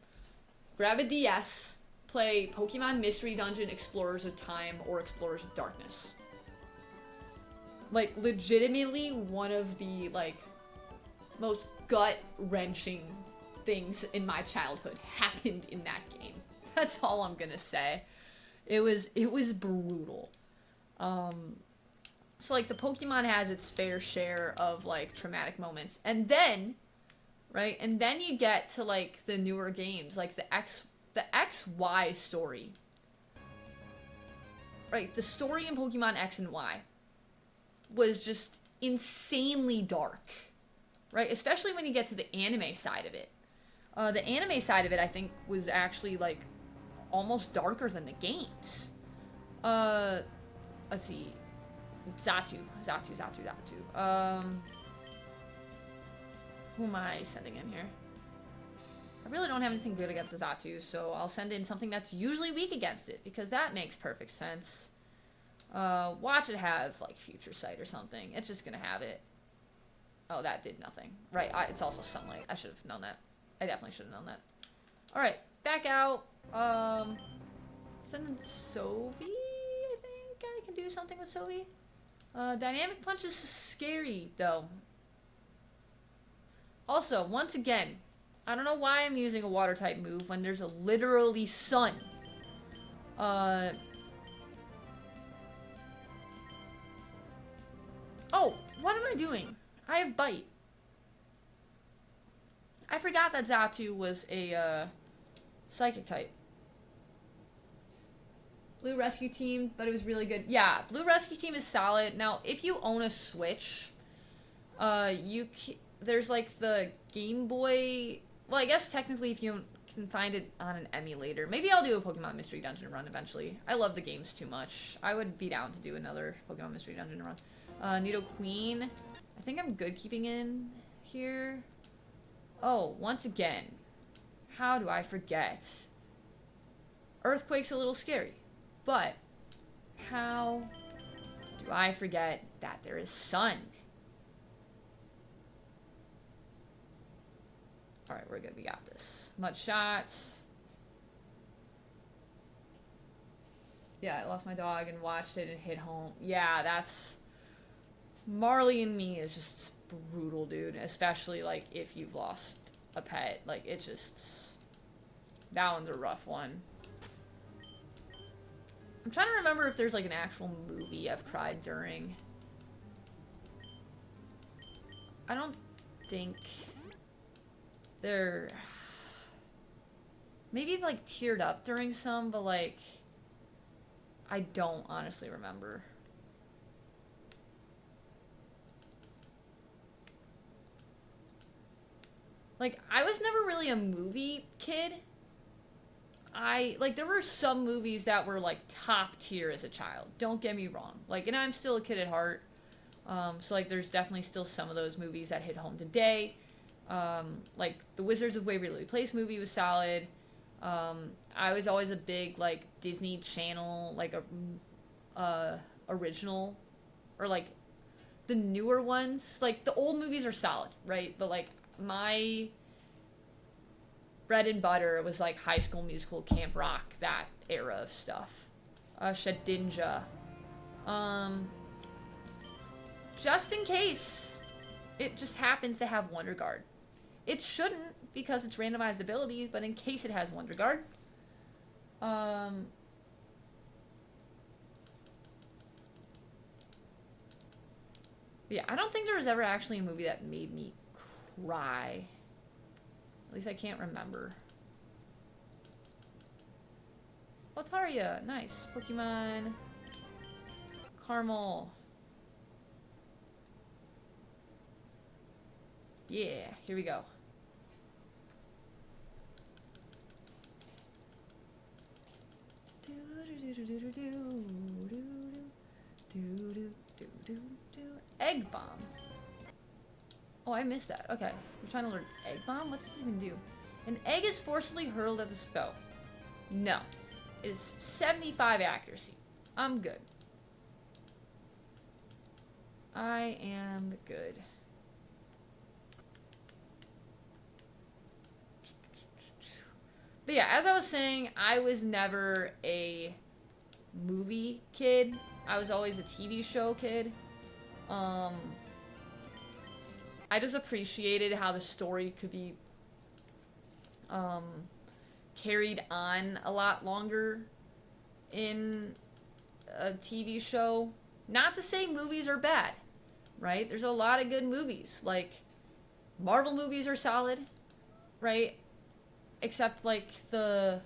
grab a DS, play Pokemon Mystery Dungeon Explorers of Time or Explorers of Darkness. Like, legitimately one of the, like, most gut-wrenching things in my childhood happened in that game. That's all I'm gonna say. It was brutal. So, like, the Pokemon has its fair share of, like, traumatic moments. And then, right, and then you get to, like, the newer games, like the XY story. Right, the story in Pokemon X and Y was just insanely dark. Right, especially when you get to the anime side of it. The anime side of it, I think, was actually, like, almost darker than the games. Let's see. Zatu. Who am I sending in here? I really don't have anything good against the Zatu, so I'll send in something that's usually weak against it, because that makes perfect sense. Watch it have, like, Future Sight or something. It's just gonna have it. Oh, that did nothing. Right, it's also Sunlight. I should have known that. I definitely should have known that. Alright, back out. Send in Sylvie, I think I can do something with Sylvie. Dynamic Punch is scary, though. Also, once again, I don't know why I'm using a Water-type move when there's a literally sun. Oh, what am I doing? I have Bite. I forgot that Xatu was a, Psychic type. Blue Rescue Team, but it was really good. Yeah, Blue Rescue Team is solid. Now, if you own a Switch, there's like the Game Boy. Well, I guess technically if you can find it on an emulator. Maybe I'll do a Pokemon Mystery Dungeon run eventually. I love the games too much. I would be down to do another Pokemon Mystery Dungeon run. Nidoqueen. I think I'm good keeping in here. Oh, once again. How do I forget? Earthquake's a little scary. But how do I forget that there is sun? Alright, we're good. We got this. Mud shot. Yeah, I lost my dog and watched it and hit home. Yeah, that's... Marley and Me is just brutal, dude. Especially, like, if you've lost a pet. Like, it just... That one's a rough one. I'm trying to remember if there's, like, an actual movie I've cried during. I don't think... There... Maybe I've, like, teared up during some, but, like... I don't honestly remember. Like, I was never really a movie kid. Like, there were some movies that were, like, top tier as a child. Don't get me wrong. Like, and I'm still a kid at heart. So, like, there's definitely still some of those movies that hit home today. Like, the Wizards of Waverly Place movie was solid. I was always a big, like, Disney Channel, like, original. Or, like, the newer ones. Like, the old movies are solid, right? But, like, my bread and butter was like High School Musical, Camp Rock, that era of stuff. Shedinja. Just in case it just happens to have Wonder Guard. It shouldn't because it's randomized ability, but in case it has Wonder Guard. Yeah, I don't think there was ever actually a movie that made me cry. At least I can't remember. Otaria, nice. Pokemon. Caramel. Yeah, here we go. Egg Bomb. Oh, I missed that. Okay. We're trying to learn Egg Bomb? What's this even do? An egg is forcibly hurled at this foe. No. It is 75 accuracy. I'm good. I am good. But yeah, as I was saying, I was never a movie kid. I was always a TV show kid. I just appreciated how the story could be carried on a lot longer in a TV show. Not to say movies are bad, right? There's a lot of good movies. Like, Marvel movies are solid, right? Except, like, I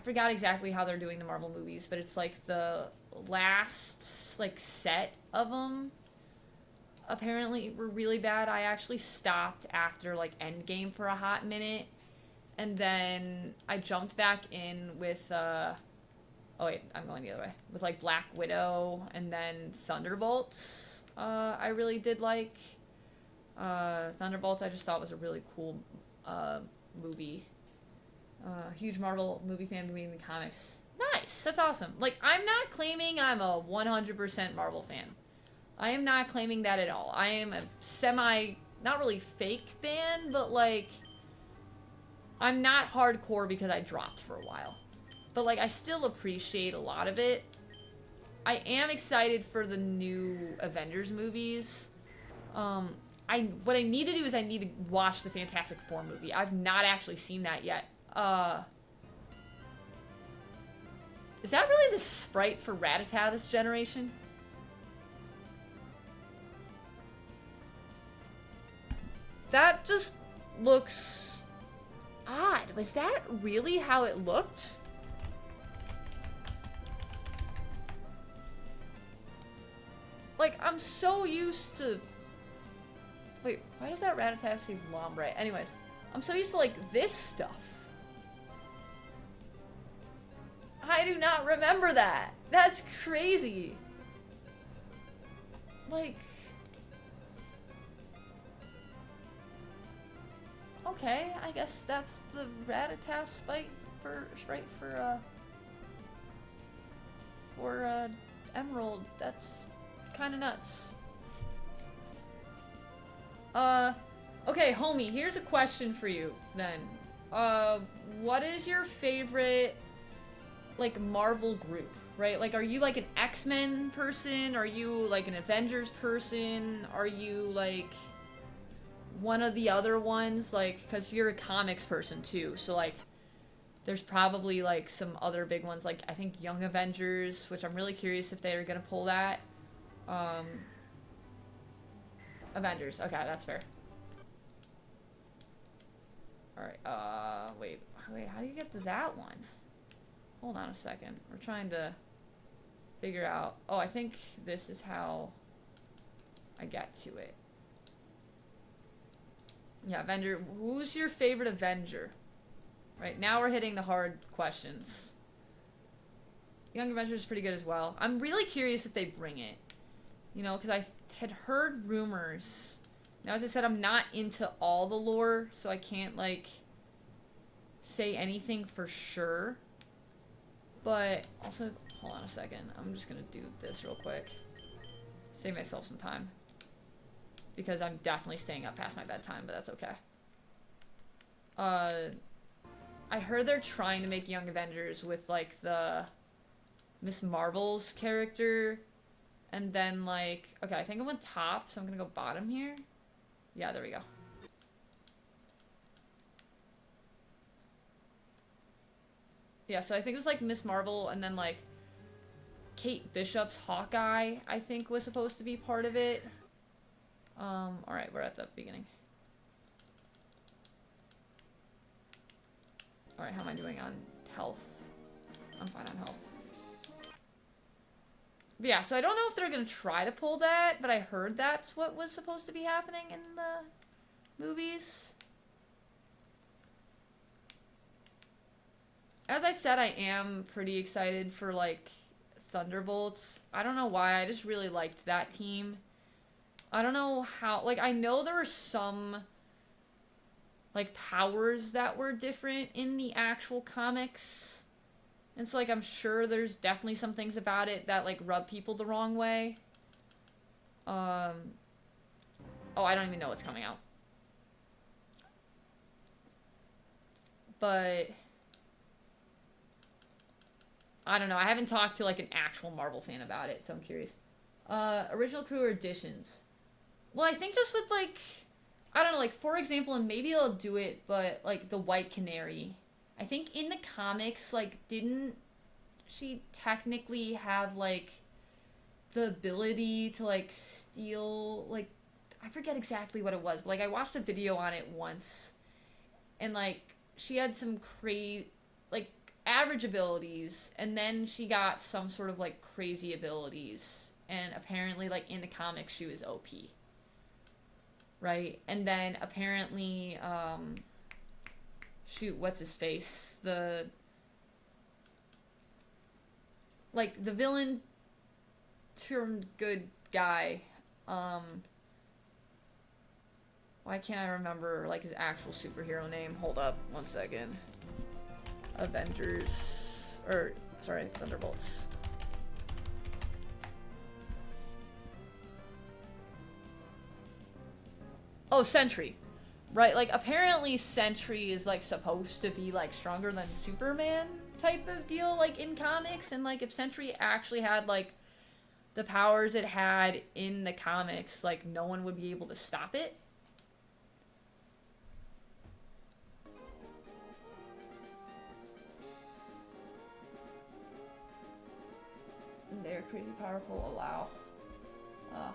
forgot exactly how they're doing the Marvel movies, but it's, like, the last, like, set of them apparently were really bad. I actually stopped after, like, Endgame for a hot minute, and then I jumped back in with, oh wait, I'm going the other way. With, like, Black Widow, and then Thunderbolts, I really did like. Thunderbolts I just thought was a really cool, movie. Huge Marvel movie fan reading the comics. Nice, that's awesome. Like, I'm not claiming I'm a 100% Marvel fan. I am not claiming that at all. I am a not really fake fan, but, like, I'm not hardcore because I dropped for a while. But, like, I still appreciate a lot of it. I am excited for the new Avengers movies. What I need to do is I need to watch the Fantastic Four movie. I've not actually seen that yet. Is that really the sprite for Rattata this generation? That just looks odd. Was that really how it looked? Like, I'm so used to... Wait, why does that Rattata say Lombre? Anyways, I'm so used to, like, this stuff. I do not remember that. That's crazy. Like... Okay, I guess that's the Rattata sprite for Emerald. That's kind of nuts. Okay, homie, here's a question for you then. What is your favorite, like, Marvel group, right? Like, are you, like, an X-Men person? Are you, like, an Avengers person? Are you, like, one of the other ones? Like, because you're a comics person, too. So, like, there's probably, like, some other big ones. Like, I think Young Avengers, which I'm really curious if they're gonna pull that. Avengers. Okay, that's fair. Alright, wait, how do you get to that one? Hold on a second. We're trying to figure out... Oh, I think this is how I get to it. Yeah, Avenger. Who's your favorite Avenger? Right, now we're hitting the hard questions. Young Avengers is pretty good as well. I'm really curious if they bring it. You know, because I had heard rumors. Now, as I said, I'm not into all the lore, so I can't, like, say anything for sure. But, also, hold on a second. I'm just gonna do this real quick. Save myself some time. Because I'm definitely staying up past my bedtime, but that's okay. I heard they're trying to make Young Avengers with, like, the Miss Marvel's character. And then, like... Okay, I think I went top, so I'm gonna go bottom here. Yeah, there we go. Yeah, so I think it was, like, Miss Marvel, and then, like, Kate Bishop's Hawkeye, I think, was supposed to be part of it. Alright, we're at the beginning. Alright, how am I doing on health? I'm fine on health. But yeah, so I don't know if they're gonna try to pull that, but I heard that's what was supposed to be happening in the movies. As I said, I am pretty excited for, like, Thunderbolts. I don't know why, I just really liked that team. I don't know how, like, I know there were some, like, powers that were different in the actual comics. And so, like, I'm sure there's definitely some things about it that, like, rub people the wrong way. Oh, I don't even know what's coming out. But... I don't know. I haven't talked to, like, an actual Marvel fan about it, so I'm curious. Original crew or additions? Well, I think just with, like... I don't know, like, for example, and maybe they'll do it, but, like, the White Canary... I think in the comics, like, didn't she technically have, like, the ability to, like, steal, like, I forget exactly what it was, but, like, I watched a video on it once, and, like, she had some like, average abilities, and then she got some sort of, like, crazy abilities, and apparently, like, in the comics, she was OP. Right? And then, apparently, shoot, what's his face? Like, the villain turned good guy. Why can't I remember, like, his actual superhero name? Hold up, one second. Avengers, or, sorry, Thunderbolts. Oh, Sentry. Right, like, apparently Sentry is, like, supposed to be, like, stronger than Superman type of deal, like, in comics. And, like, if Sentry actually had, like, the powers it had in the comics, like, no one would be able to stop it. They're crazy powerful, allow.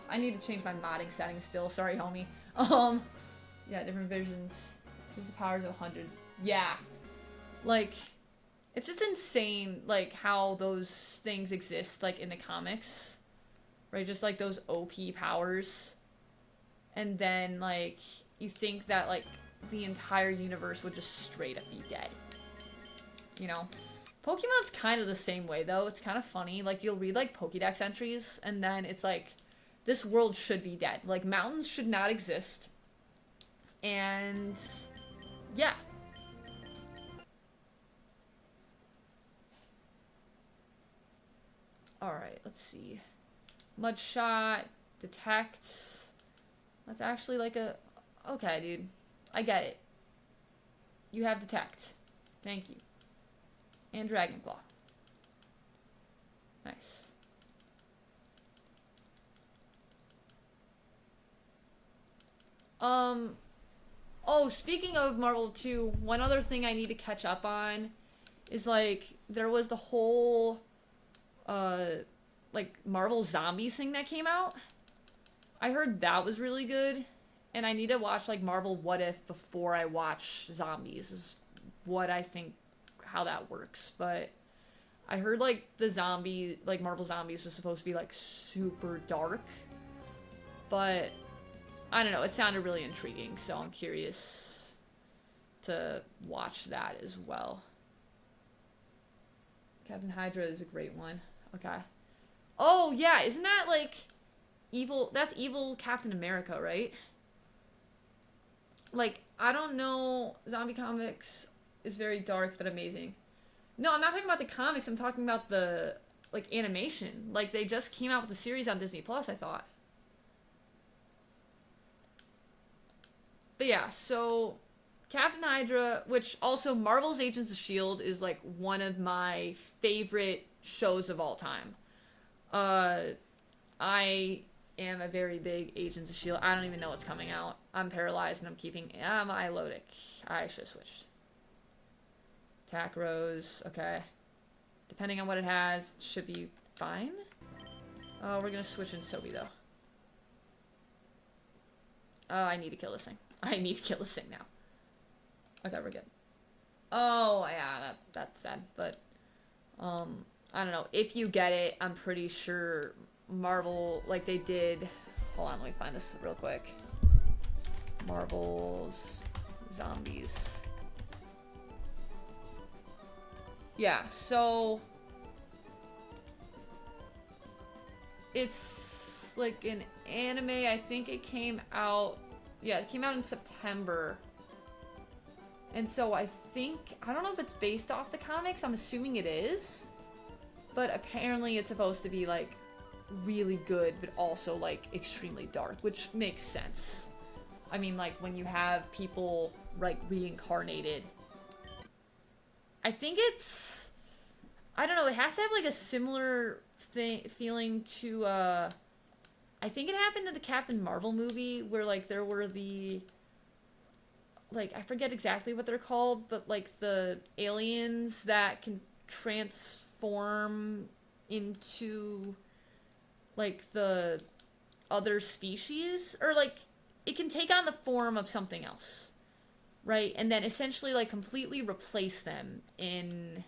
I need to change my modding settings still. Sorry, homie. Yeah, different visions. Use the powers of 100. Yeah. Like, it's just insane, like, how those things exist, like, in the comics. Right? Just, like, those OP powers. And then, like, you think that, like, the entire universe would just straight up be dead. You know? Pokemon's kind of the same way, though. It's kind of funny. Like, you'll read, like, Pokédex entries, and then it's like, this world should be dead. Like, mountains should not exist. And, yeah. Alright, let's see. Mudshot, detect. That's actually like a... Okay, dude. I get it. You have detect. Thank you. And Dragonclaw. Nice. Oh, speaking of Marvel 2, one other thing I need to catch up on is, like, there was the whole, like, Marvel Zombies thing that came out. I heard that was really good, and I need to watch, like, Marvel What If before I watch Zombies, is what I think, how that works, but I heard, like, the zombie, like, Marvel Zombies was supposed to be, like, super dark, but I don't know, it sounded really intriguing, so I'm curious to watch that as well. Captain Hydra is a great one. Okay. Oh, yeah, isn't that, like, evil? That's evil Captain America, right? Like, I don't know, zombie comics is very dark but amazing. No, I'm not talking about the comics, I'm talking about the, like, animation. Like, they just came out with a series on Disney Plus, I thought. But yeah, so Captain Hydra, which also Marvel's Agents of S.H.I.E.L.D. is, like, one of my favorite shows of all time. I am a very big Agents of S.H.I.E.L.D. I don't even know what's coming out. I'm paralyzed and I'm keeping... Ilodic. I should have switched. Attack Rose. Okay. Depending on what it has, it should be fine. Oh, we're gonna switch in Sobi, though. Oh, I need to kill this thing. I need to kill this thing now. Okay, we're good. Oh, yeah, that's sad. But, I don't know. If you get it, I'm pretty sure Marvel, like they did... Hold on, let me find this real quick. Marvel's Zombies. Yeah, so... It's like an anime. I think it came out... Yeah, it came out in September. And so I think... I don't know if it's based off the comics. I'm assuming it is. But apparently it's supposed to be, like, really good, but also, like, extremely dark. Which makes sense. I mean, like, when you have people, like, reincarnated. I think it's... I don't know, it has to have, like, a similar feeling to, I think it happened in the Captain Marvel movie, where, like, there were the... Like, I forget exactly what they're called, but, like, the aliens that can transform into, like, the other species? Or, like, it can take on the form of something else. Right? And then essentially, like, completely replace them in,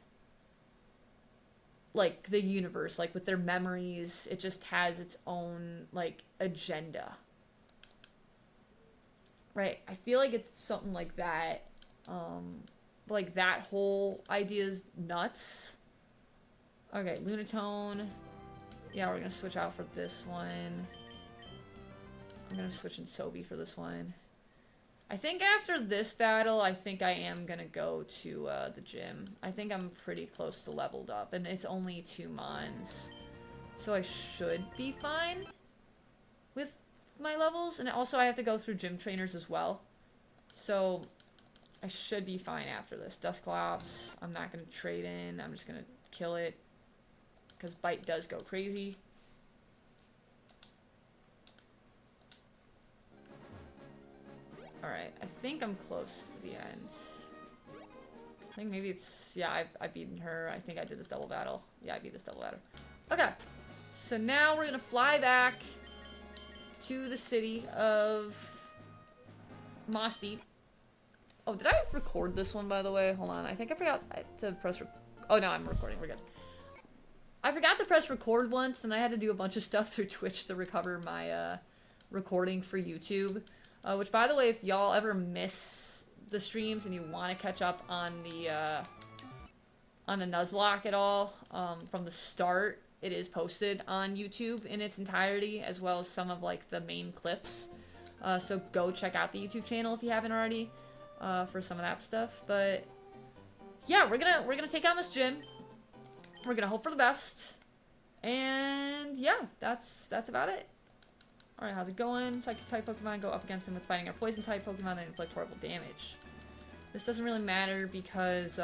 like, the universe. Like, with their memories. It just has its own, like, agenda. Right? I feel like it's something like that. Like, that whole idea is nuts. Okay, Lunatone. Yeah, we're gonna switch out for this one. I'm gonna switch in Sobi for this one. I think after this battle, I think I am gonna go to the gym. I think I'm pretty close to leveled up, and it's only 2 mons. So I should be fine with my levels, and also I have to go through gym trainers as well. So I should be fine after this. Dusclops, I'm not gonna trade in, I'm just gonna kill it, because Bite does go crazy. Alright, I think I'm close to the end. I think maybe it's... Yeah, I've beaten her. I think I did this double battle. Yeah, I beat this double battle. Okay. So now we're gonna fly back to the city of Moss Deep. Oh, did I record this one, by the way? Hold on. I think I forgot to press oh, no, I'm recording. We're good. I forgot to press record once, and I had to do a bunch of stuff through Twitch to recover my recording for YouTube. Which, by the way, if y'all ever miss the streams and you want to catch up on the Nuzlocke at all, from the start, it is posted on YouTube in its entirety, as well as some of, like, the main clips. So go check out the YouTube channel if you haven't already, for some of that stuff. But yeah, we're gonna take on this gym. We're gonna hope for the best. And yeah, that's about it. Alright, how's it going? Psychic type Pokemon go up against them with fighting our poison type Pokemon that inflict horrible damage. This doesn't really matter because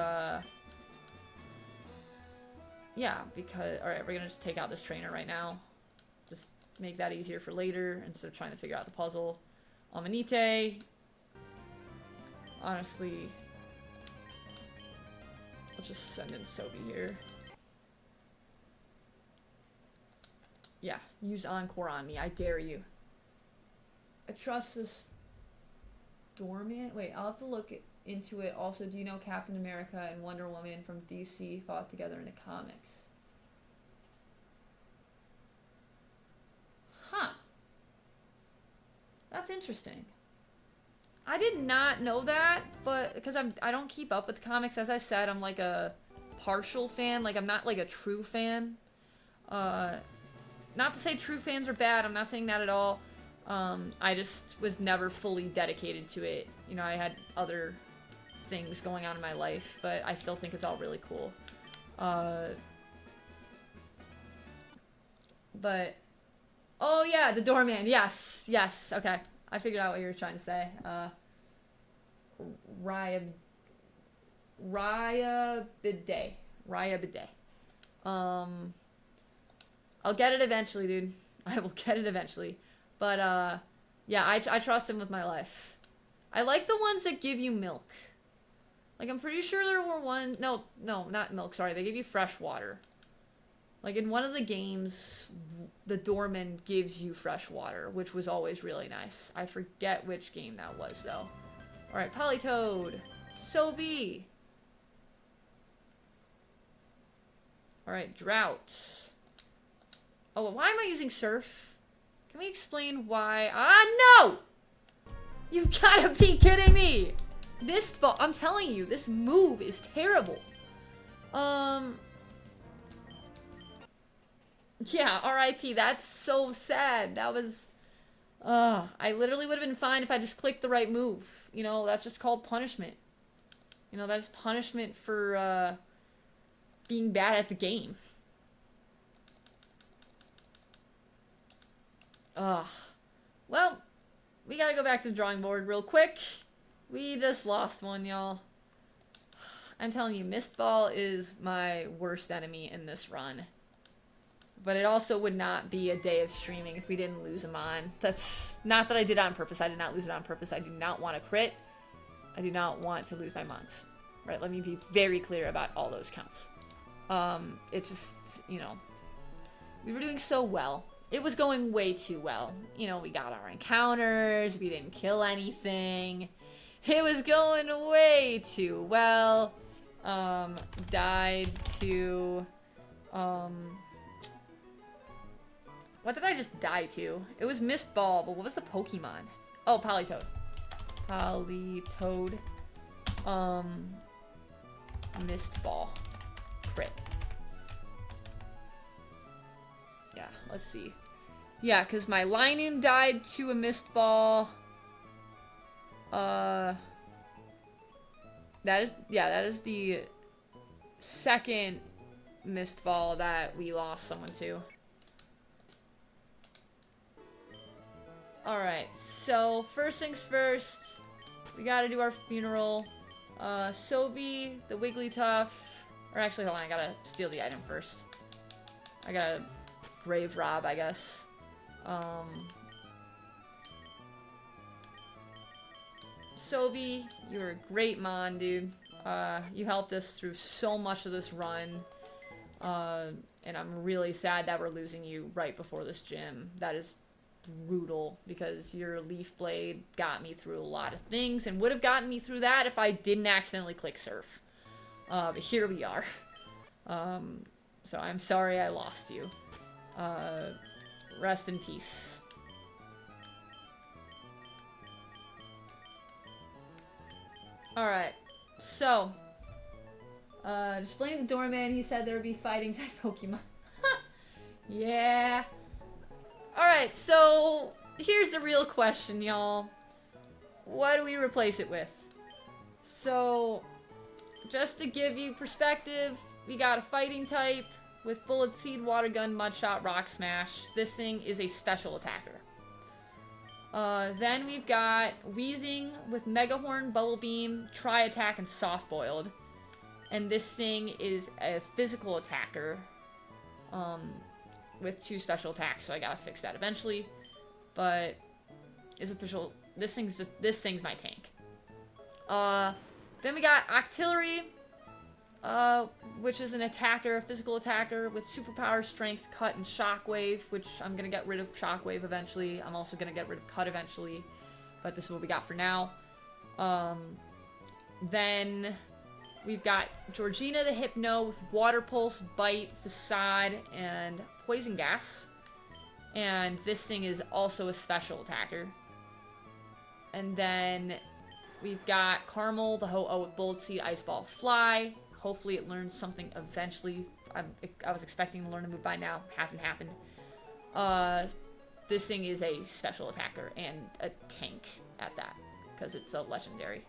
yeah, because alright, we're gonna just take out this trainer right now. Just make that easier for later instead of trying to figure out the puzzle. Amanite. Honestly, let's just send in Sobi here. Yeah, use Encore on me. I dare you. I trust this Doorman. Wait, I'll have to look into it. Also, do you know Captain America and Wonder Woman from DC fought together in the comics? Huh. That's interesting. I did not know that, but because I don't keep up with the comics. As I said, I'm like a partial fan. Like, I'm not like a true fan. Not to say true fans are bad. I'm not saying that at all. I just was never fully dedicated to it. You know, I had other things going on in my life, but I still think it's all really cool. But, oh yeah, the Doorman. Yes, yes. Okay, I figured out what you were trying to say. Raya Bidet. Raya Bidet. I'll get it eventually, dude. I will get it eventually. But, yeah, I trust him with my life. I like the ones that give you milk. Like, I'm pretty sure there were one... No, not milk, sorry. They give you fresh water. Like, in one of the games, the doorman gives you fresh water, which was always really nice. I forget which game that was, though. Alright, Politoed. Sobi. Alright, Drought. Oh, why am I using Surf? Can we explain why? Ah, no! You've gotta be kidding me! This ball, I'm telling you, this move is terrible. Yeah, RIP, that's so sad. That was, I literally would have been fine if I just clicked the right move. You know, that's just called punishment. You know, that's punishment for, being bad at the game. Well, we gotta go back to the drawing board real quick. We just lost one, y'all. I'm telling you, Mist Ball is my worst enemy in this run. But it also would not be a day of streaming if we didn't lose him on. That's not that I did it on purpose. I did not lose it on purpose. I do not want to crit. I do not want to lose my mons. Right, let me be very clear about all those counts. It's just, you know, we were doing so well. It was going way too well. You know, we got our encounters. We didn't kill anything. It was going way too well. Died to... What did I just die to? It was Mist Ball, but what was the Pokemon? Oh, Politoed. Politoed. Mist Ball. Crit. Yeah, let's see. Yeah, because my Linoon died to a Mist Ball. That is the second Mist Ball that we lost someone to. Alright, so first things first, we gotta do our funeral. Sobi, the Wigglytuff, or actually, hold on, I gotta steal the item first. I gotta grave rob, I guess. Sobi, you're a great mon, dude. You helped us through so much of this run. And I'm really sad that we're losing you right before this gym. That is brutal, because your Leaf Blade got me through a lot of things and would have gotten me through that if I didn't accidentally click Surf. But here we are. So I'm sorry I lost you. Rest in peace. Alright, so just blame the doorman. He said there would be fighting type Pokemon. Yeah. Alright, so here's the real question, y'all. What do we replace it with? So, just to give you perspective, we got a fighting type with Bullet Seed, Water Gun, Mud Shot, Rock Smash. This thing is a special attacker. Then we've got Weezing with Mega Horn, Bubble Beam, Tri Attack, and Soft Boiled. And this thing is a physical attacker. With 2 special attacks, so I gotta fix that eventually. But it's official. This thing's my tank. Then we got Octillery, which is an attacker, a physical attacker with superpower, strength, cut, and shockwave, which I'm gonna get rid of shockwave eventually. I'm also gonna get rid of cut eventually, but this is what we got for now. Then we've got Georgina the Hypno with Water Pulse, Bite, Facade, and Poison Gas. And this thing is also a special attacker. And then we've got Caramel the Ho-Oh with Bullet Seed, Ice Ball, Fly. Hopefully it learns something eventually. I was expecting to learn a move by now. Hasn't happened. This thing is a special attacker and a tank at that, because it's a legendary.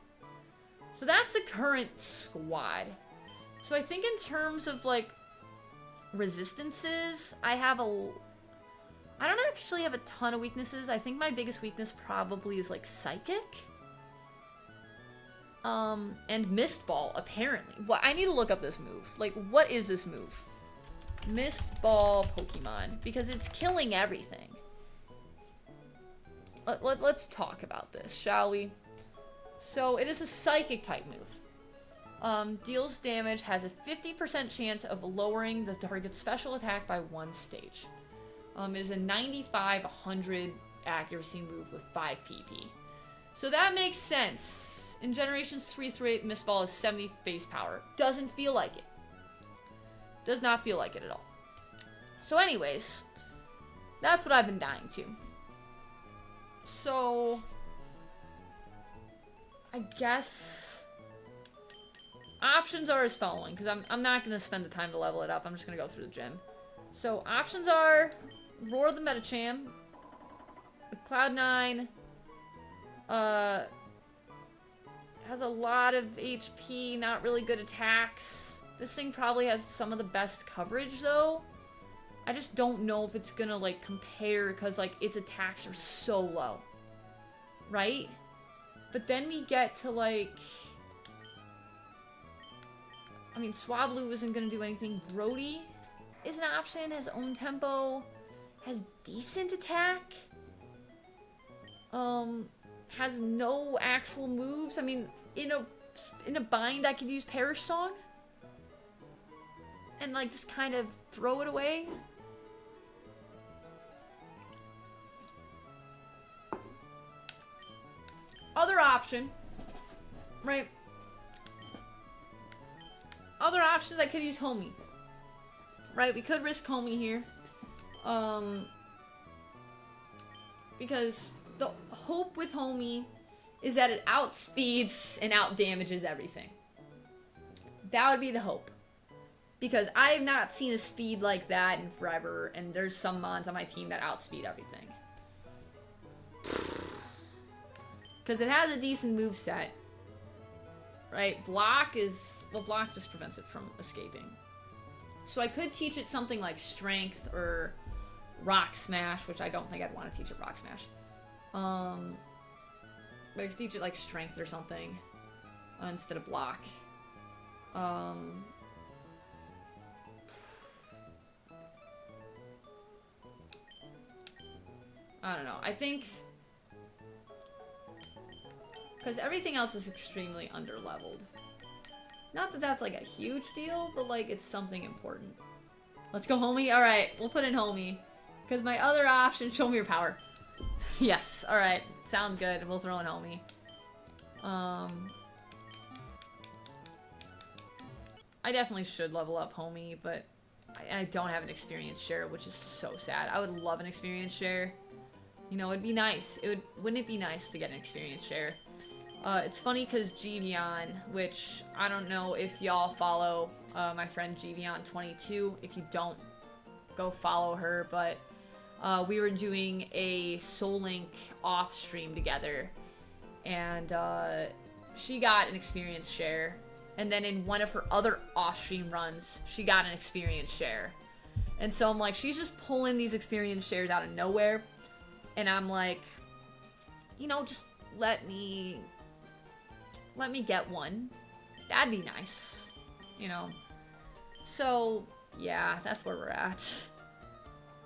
So that's the current squad. So I think in terms of, like, resistances, I don't actually have a ton of weaknesses. I think my biggest weakness probably is, like, Psychic. And Mist Ball, apparently. Well, I need to look up this move. Like, what is this move? Mist Ball Pokemon. Because it's killing everything. Let's talk about this, shall we? So, it is a Psychic type move. Deals damage, has a 50% chance of lowering the target's special attack by 1 stage. It is a 95-100 accuracy move with 5 PP. So that makes sense. In Generations 3 through 8, Mist Ball is 70 base power. Doesn't feel like it. Does not feel like it at all. So anyways, that's what I've been dying to. So, I guess options are as following, because I'm not going to spend the time to level it up. I'm just going to go through the gym. So options are Roar the Medicham, Cloud9, has a lot of HP, not really good attacks. This thing probably has some of the best coverage, though. I just don't know if it's gonna, like, compare, because, like, its attacks are so low. Right? But then we get to, like... I mean, Swablu isn't gonna do anything. Brody is an option, has own tempo, has decent attack. Has no actual moves. I mean, in a bind, I could use Perish Song and, like, just kind of throw it away. Other option, right? Other options, I could use Homie. Right, we could risk Homie here. Because the hope with Homie is that it outspeeds and outdamages everything. That would be the hope. Because I have not seen a speed like that in forever, and there's some mons on my team that outspeed everything. Because it has a decent moveset. Right? Block is... Well, block just prevents it from escaping. So I could teach it something like Strength or Rock Smash, which I don't think I'd want to teach it Rock Smash. But I could teach it like Strength or something instead of Block. I don't know. I think... Because everything else is extremely underleveled. Not that that's like a huge deal, but like it's something important. Let's go, homie. Alright, we'll put in homie. Because my other option, show me your power. Yes, alright. Sounds good. We'll throw in homie. I definitely should level up homie, but I don't have an experience share, which is so sad. I would love an experience share. You know, it'd be nice. Wouldn't it be nice to get an experience share? It's funny because Givion, which I don't know if y'all follow my friend Givion22. If you don't, go follow her. But we were doing a Soul Link off stream together, and she got an experience share. And then in one of her other off-stream runs, she got an experience share. And so I'm like, she's just pulling these experience shares out of nowhere. And I'm like, you know, just let me get one. That'd be nice. You know. So, yeah, that's where we're at.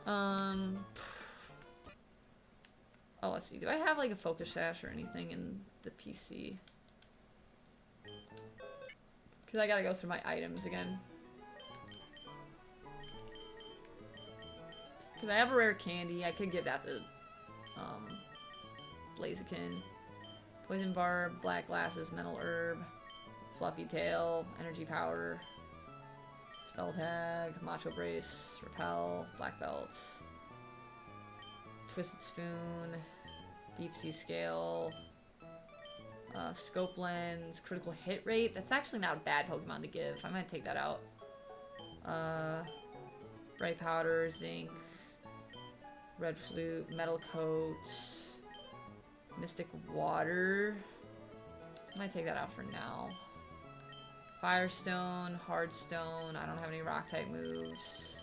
Oh, let's see. Do I have, like, a focus sash or anything in the PC? Because I gotta go through my items again. Because I have a rare candy. I could give that to Blaziken. Poison barb, black glasses, mental herb, fluffy tail, energy powder, spell tag, macho brace, repel, black belts, twisted spoon, deep sea scale, scope lens, critical hit rate. That's actually not a bad Pokemon to give. I might take that out. Bright powder, zinc, red flute, metal coat, mystic water. I might take that out for now. Firestone, hardstone. I don't have any rock type moves.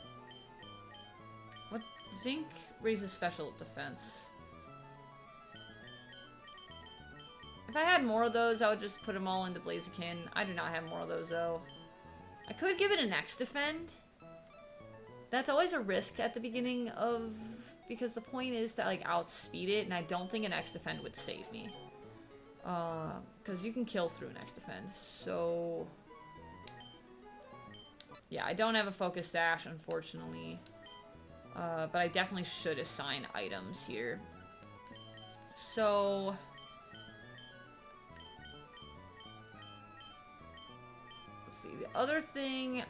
What? Zinc raises special defense. If I had more of those, I would just put them all into Blaziken. I do not have more of those, though. I could give it an X defend. That's always a risk at the beginning of... Because the point is to, like, outspeed it, and I don't think an X defend would save me. Because you can kill through an X defend, so... Yeah, I don't have a focus sash, unfortunately. But I definitely should assign items here. So... See, the other thing...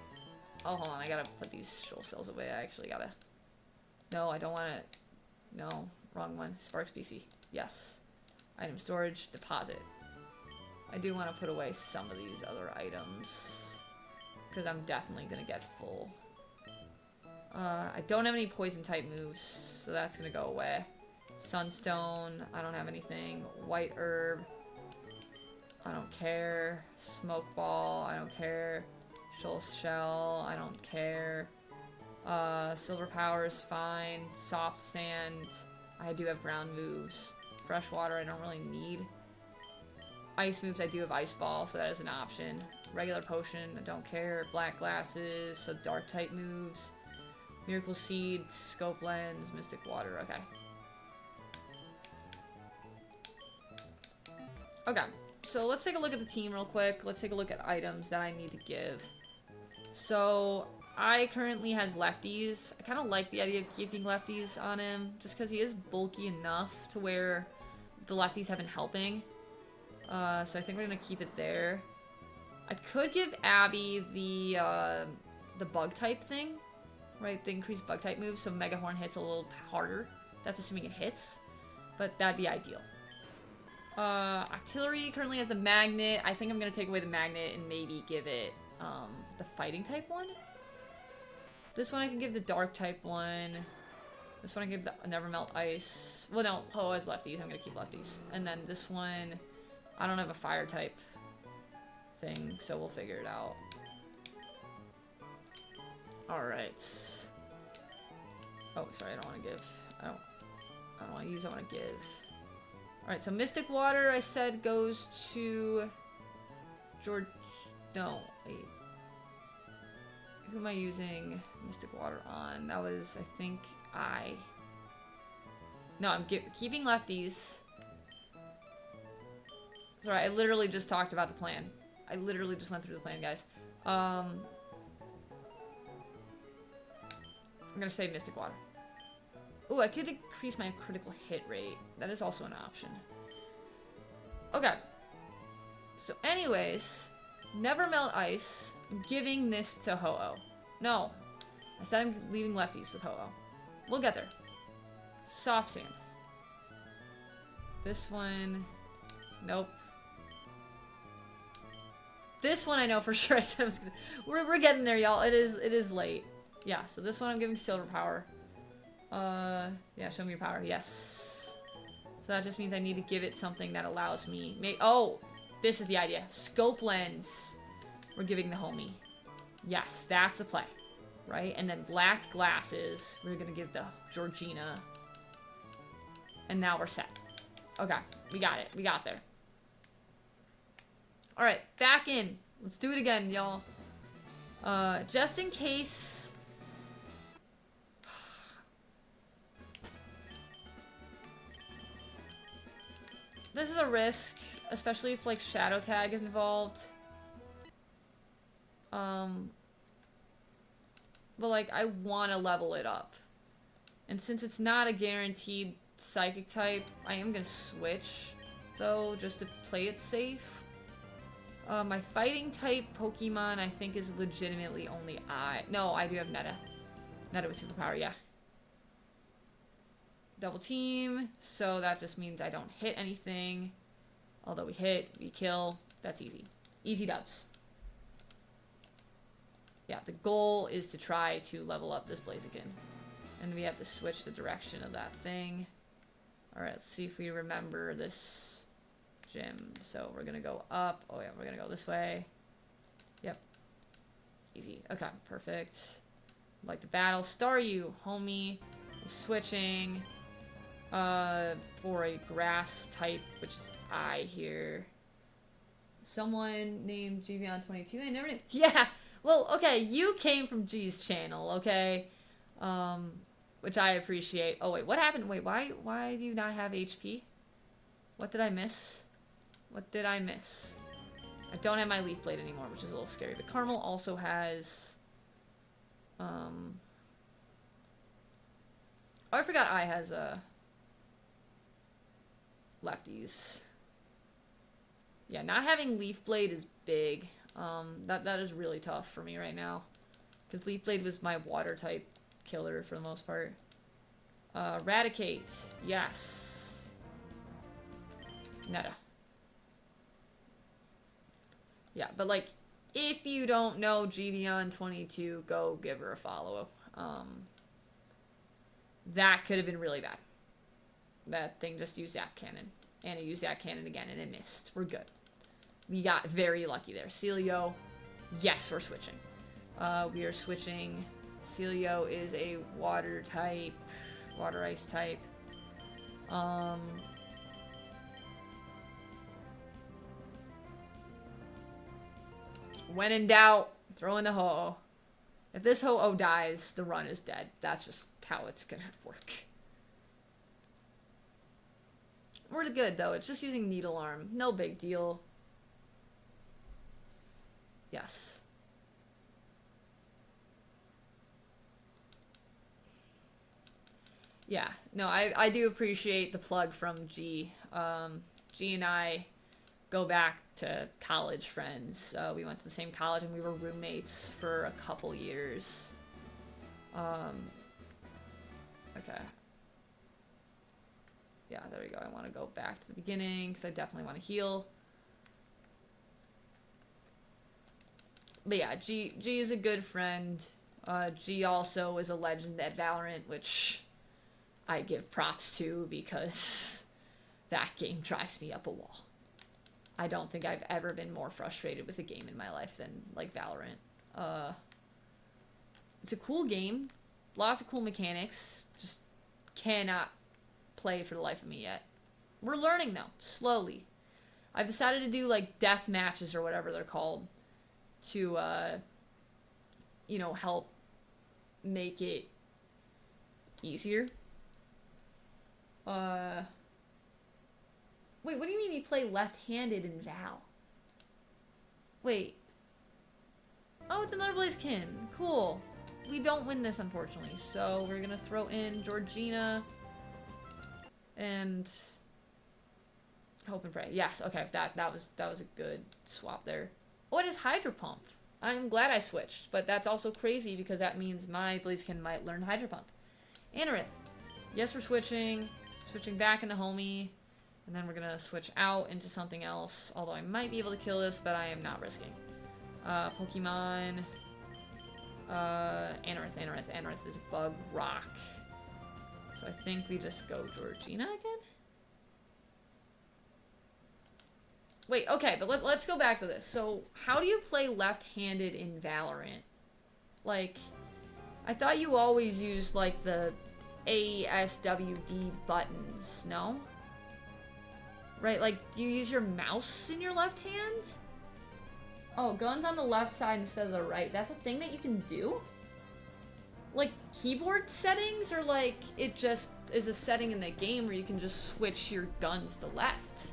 Oh, hold on, I gotta put these soul cells away. I actually gotta... No, I don't want to... No, wrong one. Sparks PC. Yes. Item storage, deposit. I do want to put away some of these other items. Because I'm definitely gonna get full. I don't have any poison type moves, so that's gonna go away. Sunstone, I don't have anything. White herb. I don't care. Smoke ball, I don't care. Shoal shell, I don't care. Silver power is fine. Soft sand, I do have ground moves. Fresh water, I don't really need. Ice moves, I do have ice ball, so that is an option. Regular potion, I don't care. Black glasses, so dark type moves. Miracle seed, scope lens, mystic water, okay. Okay. So let's take a look at the team real quick. Let's take a look at items that I need to give. So I currently has lefties. I kind of like the idea of keeping lefties on him just because he is bulky enough to where the lefties have been helping. So I think we're going to keep it there. I could give Abby the bug type thing, right? The increased bug type moves, so Mega Horn hits a little harder. That's assuming it hits, but that'd be ideal. Artillery currently has a magnet. I think I'm gonna take away the magnet and maybe give it the fighting type one. This one I can give the dark type one. This one I give the never melt ice. Well, no, Ho has lefties. I'm gonna keep lefties. And then this one, I don't have a fire type thing, so we'll figure it out. All right. Oh, sorry, I don't want to give. I don't want to use. I want to give. Alright, so Mystic Water, I said, goes to... George... No, wait. Who am I using Mystic Water on? That was, I think, No, I'm keeping lefties. Sorry, I literally just talked about the plan. I literally just went through the plan, guys. I'm gonna say Mystic Water. Ooh, I could increase my critical hit rate. That is also an option. Okay. So anyways, never melt ice. I'm giving this to Ho-Oh. No. I said I'm leaving lefties with Ho-Oh. We'll get there. Soft sand. This one. Nope. This one I know for sure I said I was gonna... We're getting there, y'all. It is late. Yeah, so this one I'm giving silver power. Yeah, show me your power. Yes. So that just means I need to give it something that allows me... Oh! This is the idea. Scope lens. We're giving the homie. Yes, that's the play. Right? And then black glasses. We're gonna give the Georgina. And now we're set. Okay. We got it. We got there. Alright. Back in. Let's do it again, y'all. Just in case... This is a risk, especially if, like, Shadow Tag is involved. But, like, I want to level it up. And since it's not a guaranteed Psychic type, I am going to switch, though, just to play it safe. My Fighting type Pokemon, I think, is legitimately only I. No, I do have Netta. Netta with Superpower, yeah. Double team, so that just means I don't hit anything. Although we hit, we kill. That's easy. Easy dubs. Yeah, the goal is to try to level up this Blaziken. And we have to switch the direction of that thing. Alright, let's see if we remember this gym. So we're gonna go up. Oh yeah, we're gonna go this way. Yep. Easy. Okay, perfect. Like the battle. Staryu, homie. Switching. For a grass type, which is I here. Someone named GBon22. I never knew. Yeah! Well, okay, you came from G's channel, okay? Which I appreciate. Oh, wait, what happened? Wait, why do you not have HP? What did I miss? What did I miss? I don't have my Leaf Blade anymore, which is a little scary. But Caramel also has... Oh, I forgot I has, lefties. Yeah, not having Leaf Blade is big. That is really tough for me right now. Because Leaf Blade was my water type killer for the most part. Eradicate. Yes. Netta. Yeah, but like, if you don't know GBon22, go give her a follow. That could have been really bad. That thing just used Zap Cannon. And it used Zap Cannon again, and it missed. We're good. We got very lucky there. Celio. Yes, we're switching. We are switching. Celio is a water type. Water ice type. When in doubt, throw in the Ho-Oh. If this Ho-Oh dies, the run is dead. That's just how it's gonna work. We're good, though. It's just using Needle Arm. No big deal. Yes. Yeah. No, I do appreciate the plug from G. G and I go back to college friends. We went to the same college, and we were roommates for a couple years. Okay. Yeah, there we go. I want to go back to the beginning because I definitely want to heal. But yeah, G is a good friend. G also is a legend at Valorant, which I give props to because that game drives me up a wall. I don't think I've ever been more frustrated with a game in my life than, like, Valorant. It's a cool game. Lots of cool mechanics. Just cannot play for the life of me yet. We're learning, though. Slowly. I've decided to do, like, death matches or whatever they're called to, you know, help make it easier. Wait, what do you mean you play left-handed in Val? Wait. Oh, it's another Blaziken. Cool. we don't win this, unfortunately. So we're gonna throw in Georgina and hope and pray. Yes, okay, that was a good swap there. Oh, it is Hydro Pump. I'm glad I switched, but that's also crazy because that means my Blaziken might learn Hydro Pump. Anorith. Yes, we're switching. Switching back into Homie. And then we're gonna switch out into something else. Although I might be able to kill this, but I am not risking. Pokemon. Anorith is Bug Rock. So I think we just go Georgina again? Wait, okay, but let's go back to this. So, how do you play left-handed in Valorant? Like, I thought you always used, like, the A, S, W, D buttons, no? Right, like, do you use your mouse in your left hand? Oh, guns on the left side instead of the right. That's a thing that you can do? Like, keyboard settings? Or, like, it just is a setting in the game where you can just switch your guns to left?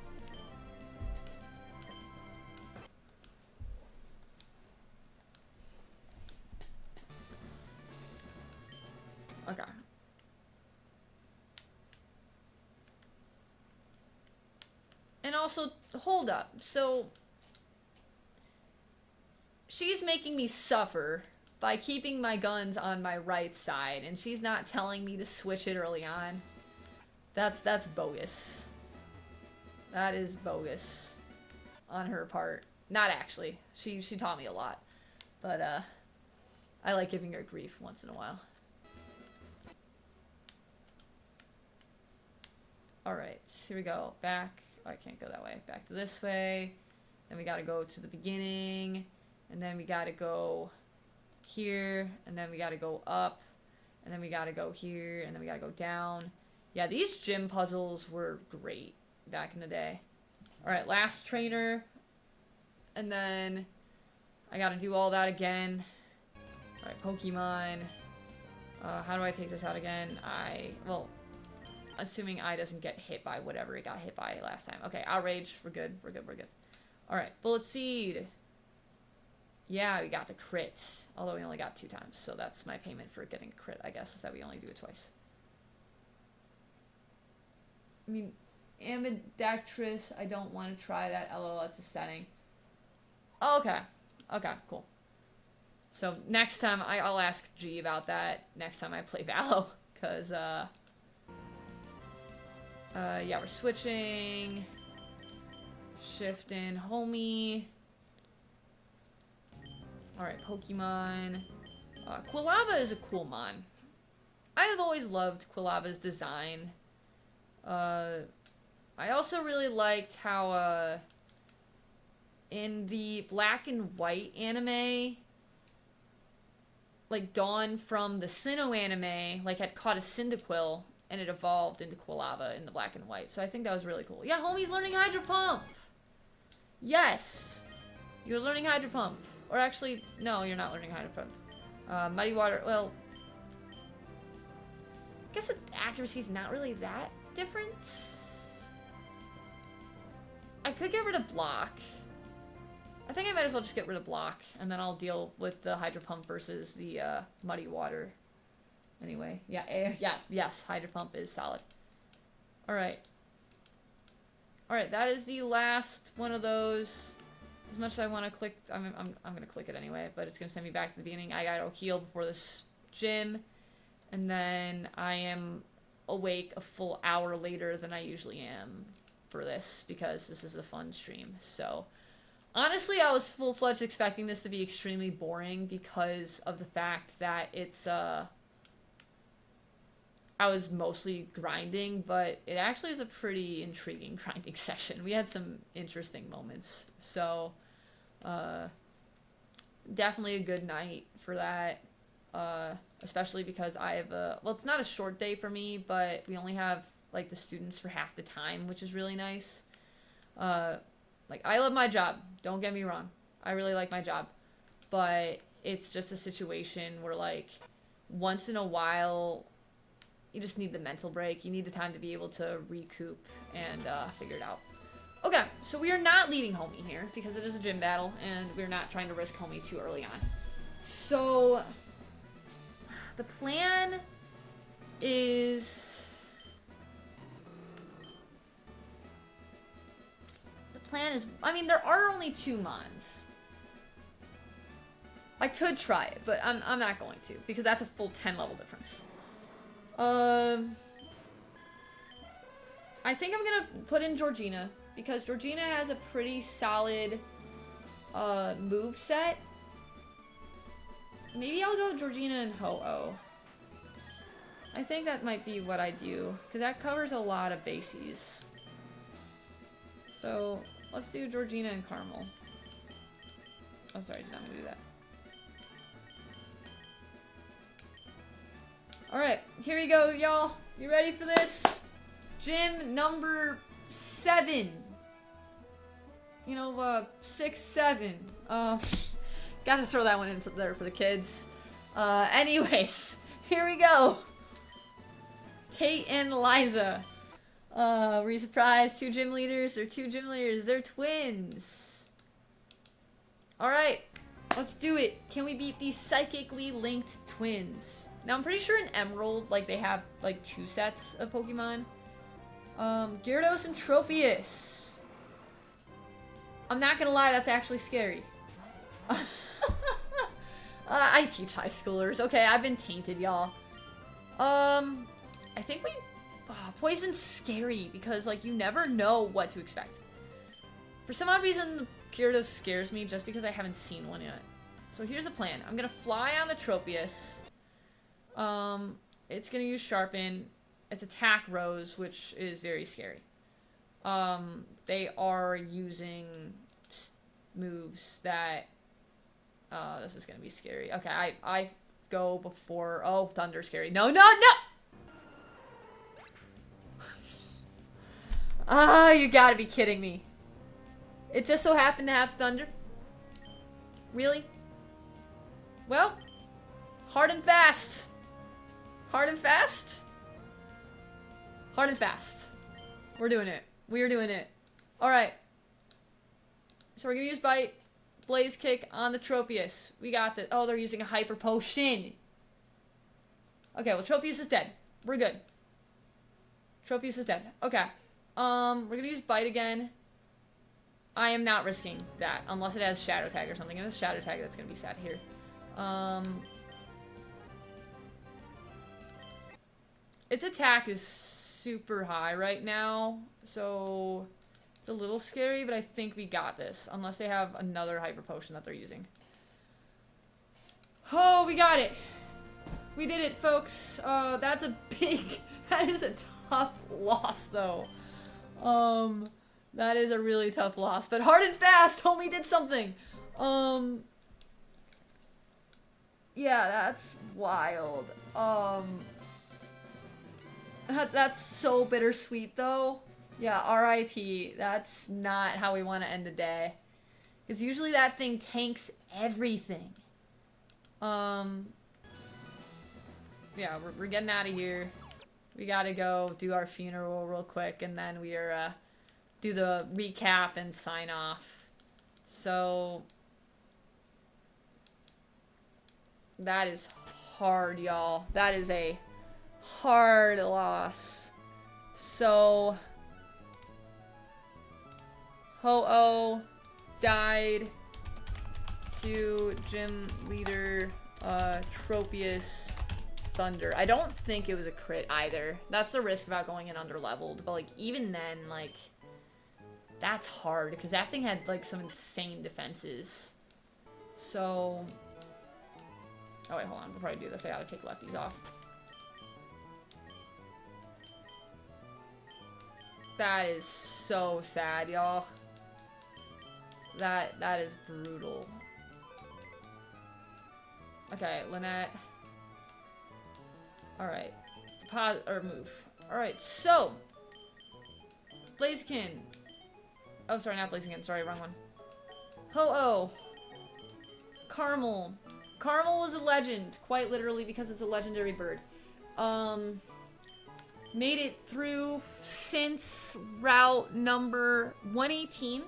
Okay. And also, hold up. So, she's making me suffer by keeping my guns on my right side, and she's not telling me to switch it early on. That's bogus. That is bogus on her part. Not actually. She taught me a lot. But, I like giving her grief once in a while. Alright, here we go. Back. Oh, I can't go that way. Back to this way. Then we gotta go to the beginning. And then we gotta go here. And then we gotta go up. And then we gotta go here. And then we gotta go down. Yeah, these gym puzzles were great back in the day. Alright, last trainer. And then I gotta do all that again. Alright, Pokemon. How do I take this out again? Well, assuming I doesn't get hit by whatever it got hit by last time. Okay, Outrage. We're good. We're good. We're good. Alright, Bullet Seed. Yeah, we got the crit. Although we only got 2 times. So that's my payment for getting a crit, I guess, is that we only do it twice. I mean, Ambidactress, I don't want to try that. LOL, it's a setting. Oh, okay. Okay, cool. So next time, I'll ask G about that next time I play Valo. Because, yeah, we're switching. Shift in Homie. Alright, Pokemon. Quilava is a cool mon. I've always loved Quilava's design. I also really liked how, in the black and white anime, like, Dawn from the Sinnoh anime, like, had caught a Cyndaquil, and it evolved into Quilava in the black and white. So I think that was really cool. Yeah, Homie's learning Hydro Pump! Yes! You're learning Hydro Pump. Or actually, no, you're not learning Hydro Pump. Muddy Water, well, I guess the accuracy's not really that different. I could get rid of Block. I think I might as well just get rid of Block, and then I'll deal with the Hydro Pump versus the Muddy Water. Anyway, yeah, yes, Hydro Pump is solid. Alright. Alright, that is the last one of those. As much as I want to click, I'm going to click it anyway, but it's going to send me back to the beginning. I got to heal before this gym, and then I am awake a full hour later than I usually am for this, because this is a fun stream. So, honestly, I was full-fledged expecting this to be extremely boring because of the fact that it's, I was mostly grinding, but it actually is a pretty intriguing grinding session. We had some interesting moments. So, definitely a good night for that. Especially because I have well, it's not a short day for me, but we only have, like, the students for half the time, which is really nice. Like, I love my job. Don't get me wrong. I really like my job. But it's just a situation where, like, once in a while, you just need the mental break. You need the time to be able to recoup and figure it out. Okay, so we are not leading Homie here because it is a gym battle, and we're not trying to risk Homie too early on. So, The plan is... I mean, there are only 2 mons. I could try it, but I'm not going to, because that's a full 10 level difference. I think I'm gonna put in Georgina, because Georgina has a pretty solid move set. Maybe I'll go Georgina and Ho-Oh. I think that might be what I do, because that covers a lot of bases. So, let's do Georgina and Caramel. Oh, sorry, I did not mean to do that. Alright, here we go, y'all. You ready for this? Gym number 7. You know, 6, 7. Gotta throw that one in there for the kids. Anyways, here we go. Tate and Liza. Were you surprised? 2 gym leaders? They're 2 gym leaders. They're twins. Alright, let's do it. Can we beat these psychically linked twins? Now, I'm pretty sure in Emerald, like, they have, like, 2 sets of Pokemon. Gyarados and Tropius. I'm not gonna lie, that's actually scary. I teach high schoolers. Okay, I've been tainted, y'all. I think we... Poison's scary, because, like, you never know what to expect. For some odd reason, Gyarados scares me, just because I haven't seen one yet. So here's the plan. I'm gonna fly on the Tropius. It's gonna use Sharpen. It's Attack Rose, which is very scary. They are using moves that... this is gonna be scary. Okay, I go before... Oh, Thunder scary. No, no, no! Ah, you gotta be kidding me. It just so happened to have Thunder? Really? Well, hard and fast. Hard and fast? Hard and fast. We're doing it. We are doing it. Alright. So we're gonna use Bite. Blaze Kick on the Tropius. We got this. Oh, they're using a Hyper Potion. Okay, well, Tropius is dead. We're good. Tropius is dead. Okay. We're gonna use Bite again. I am not risking that. Unless it has Shadow Tag or something. If it's Shadow Tag, that's gonna be sad here. Its attack is super high right now, so it's a little scary, but I think we got this. Unless they have another Hyper Potion that they're using. Oh, we got it! We did it, folks. That's a big... That is a tough loss, though. That is a really tough loss. But hard and fast, homie did something. Yeah, that's wild. That's so bittersweet, though. Yeah, RIP. That's not how we want to end the day. Because usually that thing tanks everything. Yeah, we're getting out of here. We gotta go do our funeral real quick, and then we are, do the recap and sign off. So... that is hard, y'all. That is a hard loss. So... Ho-Oh died to gym leader Tropius Thunder. I don't think it was a crit either. That's the risk about going in under-leveled. But, like, even then, like, that's hard. Because that thing had, like, some insane defenses. So... oh, wait, hold on. Before I do this, I gotta take lefties off. That is so sad, y'all. That is brutal. Okay, Lynette. Alright. Pause or move. Alright, so Blaziken. Oh, sorry, not Blaziken. Sorry, wrong one. Ho-Oh. Caramel. Caramel was a legend, quite literally, because it's a legendary bird. Made it through since route number 118.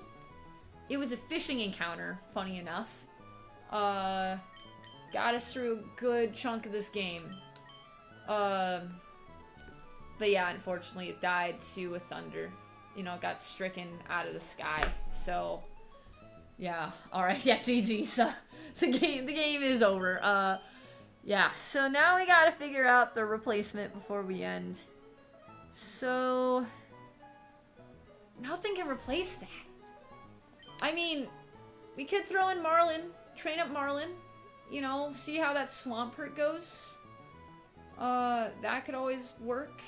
It was a fishing encounter, funny enough. Got us through a good chunk of this game. But yeah, unfortunately it died to a thunder. You know, it got stricken out of the sky. So, yeah. Alright, yeah, GG. So, the game is over. Yeah, so now we gotta figure out the replacement before we end. So, nothing can replace that. I mean, we could throw in Marlin, train up Marlin, you know, see how that Swampert goes. That could always work.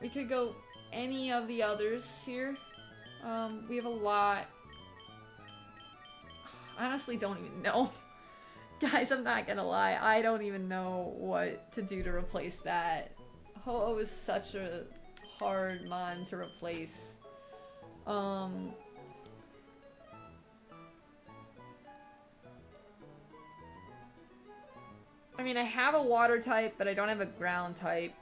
We could go any of the others here. We have a lot. I honestly don't even know. Guys, I'm not gonna lie. I don't even know what to do to replace that. Ho-Oh is such a hard mon to replace. I mean, I have a water type, but I don't have a ground type.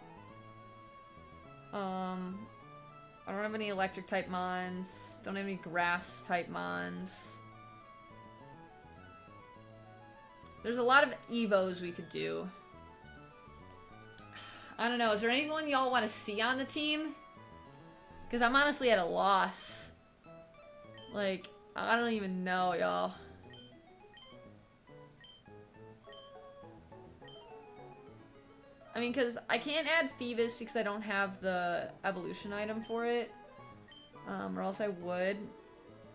I don't have any electric type mons. Don't have any grass type mons. There's a lot of Evos we could do. I don't know. Is there anyone y'all want to see on the team? Because I'm honestly at a loss. Like, I don't even know, y'all. I mean, because I can't add Phoebus because I don't have the evolution item for it. Or else I would.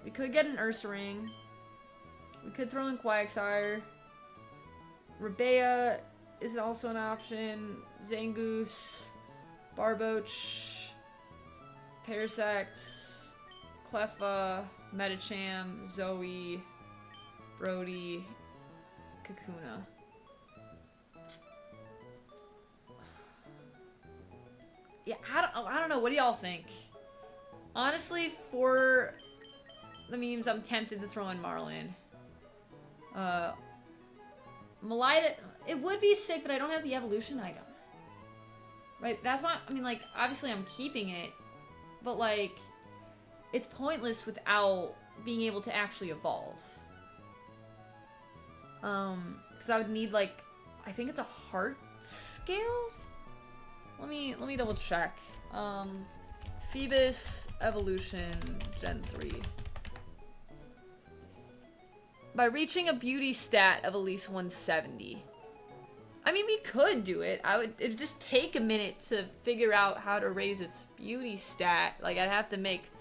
We could get an Ursaring. We could throw in Quagsire. Rebea is also an option. Zangoose. Barboach. Parasect. Cleffa. Medicham. Zoe. Brody. Kakuna. Yeah, I don't know. What do y'all think? Honestly, for the memes, I'm tempted to throw in Marlin. Malida, it would be sick, but I don't have the evolution item. Right? That's why, I mean, like, obviously I'm keeping it, but, like, it's pointless without being able to actually evolve. Because I would need, like, I think it's a heart scale? Let me double check. Phoebus Evolution Gen 3. By reaching a beauty stat of at least 170. I mean, we could do it. It'd just take a minute to figure out how to raise its beauty stat. Like, I'd have to make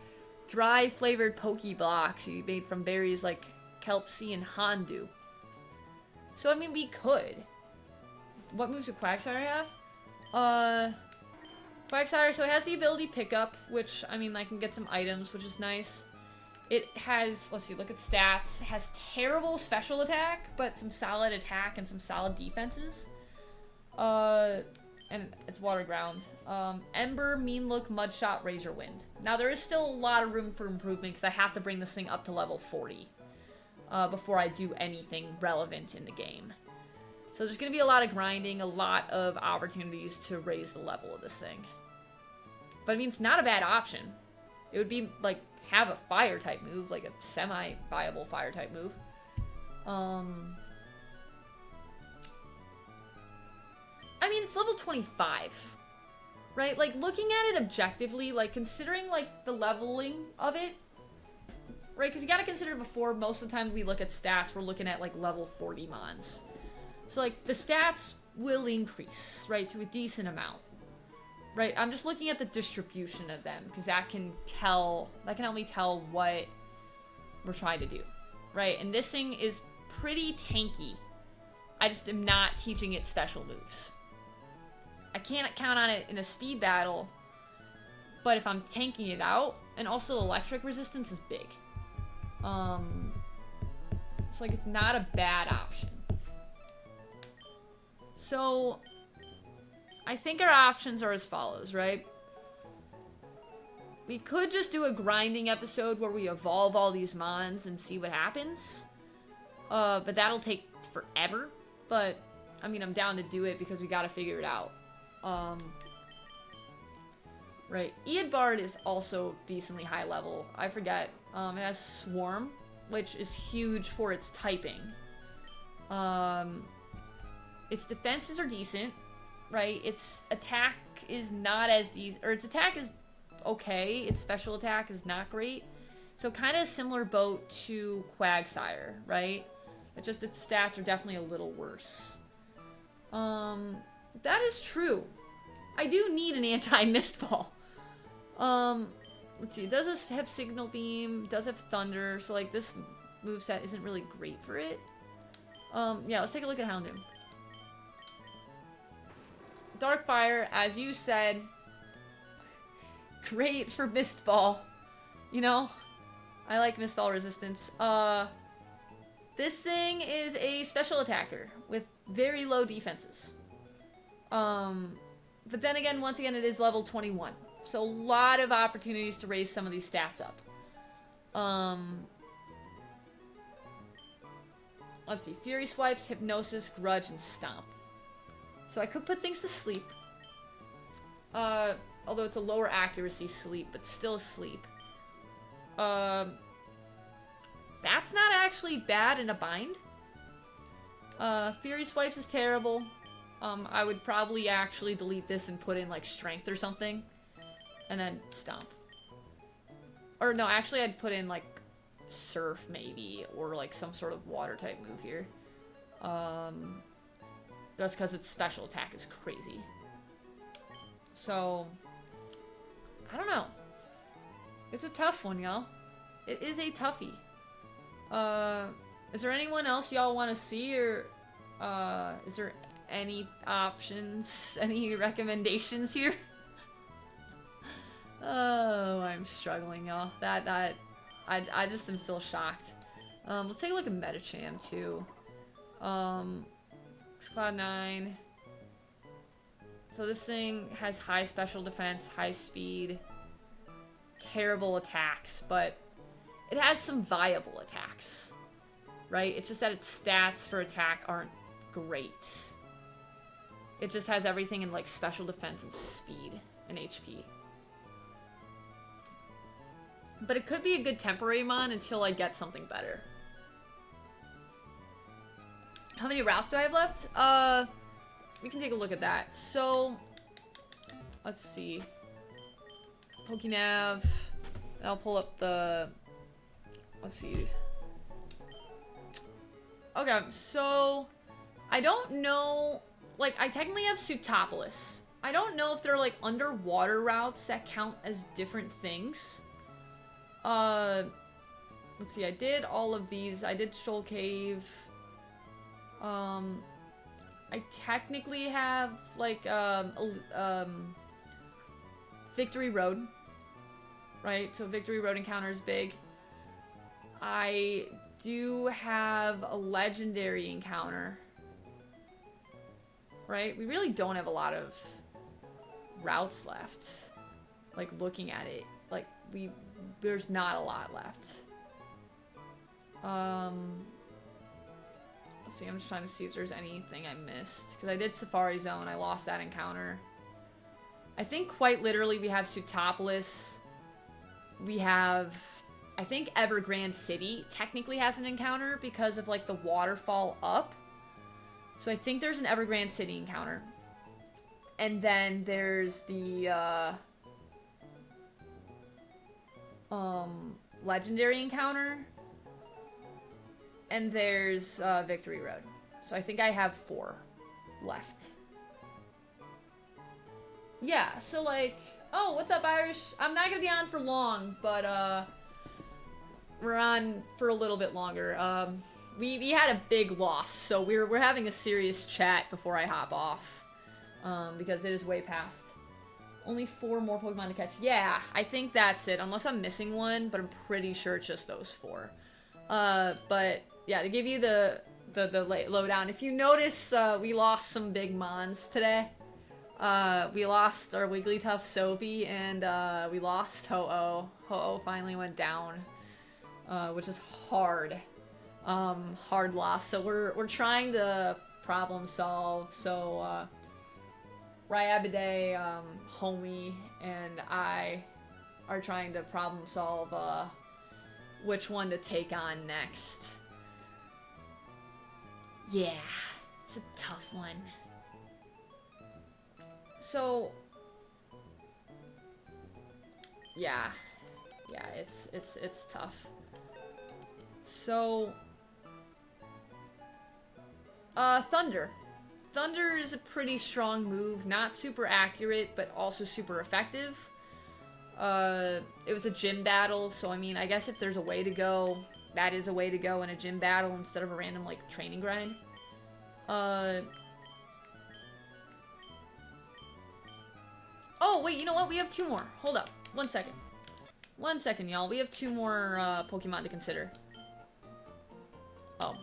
dry flavored Pokeblocks you made from berries like Kelpsea and Hondu. So, I mean, we could. What moves does Quagsire have? Quagsire, so it has the ability Pickup, which, I mean, I can get some items, which is nice. It has, let's see, look at stats. It has terrible special attack, but some solid attack and some solid defenses. And it's water ground. Ember, Mean Look, Mudshot, Razor Wind. Now, there is still a lot of room for improvement, because I have to bring this thing up to level 40. Before I do anything relevant in the game. So there's going to be a lot of grinding, a lot of opportunities to raise the level of this thing. But I mean, it's not a bad option. It would be, like, have a fire type move, like a semi-viable fire type move. I mean, it's level 25. Right? Like, looking at it objectively, like, considering, like, the leveling of it. Right? Because you gotta consider before, most of the time we look at stats, we're looking at, like, level 40 mons. So, like, the stats will increase, right, to a decent amount. Right, I'm just looking at the distribution of them, because that can help me tell what we're trying to do. Right, and this thing is pretty tanky. I just am not teaching it special moves. I can't count on it in a speed battle, but if I'm tanking it out, and also electric resistance is big. It's like, it's not a bad option. So, I think our options are as follows, right? We could just do a grinding episode where we evolve all these mons and see what happens. But that'll take forever. But, I mean, I'm down to do it because we gotta figure it out. Right. Eadbard is also decently high level. I forget. It has Swarm, which is huge for its typing. Its defenses are decent, right? Its attack is not as decent, or its attack is okay. Its special attack is not great. So kind of similar boat to Quagsire, right? It's just its stats are definitely a little worse. That is true. I do need an anti-mist ball. Let's see. It does have Signal Beam. It does have Thunder. So, like, this moveset isn't really great for it. Yeah, let's take a look at Houndoom. Darkfire, as you said, great for Mist Ball. You know, I like Mist Ball resistance. This thing is a special attacker with very low defenses. But then again, once again, it is level 21. So a lot of opportunities to raise some of these stats up. Let's see. Fury Swipes, Hypnosis, Grudge, and Stomp. So I could put things to sleep. Although it's a lower accuracy sleep, but still sleep. That's not actually bad in a bind. Fury Swipes is terrible. I would probably actually delete this and put in, like, Strength or something. And then Stomp. Or, no, actually I'd put in, like, Surf, maybe. Or, like, some sort of water-type move here. Just because its special attack is crazy. So, I don't know. It's a tough one, y'all. It is a toughie. Is there anyone else y'all want to see, or, is there any options, any recommendations here? Oh, I'm struggling, y'all. I just am still shocked. Let's take a look at Metacham, too. Cloud9. So this thing has high special defense, high speed, terrible attacks, but it has some viable attacks, right? It's just that its stats for attack aren't great. It just has everything in, like, special defense and speed and HP. But it could be a good temporary mon until I get something better. How many routes do I have left? We can take a look at that. So, let's see. Pokénav. I'll pull up the... Let's see. Okay, so... I don't know... Like, I technically have Sutopolis. I don't know if they're, like, underwater routes that count as different things. Let's see, I did all of these. I did Shoal Cave. I technically have, like, Victory Road. Right? So Victory Road encounter is big. I do have a legendary encounter. Right? We really don't have a lot of routes left. Like, looking at it. Like, there's not a lot left. Let's see, I'm just trying to see if there's anything I missed. Because I did Safari Zone, I lost that encounter. I think quite literally we have Sutopolis. We have... I think Evergrande City technically has an encounter because of, like, the waterfall up. So I think there's an Evergrande City encounter. And then there's the, legendary encounter. And there's, Victory Road. So I think I have 4 left. Yeah, so, like... Oh, what's up, Irish? I'm not gonna be on for long, but, we're on for a little bit longer. We had a big loss, so we're having a serious chat before I hop off. Because it is way past. Only 4 more Pokemon to catch. Yeah, I think that's it. Unless I'm missing one, but I'm pretty sure it's just those 4. But, yeah, to give you the lowdown. If you notice, we lost some big mons today. We lost our Wigglytuff Sophie, and we lost Ho-Oh. Ho-Oh finally went down, which is hard. Hard loss. So we're trying to problem solve. So Ryabide, Homie, and I are trying to problem solve which one to take on next. Yeah. It's a tough one. So, yeah, it's tough. So, Thunder. Thunder is a pretty strong move, not super accurate, but also super effective. It was a gym battle, so I mean, I guess if there's a way to go, that is a way to go in a gym battle instead of a random, like, training grind. Oh, wait, you know what? We have 2 more. Hold up. 1 second. 1 second, y'all. We have 2 more, Pokemon to consider. Oh.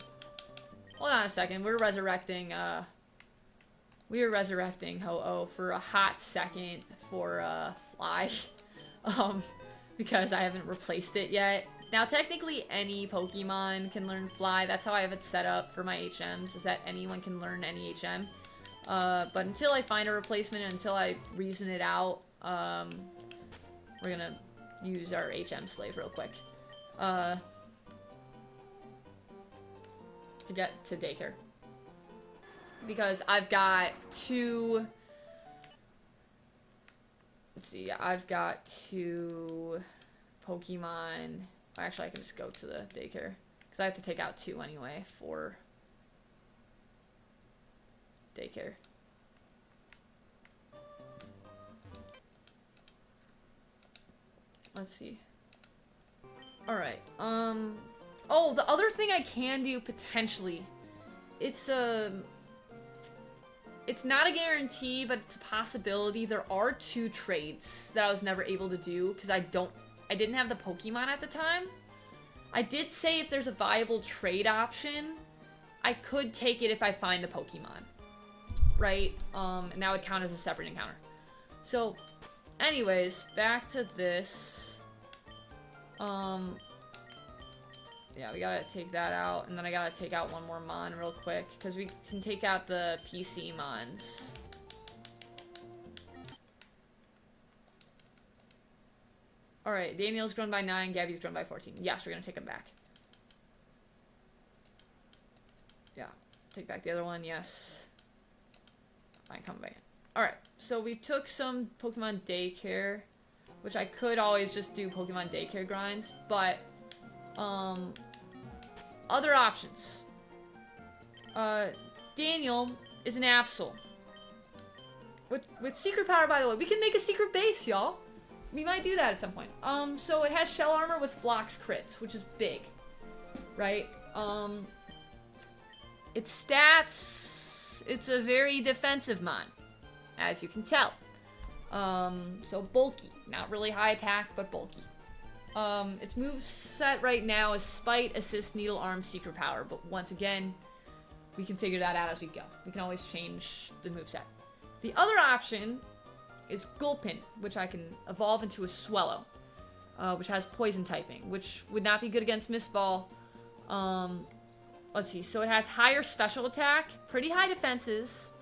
Hold on a second. We're resurrecting Ho-Oh for a hot second for, Fly. Because I haven't replaced it yet. Now, technically, any Pokemon can learn Fly. That's how I have it set up for my HMs, is that anyone can learn any HM. But until I find a replacement and until I reason it out, we're gonna use our HM slave real quick. To get to daycare. Because I've got 2... Let's see, I've got 2 Pokemon... Actually, I can just go to the daycare. Because I have to take out 2 anyway for daycare. Let's see. Alright, oh, the other thing I can do, potentially, it's not a guarantee, but it's a possibility. There are 2 trades that I was never able to do, because I didn't have the Pokemon at the time. I did say if there's a viable trade option, I could take it if I find the Pokemon. Right? And that would count as a separate encounter. So, anyways, back to this. Yeah, we gotta take that out, and then I gotta take out 1 more Mon real quick, because we can take out the PC Mons. Alright, Daniel's grown by 9, Gabby's grown by 14. Yes, we're gonna take him back. Yeah, take back the other one, yes. Fine, come back. Alright, so we took some Pokemon Daycare, which I could always just do Pokemon Daycare grinds, but, other options. Daniel is an Absol. With secret power, by the way. We can make a secret base, y'all. We might do that at some point. So it has shell armor with blocks crits, which is big. Right? Its stats... It's a very defensive mon, as you can tell. So bulky. Not really high attack, but bulky. Its moveset right now is Spite, Assist, Needle Arm, Secret Power. But once again, we can figure that out as we go. We can always change the moveset. The other option is Gulpin, which I can evolve into a Swellow, which has Poison typing, which would not be good against Mist Ball. Let's see. So it has higher special attack, pretty high defenses,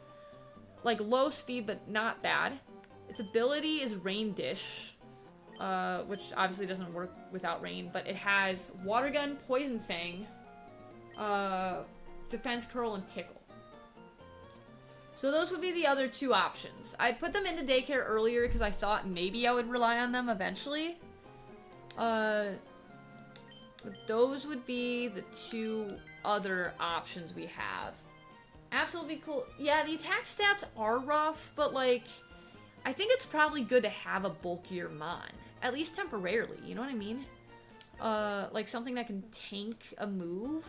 like low speed, but not bad. Its ability is Rain Dish. Which obviously doesn't work without rain, but it has Water Gun, Poison Fang, Defense Curl, and Tickle. So those would be the other 2 options. I put them into daycare earlier because I thought maybe I would rely on them eventually. But those would be the 2 other options we have. Absolutely cool. Yeah, the attack stats are rough, but like, I think it's probably good to have a bulkier mon. At least temporarily, you know what I mean? Like something that can tank a move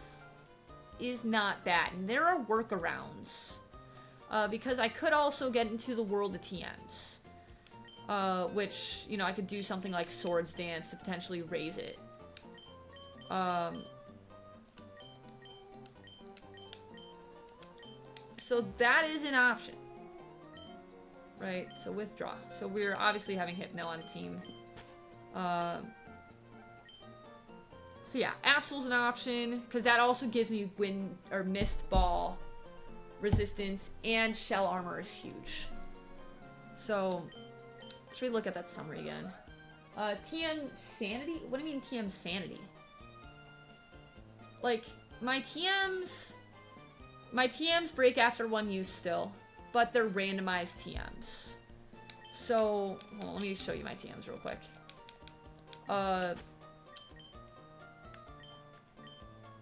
is not bad. And there are workarounds. Because I could also get into the world of TMs. Which, you know, I could do something like Swords Dance to potentially raise it. So that is an option. Right, so withdraw. So we're obviously having Hypno on the team. So yeah, Absol's an option, because that also gives me Wind or Mist Ball resistance, and Shell Armor is huge. So let's relook at that summary again. TM Sanity? What do you mean TM Sanity? Like, my TMs... my TMs break after 1 use still, but they're randomized TMs. So, hold on, let me show you my TMs real quick.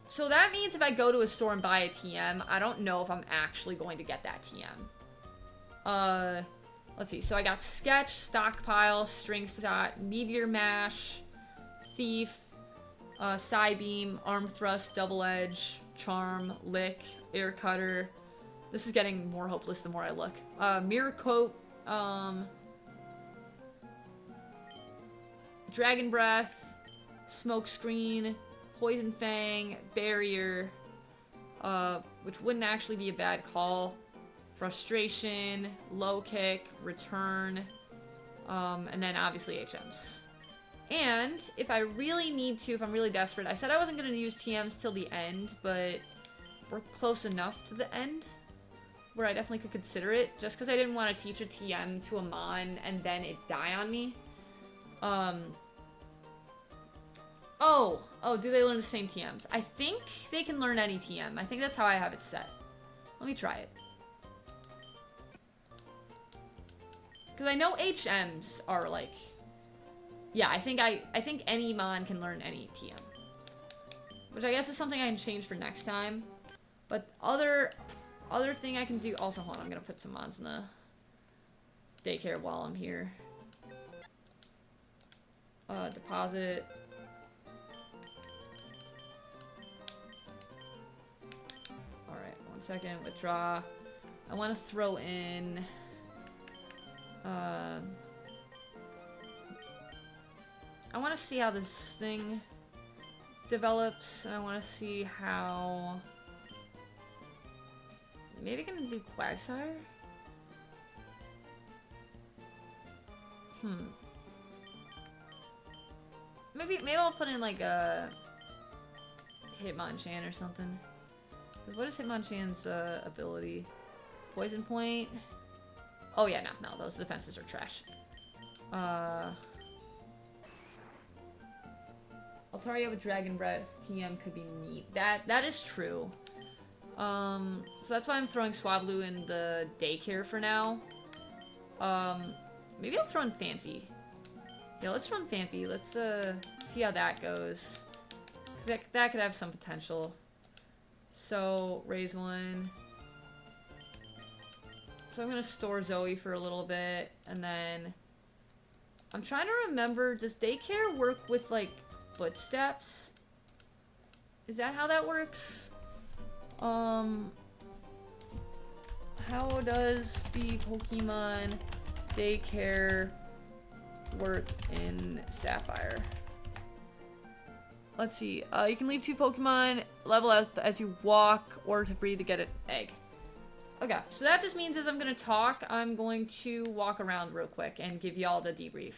So that means if I go to a store and buy a TM, I don't know if I'm actually going to get that TM. Let's see. So I got Sketch, Stockpile, String Shot, Meteor Mash, Thief, Psybeam, Arm Thrust, Double Edge, Charm, Lick, Air Cutter. This is getting more hopeless the more I look. Mirror Coat, Dragon Breath, Smoke Screen, Poison Fang, Barrier, which wouldn't actually be a bad call. Frustration, Low Kick, Return, and then obviously HMs. And if I really need to, if I'm really desperate, I said I wasn't going to use TMs till the end, but we're close enough to the end where I definitely could consider it, just because I didn't want to teach a TM to a Mon and then it die on me. Oh, do they learn the same TMs? I think they can learn any TM. I think that's how I have it set. Let me try it. Because I know HMs are like... Yeah, I think any Mon can learn any TM. Which I guess is something I can change for next time. But other thing I can do... Also, hold on, I'm going to put some Mons in the daycare while I'm here. Deposit... Alright, 1 second, withdraw. I want to throw in... I want to see how this thing develops, and I want to see how... Maybe I can do Quagsire? Maybe I'll put in like a Hitmonchan or something. Because what is Hitmonchan's ability? Poison Point? Oh yeah, no, those defenses are trash. Altaria with Dragon Breath TM could be neat. That is true. So that's why I'm throwing Swablu in the daycare for now. Maybe I'll throw in Phanpy. Yeah, let's run Phanpy. Let's see how that goes. That could have some potential. So, raise 1. So I'm gonna store Zoe for a little bit, and then... I'm trying to remember, does daycare work with, like, footsteps? Is that how that works? How does the Pokemon daycare work in Sapphire? Let's see. You can leave 2 Pokemon, level up as you walk, or to breed to get an egg. Okay, so that just means as I'm going to talk, I'm going to walk around real quick and give y'all the debrief.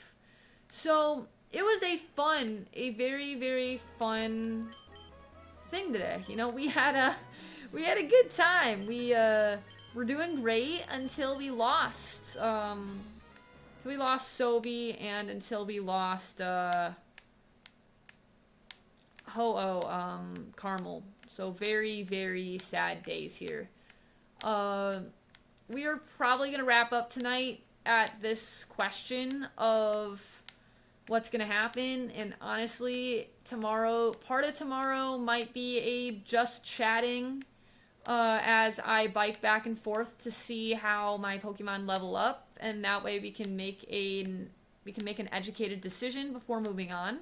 So, it was a very, very fun thing today. You know, we had a good time. We were doing great until we lost. Until we lost Sovi and until we lost Carmel. So very, very sad days here. We are probably going to wrap up tonight at this question of what's going to happen. And honestly, part of tomorrow might be a just chatting as I bike back and forth to see how my Pokemon level up. And that way we can make an educated decision before moving on.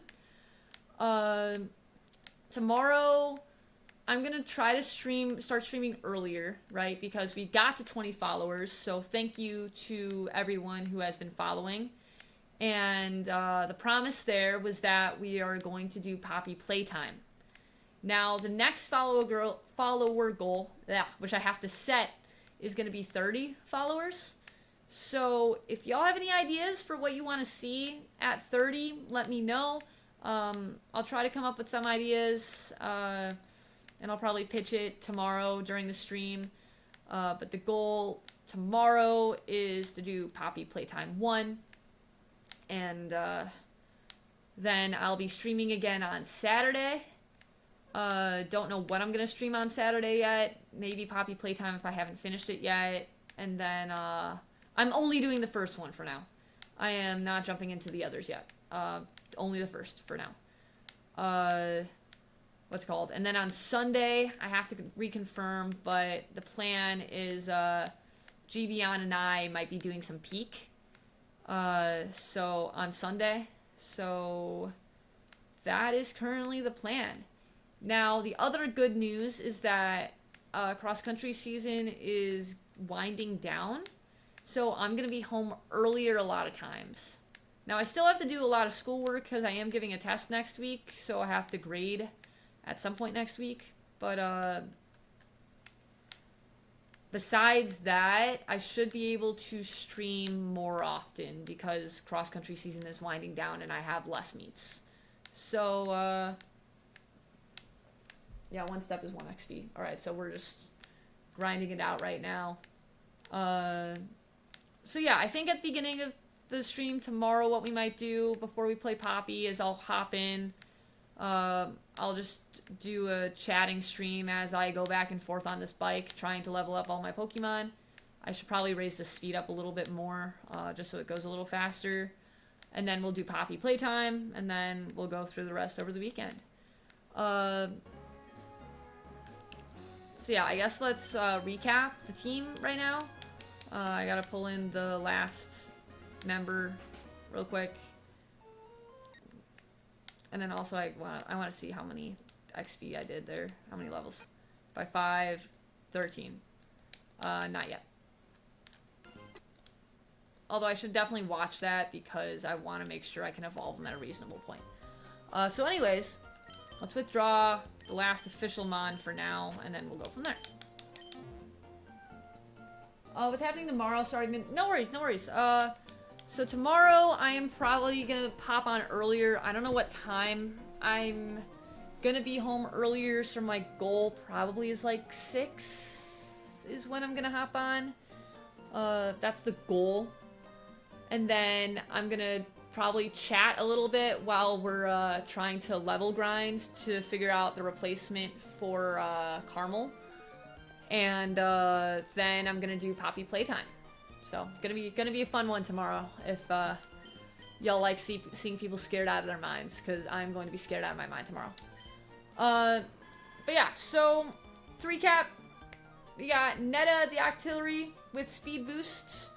Tomorrow... I'm going to try to start streaming earlier, right? Because we got to 20 followers. So thank you to everyone who has been following. And the promise there was that we are going to do Poppy Playtime. Now, the next follower goal, which I have to set, is going to be 30 followers. So if y'all have any ideas for what you want to see at 30, let me know. I'll try to come up with some ideas. And I'll probably pitch it tomorrow during the stream. But the goal tomorrow is to do Poppy Playtime 1. And then I'll be streaming again on Saturday. Don't know what I'm gonna stream on Saturday yet. Maybe Poppy Playtime if I haven't finished it yet. And then, I'm only doing the first one for now. I am not jumping into the others yet. Only the first for now. What's it called? And then on Sunday, I have to reconfirm, but the plan is, Givian and I might be doing some peak. So on Sunday. So that is currently the plan. Now, the other good news is that cross-country season is winding down. So I'm going to be home earlier a lot of times. Now, I still have to do a lot of schoolwork because I am giving a test next week. So I have to grade at some point next week. But besides that, I should be able to stream more often because cross-country season is winding down and I have less meets. So, yeah, 1 step is 1 XP. Alright, so we're just grinding it out right now. So yeah, I think at the beginning of the stream tomorrow, what we might do before we play Poppy is I'll hop in. I'll just do a chatting stream as I go back and forth on this bike, trying to level up all my Pokemon. I should probably raise the speed up a little bit more, just so it goes a little faster. And then we'll do Poppy Playtime, and then we'll go through the rest over the weekend. So yeah, I guess let's recap the team right now. I gotta pull in the last member real quick. And then also I want to see how many XP I did there. How many levels? By 5, 13. Not yet. Although I should definitely watch that because I want to make sure I can evolve them at a reasonable point. So anyways, let's withdraw the last official mon for now, and then we'll go from there. What's happening tomorrow? Sorry, no worries, no worries. So tomorrow I am probably gonna pop on earlier. I don't know what time. I'm gonna be home earlier, so my goal probably is like 6 is when I'm gonna hop on. That's the goal. And then I'm gonna probably chat a little bit while we're trying to level grind to figure out the replacement for Caramel. And then I'm gonna do Poppy Playtime. So gonna be a fun one tomorrow if y'all like seeing people scared out of their minds, because I'm going to be scared out of my mind tomorrow. But yeah, so to recap, we got Netta the Octillery with speed boosts.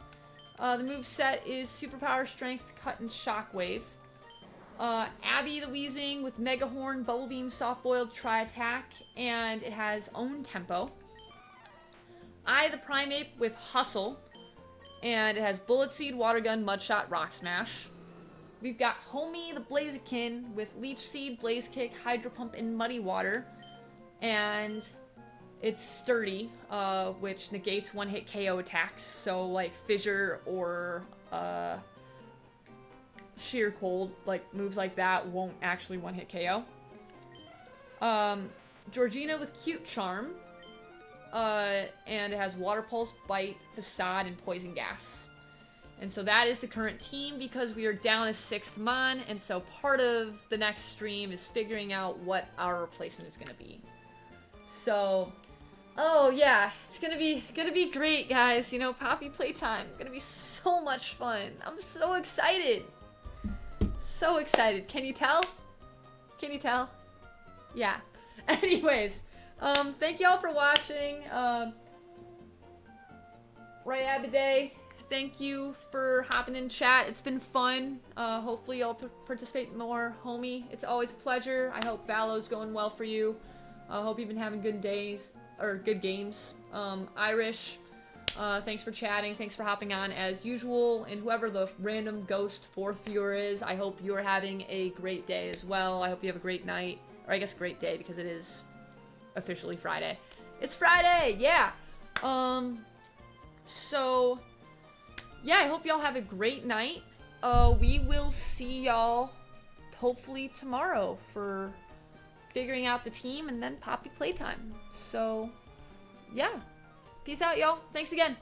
The moveset is Superpower, Strength, Cut, and Shockwave. Abby the Weezing with Mega Horn, Bubble Beam, Soft Boiled, Tri-Attack, and it has Own Tempo. I the Primeape with Hustle, and it has Bullet Seed, Water Gun, Mud Shot, Rock Smash. We've got Homie the Blaziken with Leech Seed, Blaze Kick, Hydro Pump, and Muddy Water, and it's Sturdy, which negates 1-hit KO attacks, so like Fissure or Sheer Cold, like moves like that won't actually 1-hit KO. Georgina with Cute Charm, and it has Water Pulse, Bite, Facade, and Poison Gas. And so that is the current team because we are down a 6th mon, and so part of the next stream is figuring out what our replacement is going to be. So, oh yeah, it's gonna be great, guys. You know, Poppy Playtime, gonna be so much fun. I'm so excited. So excited. Can you tell? Can you tell? Yeah. Anyways, thank y'all for watching. Right Abiday, thank you for hopping in chat. It's been fun. Hopefully y'all participate more. Homie, it's always a pleasure. I hope Valo's going well for you. I hope you've been having good days, or good games. Irish, thanks for chatting. Thanks for hopping on as usual. And whoever the random ghost 4th viewer is, I hope you're having a great day as well. I hope you have a great night, or I guess great day because it is officially Friday. It's Friday, yeah. So, yeah, I hope y'all have a great night. We will see y'all hopefully tomorrow for figuring out the team and then Poppy Playtime. So, yeah. Peace out, y'all. Thanks again.